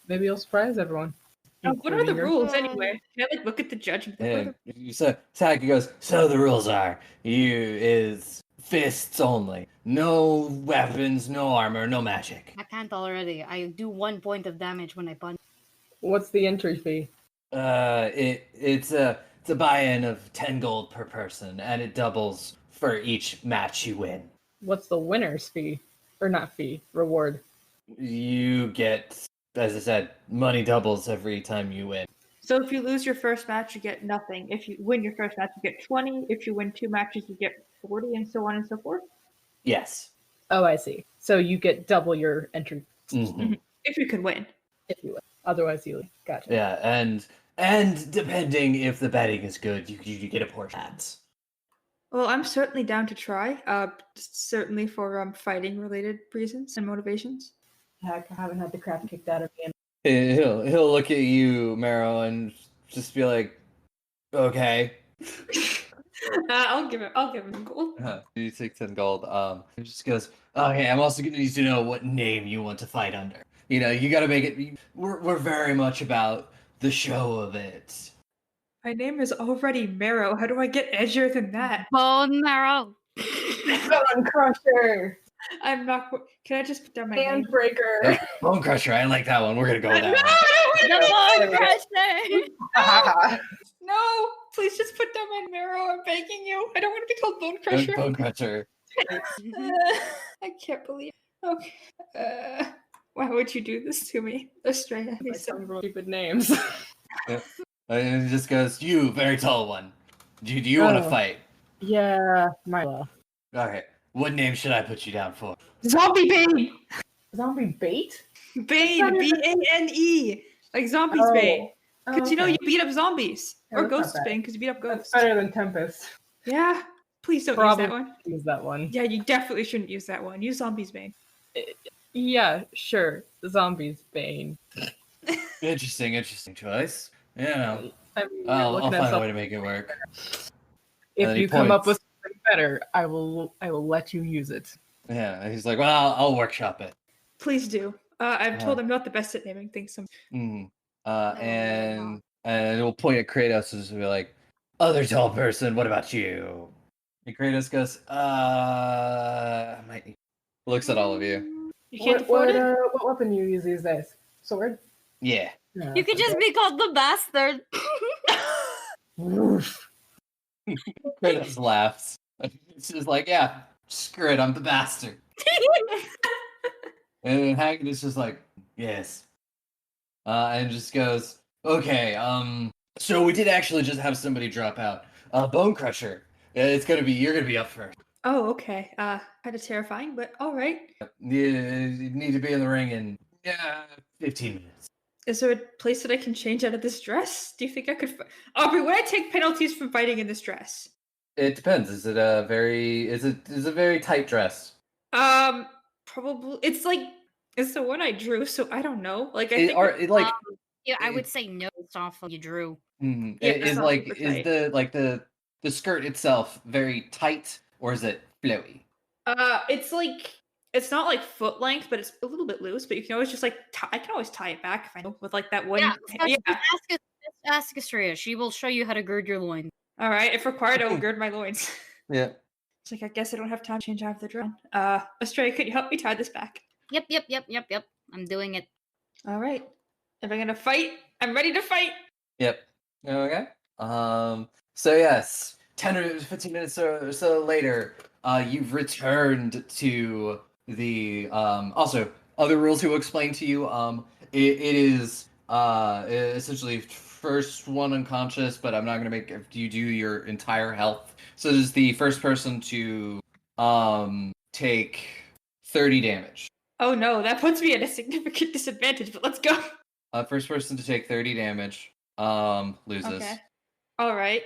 Maybe you'll surprise everyone. What are the Including your- rules anyway? Can I like look at the judge? And And so Hackett goes, "So the rules are, you is fists only, no weapons, no armor, no magic." I can't already. I do 1 point of damage when I punch. What's the entry fee? It's a buy-in of 10 gold per person, and it doubles for each match you win. What's the winner's fee? Or not fee, reward. You get, as I said, money doubles every time you win. So if you lose your first match, you get nothing. If you win your first match, you get 20. If you win 2 matches, you get 40, and so on and so forth. Yes. Oh, I see. So you get double your entry Mhm. If you can win. if you win. Otherwise, you lose. Gotcha. Yeah, and depending if the betting is good, you get a portion of that. Well, I'm certainly down to try. Certainly for fighting related reasons and motivations. Heck, I haven't had the crap kicked out of me. He'll look at you, Marrow, and just be like, "Okay." I'll give him gold. You take 10 gold. He just goes, "Okay, I'm also gonna need to know what name you want to fight under. You gotta make it. We're very much about the show of it." My name is already Marrow. How do I get edgier than that? Bone marrow. Bone Crusher! I'm not. Can I just put down my name? Handbreaker! Bone Crusher, I like that one. We're gonna go with No, that one. I don't The want bone crusher. No, please just put down my Marrow. I'm begging you. I don't want to be called Bone Crusher. Bone Crusher. I can't believe. Okay. Why would you do this to me, Estrella? Like some stupid names. And he just goes, "You, very tall one. Do you want to Oh. fight?" Yeah, my Okay. What name should I put you down for? Zombie Bane. zombie bait. Bane. B-A-N-E. Like zombies Oh. Bane. Oh, Because you okay. you beat up zombies. Yeah, Or that's not ghosts bad. Bane, because you beat up That's ghosts. better than Tempest. Yeah. Please don't Probably use that one. use that one. Yeah, you definitely shouldn't use that one. Use zombies Bane. Yeah, sure. Zombies Bane. Interesting choice. Yeah. I mean, you're I'll looking find at a something. way to make it work. If And he you come up points. with something better, I will let you use it. Yeah. He's like, "Well, I'll workshop it." Please do. I'm told Uh. I'm not the best at naming things. Mm. No, And it'll point at Kratos and just be like, "Other tall person, what about you?" And Kratos goes, I might need-" Looks at all of you. You can't afford it? What weapon you use these days? Sword? Yeah. No, You could just be called the bastard. Oof. Kratos laughs. It's just like, "Yeah, screw it, I'm the bastard." And then Hackett is just like, "Yes." And just goes, "Okay, so we did actually just have somebody drop out. Bone Crusher. You're gonna be up first. Oh, okay. Kind of terrifying, but all right. You need to be in the ring in 15 minutes." Is there a place that I can change out of this dress? Do you think I could? Aubrey, would I take penalties from fighting in this dress? It depends. Is it a very tight dress? Probably. It's the one I drew, so I don't know. Like I It, think. are it like Yeah, I it- would say no. It's off what you drew. mhm. Yeah, Is it's not like super is tight. the skirt itself very tight or is it flowy? It's not like foot length, but it's a little bit loose. But you can always just like I can always tie it back if I know with like that one. Yeah, Yeah. just ask Estrella. She will show you how to gird your loins. All right. If required, I will gird my loins. Yeah. It's like I guess I don't have time to change out of the dress. Australia, could you help me tie this back? Yep. I'm doing it. All right. If I'm gonna fight, I'm ready to fight. Yep. Okay. So yes, 10 or 15 minutes or so later, you've returned to the also other rules he will explain to you. It is essentially first one unconscious, but I'm not gonna make you do your entire health. So this is the first person to take 30 damage. Oh no, that puts me at a significant disadvantage. But let's go. First person to take 30 damage loses. Okay. All right.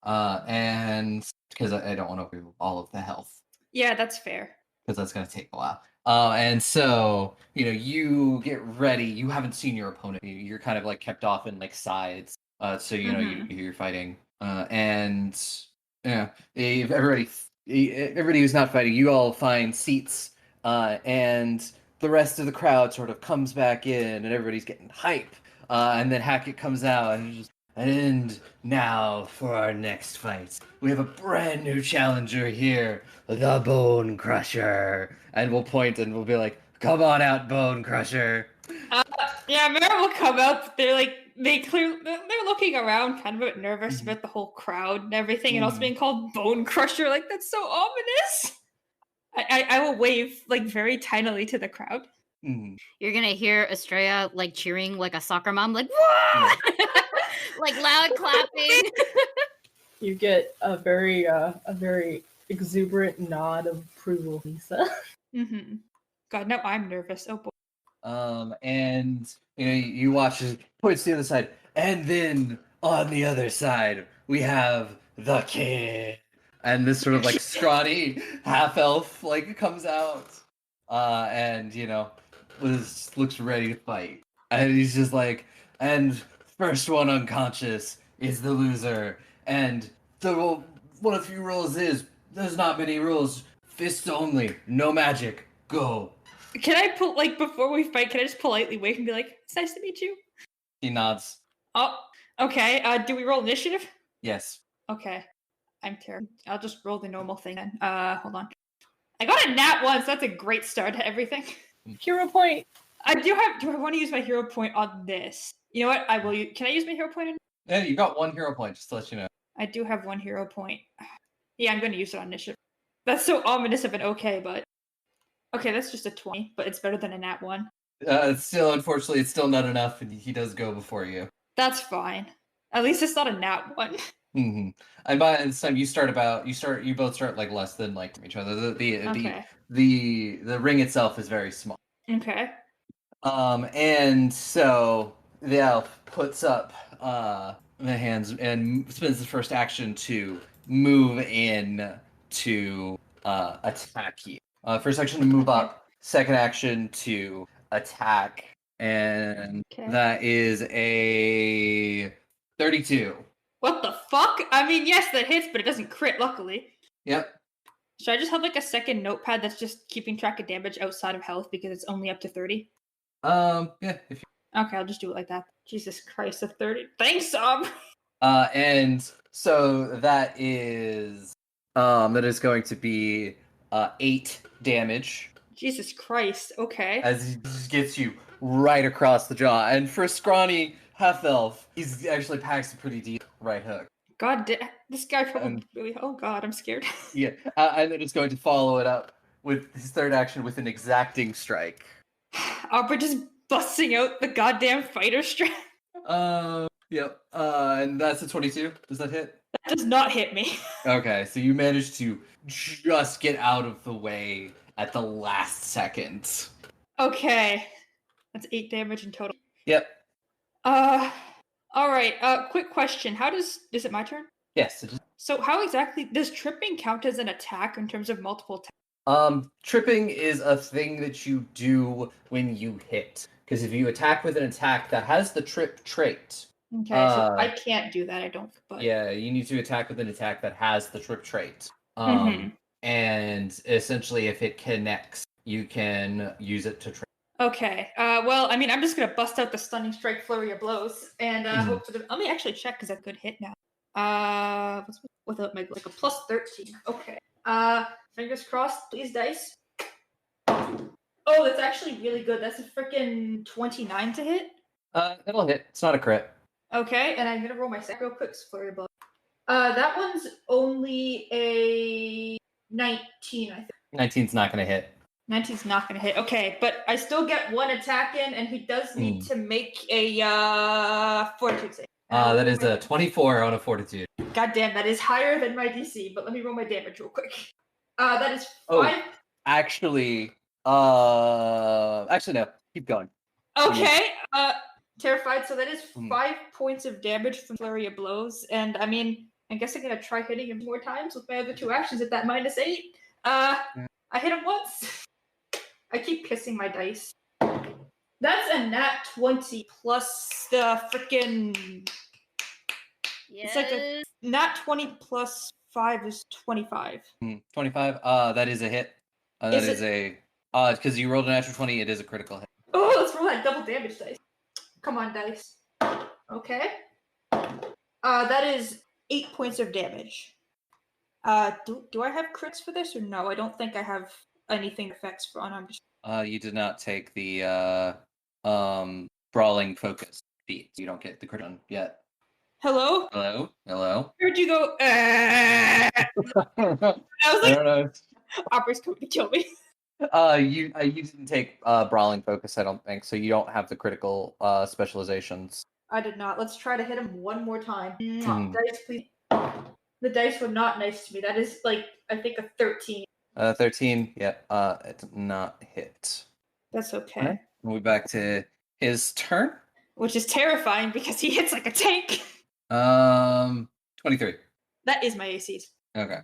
And because I don't want to do all of the health Yeah, that's fair. because that's going to take a while. And so you get ready. You haven't seen your opponent. You're kind of like kept off in like sides. So you're fighting. And yeah, if everybody who's not fighting, you all find seats. And the rest of the crowd sort of comes back in, and everybody's getting hype. And then Hackett comes out and just. And now for our next fight. We have a brand new challenger here, the Bone Crusher. And we'll point and we'll be like, come on out, Bone Crusher. Yeah, Mara will come up. They're looking around, kind of a bit nervous about the whole crowd and everything, and also being called Bone Crusher. Like that's so ominous. I will wave like very tinily to the crowd. Mhm. You're gonna hear Estrella like cheering like a soccer mom, like whoa, like loud clapping. You get a very exuberant nod of approval, Lisa. Mm-hmm. God, now I'm nervous. Oh boy. And you watch as it points to the other side. And then on the other side, we have the kid. And this sort of like scrawny half elf like comes out. And looks ready to fight. And he's just like, and first one unconscious is the loser. And one of the few rules is there's not many rules. Fists only, no magic. Go. Can I pull like before we fight? Can I just politely wave and be like, "It's nice to meet you"? He nods. Oh, okay. Do we roll initiative? Yes. Okay. I'm terrible. I'll just roll the normal thing then. Hold on. I got a nat 1, so that's a great start to everything. Hero point. Do I want to use my hero point on this? You know what? I will. Can I use my hero point? Yeah, you got 1 hero point, just to let you know. I do have 1 hero point. Yeah, I'm going to use it on initiative. That's so ominous of an okay, but okay, that's just a 20, but it's better than a nat 1. Still, unfortunately, it's still not enough, and he does go before you. That's fine. At least it's not a nat 1. Mm-hmm. And by this time, you both start like less than like each other. Okay. The ring itself is very small. Okay. And so the elf puts up the hands and spends the first action to move in to attack you. First action to move up, second action to attack, and that is a 32. What the fuck? I mean, yes, that hits, but it doesn't crit, luckily. Yep. Should I just have like a second notepad that's just keeping track of damage outside of health because it's only up to 30? Yeah. If Okay, I'll just do it like that. Jesus Christ, a 30. Thanks, Sob! and so that is going to be 8 damage Jesus Christ, okay. as he just gets you right across the jaw. And for a scrawny half elf, he's actually packs a pretty deep right hook. God, this guy probably really. Oh God, I'm scared. Yeah, and then it's going to follow it up with his third action with an exacting strike. Aubrey just busting out the goddamn fighter strap. Yep. And that's a 22. Does that hit? That does not hit me. Okay, so you managed to just get out of the way at the last second. Okay, that's 8 damage in total. Yep. All right. Quick question. How is it my turn? Yes. So how exactly does tripping count as an attack in terms of multiple attacks? Tripping is a thing that you do when you hit. Because if you attack with an attack that has the trip trait, Okay, so I can't do that, I don't. But yeah, you need to attack with an attack that has the trip trait. Mhm. And essentially, if it connects, you can use it to trip. Okay. Well, I mean, I'm just gonna bust out the stunning strike, flurry of blows, and Mhm. hope for the. Let me actually check because I could hit now. Without my like a plus 13. Okay. Fingers crossed, please, dice. Oh, that's actually really good. That's a freaking 29 to hit. It'll hit. It's not a crit. Okay, and I'm gonna roll my second real quick. Flurry of blows. That one's only a 19, I think. 19's not going to hit. 19's not gonna hit. Okay, but I still get one attack in, and he does need to make a fortitude save. That is a 24 on a fortitude. God damn, that is higher than my DC, but let me roll my damage real quick. That is 5. Actually, no. Keep going. Okay, terrified, so that is Mm. 5 points of damage from flurry of blows, and I mean, I guess I'm gonna try hitting him more times with my other 2 actions at that -8. I hit him once. I keep kissing my dice. That's a nat 20 plus the freaking. Yes. It's like a nat 20 plus 5 is 25. 25. That is a hit. That Is is a because you rolled a natural 20. It is a critical hit. Oh, let's roll that double damage dice. Come on, dice. Okay. That is 8 points of damage. Do I have crits for this or no? I don't think I have anything that affects for unarmed. You did not take the brawling focus feat. You don't get the crit on yet. Hello? Hello. Where'd you go? I I was like, don't know. Opera's coming to kill me. You didn't take brawling focus. I don't think so. You don't have the critical specializations. I did not. Let's try to hit him one more time. Mhm. Dice, please. The dice were not nice to me. That is like, I think a 13. 13. Yeah. It's not hit. That's okay. Alright. We'll be back to his turn. Which is terrifying because he hits like a tank. 23. That is my ACs. Okay.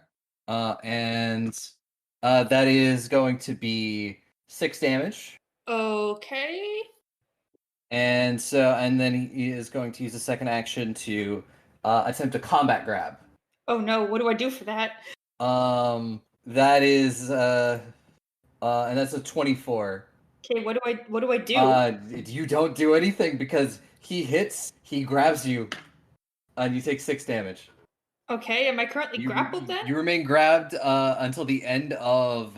And that is going to be 6 damage. Okay. And then he is going to use a second action to attempt a combat grab. Oh no, what do I do for that? That is and that's a 24. Okay, what do I do? You don't do anything because he hits, he grabs you, and you take 6 damage. Okay, am I currently grappled then? You remain grabbed until the end of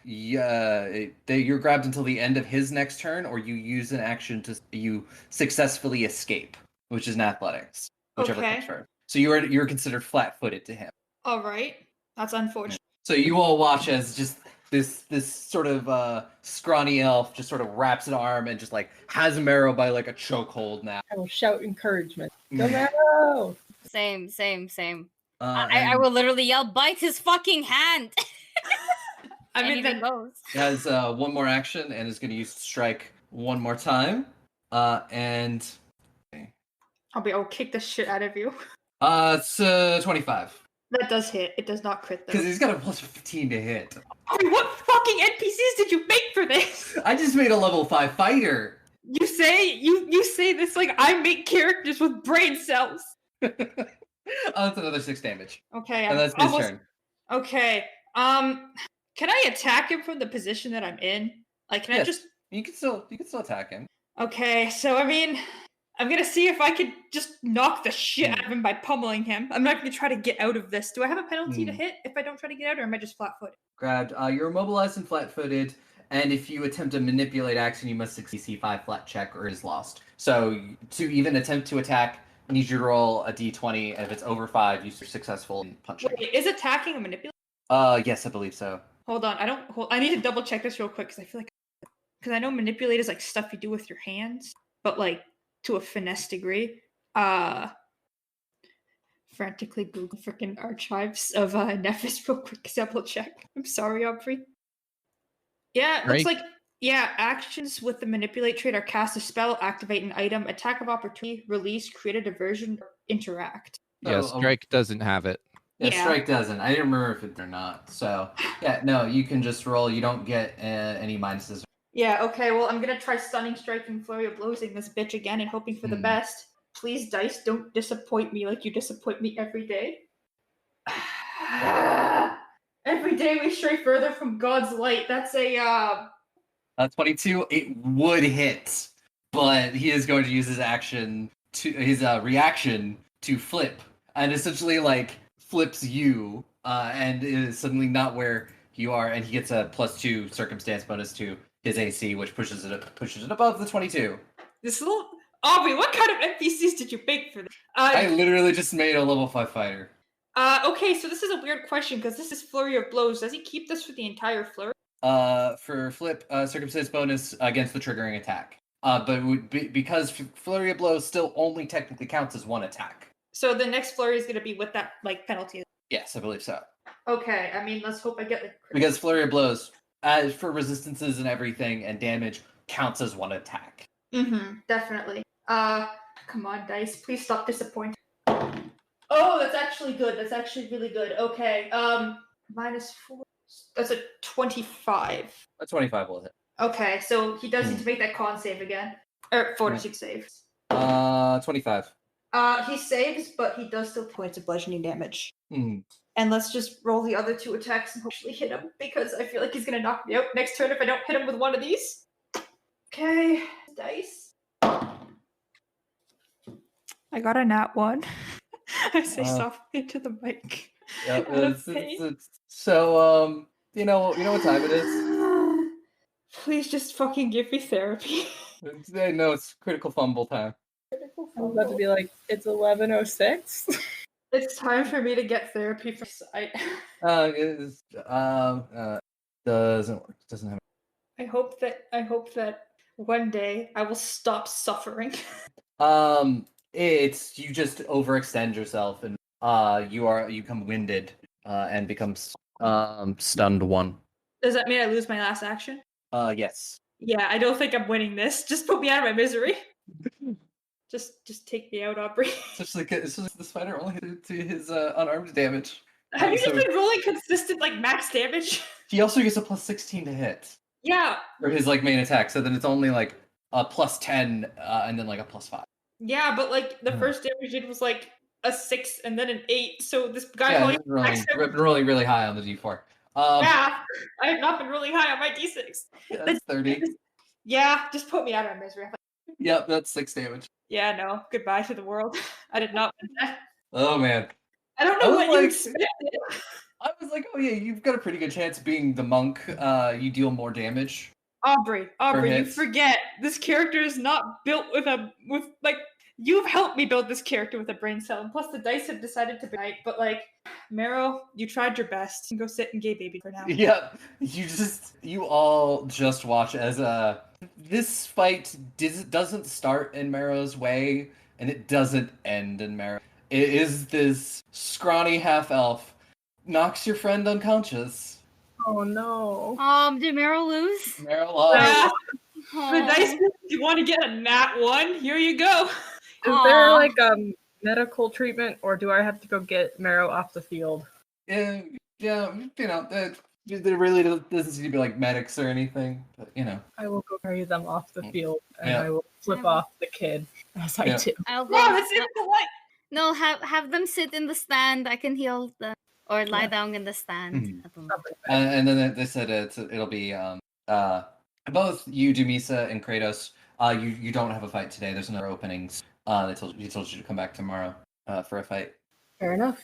you're grabbed until the end of his next turn, or you use an action to you successfully escape, which is in athletics, whichever Okay. comes first. So you're considered flat-footed to him. All right, that's unfortunate. So you all watch as just this sort of scrawny elf just sort of wraps an arm and just like has Marrow by like a chokehold now. I will shout encouragement. Go Marrow! Same. I And will literally yell, "Bite his fucking hand!" I mean, Anything then, goes. he has one more action and is going to use strike one more time. And I'll kick the shit out of you. it's 25 That does hit. It does not crit though. because he's got a plus 15 to hit. What fucking NPCs did you make for this? I just made a level 5 fighter. You say this like I make characters with brain cells. That's another 6 damage. Okay, And that's his turn. Okay. Can I attack him from the position that I'm in? Like, can I Yes. just? You can still attack him. Okay, so I mean, I'm gonna see if I could just knock the shit out of him by pummeling him. I'm not gonna try to get out of this. Do I have a penalty to hit if I don't try to get out, or am I just flat-footed? Grabbed. You're immobilized and flat-footed, and if you attempt to manipulate action, you must succeed C5 flat check or it is lost. So to even attempt to attack, you need you to roll a D20, and if it's over 5, you're successful in punching. Wait, is attacking a manipulation? Yes, I believe so. Hold on, I need to double check this real quick because I feel like, because I know manipulate is like stuff you do with your hands, but like to a finesse degree. Frantically Google freaking archives of Nephis real quick. Double check. I'm sorry, Aubrey. Yeah, it looks Right. like Yeah, actions with the manipulate trait are cast a spell, activate an item, attack of opportunity, release, create a diversion, or interact. Yeah, So, Strike doesn't have it. yeah, Yeah. strike doesn't. I didn't remember if it or not. So yeah, no, you can just roll. You don't get any minuses. Yeah, okay, well, I'm gonna try stunning, striking, flurry of blowsing this bitch again and hoping for the Hmm. best. Please, dice, don't disappoint me like you disappoint me every day. Every day we stray further from God's light. That's a 22. It would hit, but he is going to use his reaction to flip, and essentially like flips you, and is suddenly not where you are, and he gets a +2 circumstance bonus to his AC, which pushes it above the 22. this little Aubrey. What kind of NPCs did you make for this? I literally just made a level 5 fighter. Okay, so this is a weird question because this is flurry of blows. Does he keep this for the entire flurry? For flip, circumstance bonus against the triggering attack. But would be, because flurry of blows still only technically counts as one attack. So the next flurry is gonna be with that like penalty. Yes, I believe so. Okay, I mean, let's hope I get the. Because flurry of blows, as for resistances and everything and damage, counts as one attack. Definitely. Come on, dice. Please stop disappointing. Oh, that's actually good. That's actually really good. Okay. -4. That's a 25. A 25 will hit. Okay, so he does need to make that con save again. Or fortitude save. 25. He saves, but he does still points of bludgeoning damage. Hmm. And let's just roll the other 2 attacks and hopefully hit him because I feel like he's gonna knock me out next turn if I don't hit him with one of these. Okay, dice. I got a nat 1. I say softly to the mic. Yeah, Out of pain. so you know what time it is? Please just fucking give me therapy. No, it's critical fumble time. I was about to be like, it's 11:06. It's time for me to get therapy for sight. It is, doesn't work. Doesn't have. I hope that one day I will stop suffering. It's you just overextend yourself and you become winded and become stunned 1. Does that mean I lose my last action? Yes. Yeah, I don't think I'm winning this. Just put me out of my misery. Just take me out, Aubrey. It's just the spider only hit to his unarmed damage. Have you so- just been rolling consistent like max damage? He also gets a +16 to hit Yeah. for his like main attack, so then it's only like a +10 and then like a +5. Yeah, but like the Yeah. first damage it was like a 6 and then an 8. So this guy Yeah, only he's rolling, max damage. rolling really high on the D4. Yeah, I have not been really high on my D6. Yeah, that's 30. Yeah, just put me out of my misery. Yep, that's 6 damage. Yeah, no. Goodbye to the world. I did not want that. Oh man. I don't I know was what you like- expected. I was like, oh yeah, you've got a pretty good chance being the monk. You deal more damage. Aubrey, you hits. forget this character is not built with like you've helped me build this character with a brain cell, and plus the dice have decided to be right. But like, Marrow, you tried your best. You can go sit in gay baby for now. Yep. You all just watch as this fight doesn't start in Marrow's way, and it doesn't end in Marrow. It is this scrawny half elf knocks your friend unconscious. Oh no. Did Meryl lose? Marrow lost. Yeah, the dice. If you want to get a nat 1, here you go. Is there like medical treatment, or do I have to go get Marrow off the field? Yeah, you know, there really doesn't seem to be like medics or anything, but you know. I will go carry them off the field, and Yeah. I will flip off the kid as I Yeah. do. I'll go. Wow, that's impolite. No, have them sit in the stand. I can heal them, or lie Yeah. down in the stand. Mhm. I don't know. And then they said it'll be both you, Dumisa, and Kratos. You don't have a fight today. There's no openings. They told you to come back tomorrow for a fight. Fair enough.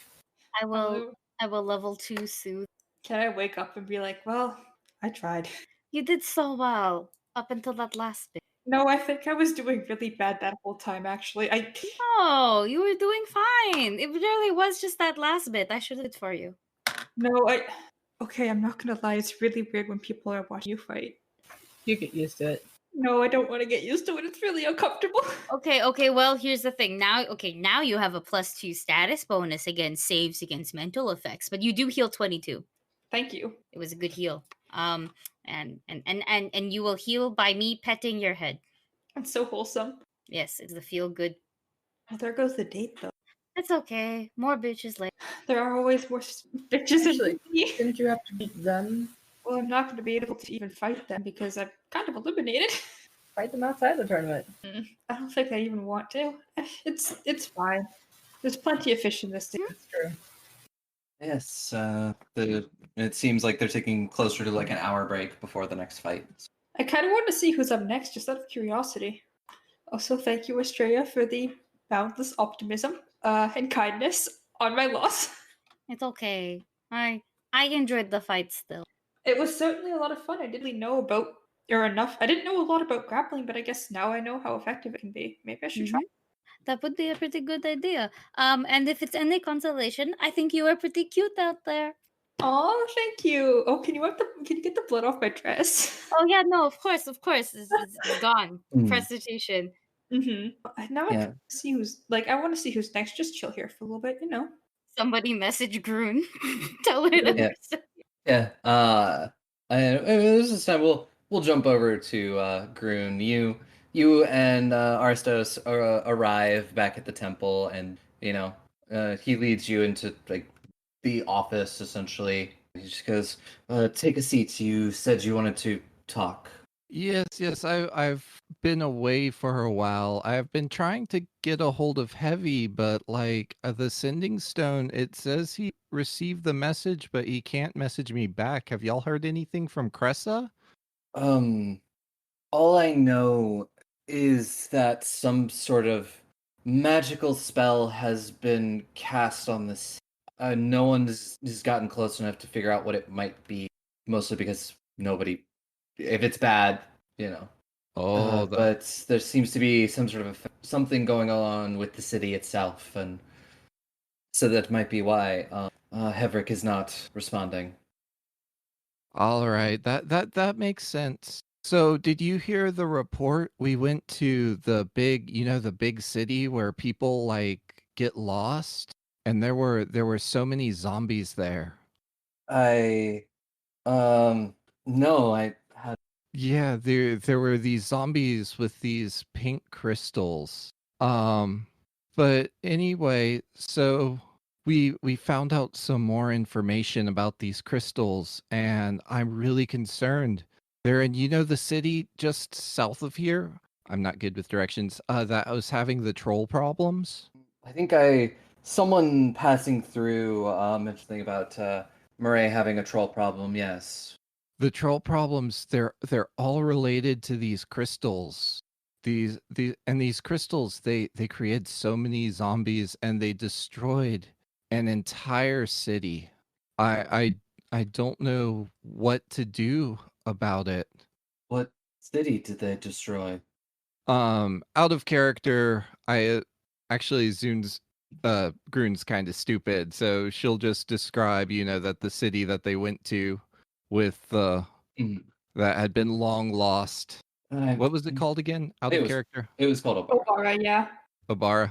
I will level 2 soothe. Can I wake up and be like, well, I tried. You did so well up until that last bit. No, I think I was doing really bad that whole time. Actually, No, you were doing fine. It really was just that last bit. I should have did for you. Okay, I'm not gonna lie. It's really weird when people are watching you fight. You get used to it. No, I don't want to get used to it. It's really uncomfortable. Okay, well, here's the thing. Now you have a +2 status bonus against saves against mental effects, but you do heal 22. Thank you. It was a good heal. and you will heal by me petting your head. That's so wholesome. Yes, it's the feel good. Oh, there goes the date, though. It's okay. More bitches later. There are always more bitches Actually, in me. Didn't you have to beat them? Well, I'm not going to be able to even fight them because I'm kind of eliminated. Fight them outside the tournament. I don't think I even want to. It's fine. There's plenty of fish in this thing. That's true. Yes, it seems like they're taking closer to like an hour break before the next fight. I kind of want to see who's up next, just out of curiosity. Also, thank you, Estrella, for the boundless optimism and kindness on my loss. It's okay. I enjoyed the fight still. It was certainly a lot of fun. I didn't really know about, or enough. I didn't know a lot about grappling, but I guess now I know how effective it can be. Maybe I should try. That would be a pretty good idea. And if it's any consolation, I think you are pretty cute out there. Oh, thank you. Oh, can you get the blood off my dress? Oh yeah, no, of course, it's gone. Mm. Prostitution. Now Yeah. I can see who's like. I want to see who's next. Just chill here for a little bit, you know. Somebody message Groon. Tell her to. Yeah. Yeah. And this is time we'll jump over to Groon. You and Aristos arrive back at the temple, and he leads you into like the office essentially. He just goes, "Take a seat. You said you wanted to talk." Yes, I've been away for a while. I've been trying to get a hold of Heavy, but like the sending stone, it says he received the message, but he can't message me back. Have y'all heard anything from Cressa? All I know is that some sort of magical spell has been cast on this. No one has gotten close enough to figure out what it might be, mostly because nobody, if it's bad, Oh, but there seems to be some sort of something going on with the city itself, and so that might be why Hevrick is not responding. all right. That makes sense. So, did you hear the report? We went to the big city where people like get lost, and there were so many zombies there. No, I had. Yeah, there were these zombies with these pink crystals. But anyway, so we found out some more information about these crystals, and I'm really concerned. They're in, the city just south of here. I'm not good with directions. That was having the troll problems. I think someone passing through mentioned something about Murray having a troll problem. Yes. The troll problems, they're all related to these crystals. These crystals, they created so many zombies, and they destroyed an entire city. I don't know what to do about it. What city did they destroy? Out of character, I actually Groon's kind of stupid, so she'll just describe, that the city that they went to with that had been long lost. What was it called again? Character? It was called Obara. Obara, yeah. Obara.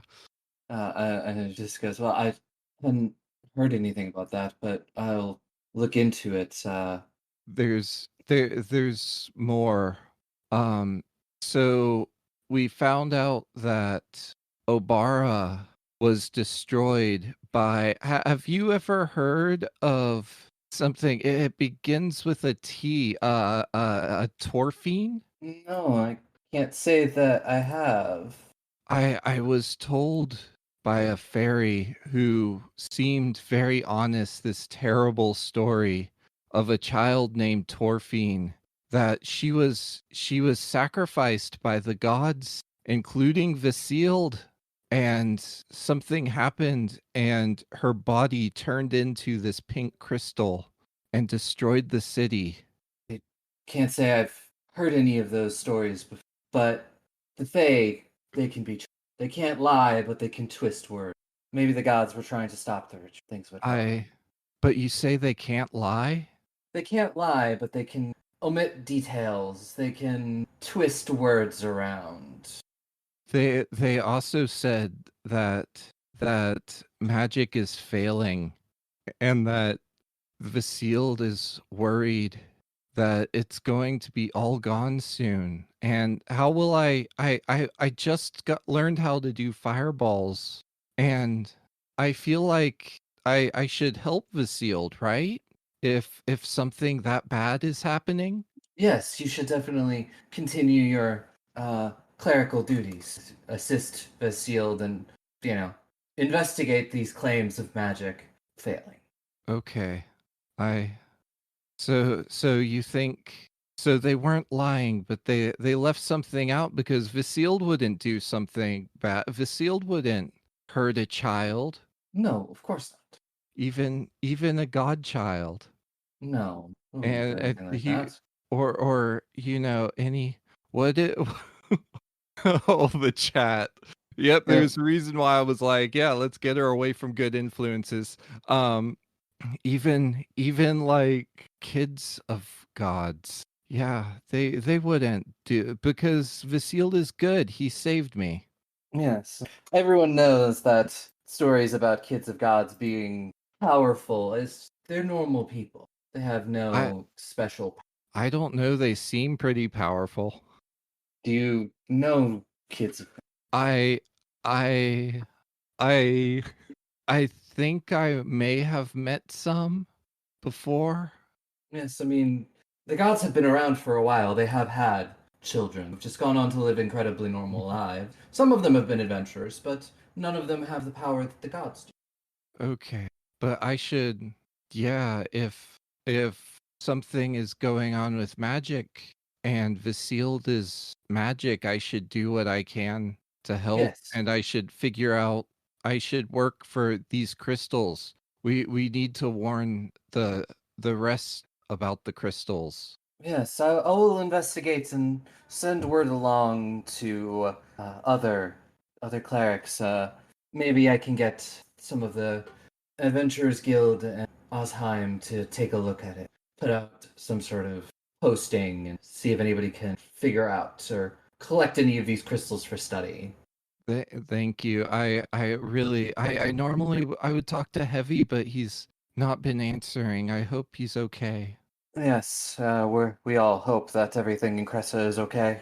And it just goes, well, I haven't heard anything about that, but I'll look into it. There's more. So we found out that Obara was destroyed by. Have you ever heard of something? It begins with a T. A Torphine. No, I can't say that I have. I was told by a fairy who seemed very honest this terrible story of a child named Torphine, that she was sacrificed by the gods, including Vasild, and something happened and her body turned into this pink crystal and destroyed the city. I can't say I've heard any of those stories before, but the Fae, they can't lie, but they can twist words. Maybe the gods were trying to stop the ritual. Things would happen. But you say they can't lie? They can't lie, but they can omit details. They can twist words around. They also said that magic is failing, and that Vasild is worried that it's going to be all gone soon. And how will I just learned how to do fireballs, and I feel like I should help Vasealed, right? If something that bad is happening. Yes, you should definitely continue your clerical duties, assist Vasealed, and investigate these claims of magic failing. Okay. I so you think so they weren't lying, but they left something out because Vasealed wouldn't do something bad. Vasealed wouldn't hurt a child, No, of course not. even a godchild. No, I wouldn't do And anything like he that. or any what it oh, the chat. Yep, Yeah. there's a reason why I was like, yeah, let's get her away from good influences. Even like kids of gods. Yeah, they wouldn't do because Vasil is good. He saved me. Yes, everyone knows that stories about kids of gods being powerful is they're normal people. They have no special. I don't know, they seem pretty powerful. Do you know kids of? I I I I think I may have met some before. Yes, I mean the gods have been around for a while. They have had children, who've just gone on to live incredibly normal lives. Some of them have been adventurers, but none of them have the power that the gods do. Okay. But I should yeah, if something is going on with magic and Vasealed is magic, I should do what I can to help, Yes. and I should figure out I should work for these crystals. We need to warn the rest about the crystals. Yes, I will investigate and send word along to other clerics. Maybe I can get some of the Adventurers Guild and Osheim to take a look at it. Put out some sort of posting and see if anybody can figure out or collect any of these crystals for study. Thank you. I normally I would talk to Heavy, but he's not been answering. I hope he's okay. Yes, we all hope that everything in Cressa is okay.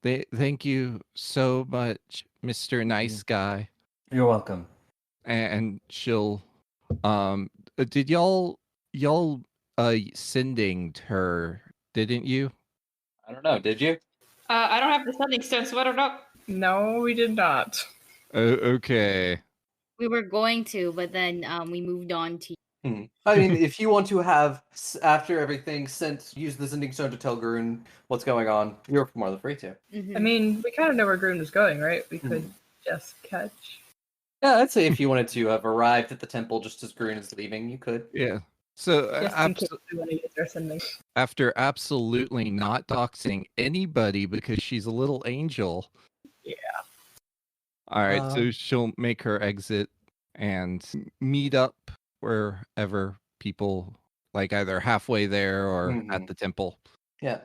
Thank you so much, Mr. Nice Guy. You're welcome. And she'll did y'all sending her, didn't you? I don't know, did you? I don't have the sending stone, so I don't know. No, we did not. Okay. We were going to, but then we moved on to. I mean, if you want to have, after everything, use the sending stone to tell Garun what's going on, you're more than free to. Mhm. I mean, we kind of know where Groon is going, right? We could just catch. Yeah, I'd say if you wanted to have arrived at the temple just as Garun is leaving, you could. Yeah. So Just in case we want to use our sending. after absolutely not doxing anybody because she's a little angel. Yeah. All right, so Um, she'll make her exit and meet up wherever people like either halfway there or at Mhm. the temple. Yeah.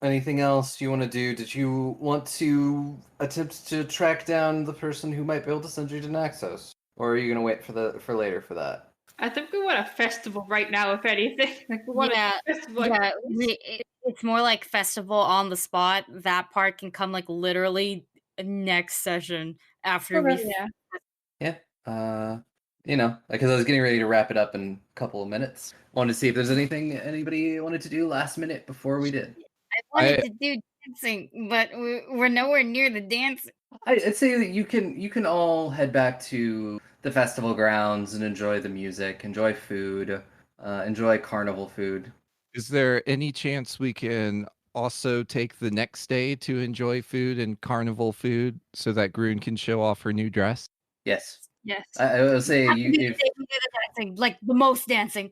Anything else you want to do? Did you want to attempt to track down the person who might be able to send you to Naxos, or are you gonna wait for later for that? I think we want a festival right now, if anything. Like we want Yeah, a festival. Like, Yeah, it's more like festival on the spot. That part can come like literally next session after we. yeah. Yeah. Because I was getting ready to wrap it up in a couple of minutes. Wanted to see if there's anything anybody wanted to do last minute before we did. I wanted to do dancing, but we're nowhere near the dance. I'd say that you can all head back to the festival grounds and enjoy the music, enjoy food, enjoy carnival food. Is there any chance we can also take the next day to enjoy food and carnival food so that Groon can show off her new dress? Yes, Yes. I would say Have to you do the if dancing, like the most dancing.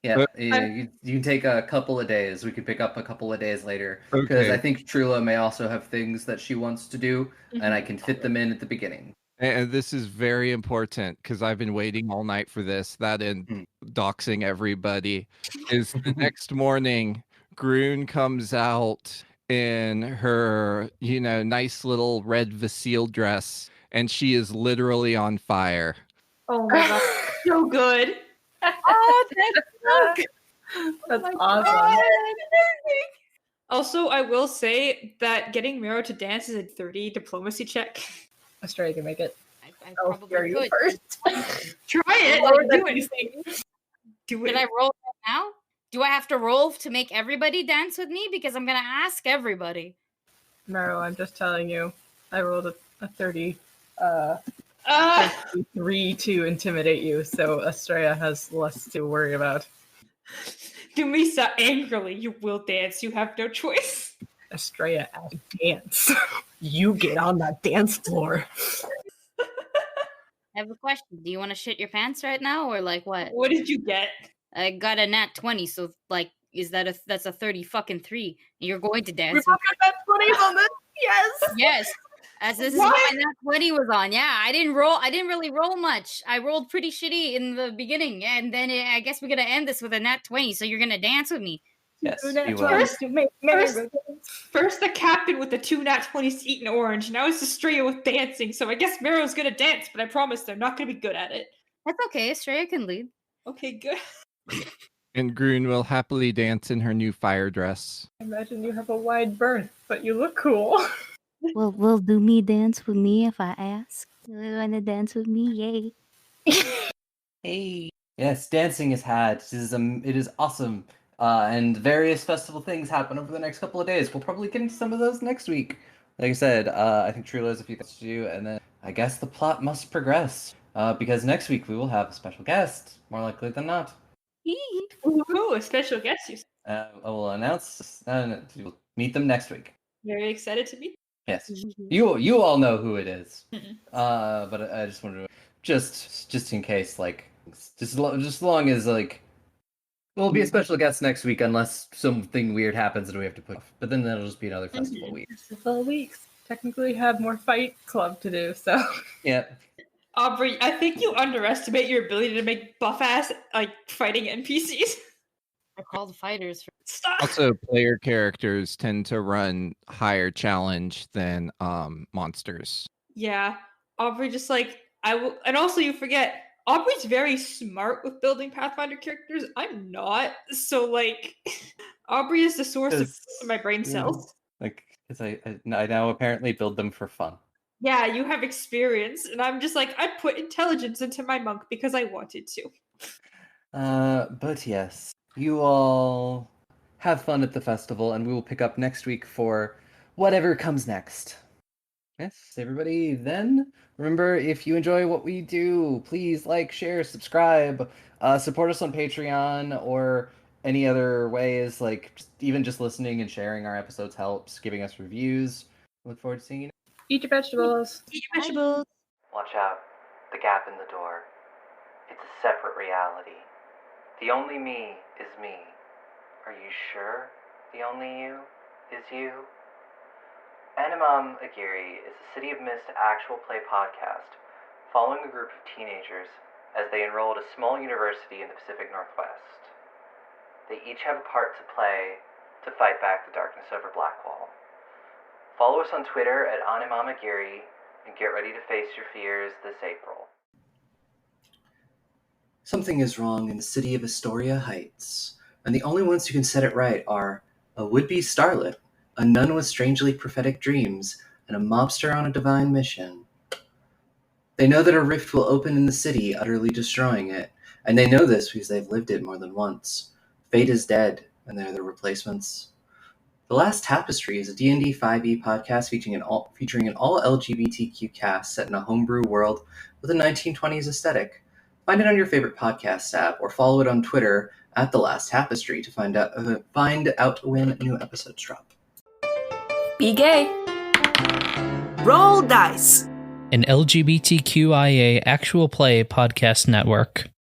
yeah you can take a couple of days. We could pick up a couple of days later because Okay. I think Trula may also have things that she wants to do, and Mm-hmm. I can fit them in at the beginning. And this is very important because I've been waiting all night for this. That and doxing everybody is the next morning. Groon comes out in her, nice little red Vasile dress, and she is literally on fire. Oh my god, so good. Oh, that's so good. That's my awesome. God. Also, I will say that getting Miro to dance is a 30 diplomacy check. Australia can make it. I I'll probably hear you could. first. Try it. Lower than Do it. anything. Do Did it. I roll right now? Do I have to roll to make everybody dance with me? Because I'm gonna ask everybody. Mero, I'm just telling you. I rolled a 30. 3 to intimidate you, so Estrella has less to worry about. Dumisa angrily, you will dance. You have no choice. Estrella at dance. You get on that dance floor. I have a question. Do you want to shit your pants right now, or like what? What did you get? I got a nat 20, so like, that's a 30 fucking 3? And you're going to We dance? both got that 20s on this. Yes. Yes. As this is What? what my nat 20 was on. Yeah, I didn't really roll much. I rolled pretty shitty in the beginning, and then I guess we're gonna end this with a nat 20. So you're gonna dance with me. Yes, Do we that will. twice to make First- Mero dance. First, the captain with the 2 nat 20s eating orange. Now it's Estrella with dancing. So I guess Mero's gonna dance, but I promise they're not gonna be good at it. That's okay. Estrella can lead. Okay, good. And Groon will happily dance in her new fire dress. Imagine you have a wide berth, but you look cool. Will do me dance with me if I ask? You wanna dance with me? Yay! Hey. Yes, dancing is had. It is awesome. And various festival things happen over the next couple of days. We'll probably get into some of those next week. Like I said, I think Trula has a few things to do, and then I guess the plot must progress. Because next week we will have a special guest, more likely than not. Ooh, a special guest. I will announce. We'll meet them next week. Very excited to meet. Yes, you all know who it is. Mhm. But I just wanted to just in case, like, just as long as like. We'll be a special guest next week unless something weird happens and we have to put off. But then that'll just be another festival week. Festival weeks. Technically have more Fight Club to do, so. Yeah. Aubrey, I think you underestimate your ability to make buff-ass, like, fighting NPCs. They're called fighters. Stop! Also, player characters tend to run higher challenge than monsters. Yeah, Aubrey just, like, I will... And also, you forget, Aubrey's very smart with building Pathfinder characters. I'm not. So, like, Aubrey is the source of my brain cells. Like, because I now apparently build them for fun. Yeah, you have experience. And I'm just like, I put intelligence into my monk because I wanted to. But yes, you all have fun at the festival, and we will pick up next week for whatever comes next. Yes, everybody, then remember, if you enjoy what we do, please like, share, subscribe, support us on Patreon or any other ways, like even just listening and sharing our episodes helps, giving us reviews. Look forward to seeing you. Eat your vegetables. Eat your vegetables. Watch out, the gap in the door. It's a separate reality. The only me is me. Are you sure the only you is you? Animam Aguirre is a City of Mist actual play podcast following a group of teenagers as they enroll at a small university in the Pacific Northwest. They each have a part to play to fight back the darkness over Blackwall. Follow us on Twitter at Animam Aguirre and get ready to face your fears this April. Something is wrong in the city of Astoria Heights, and the only ones who can set it right are a would-be starlet, a nun with strangely prophetic dreams, and a mobster on a divine mission. They know that a rift will open in the city, utterly destroying it, and they know this because they've lived it more than once. Fate is dead, and they're the replacements. The Last Tapestry is a D&D 5e podcast featuring an all LGBTQ cast set in a homebrew world with a 1920s aesthetic. Find it on your favorite podcast app, or follow it on Twitter at The Last Tapestry to find out when new episodes drop. Be gay. Roll dice. An LGBTQIA actual play podcast network.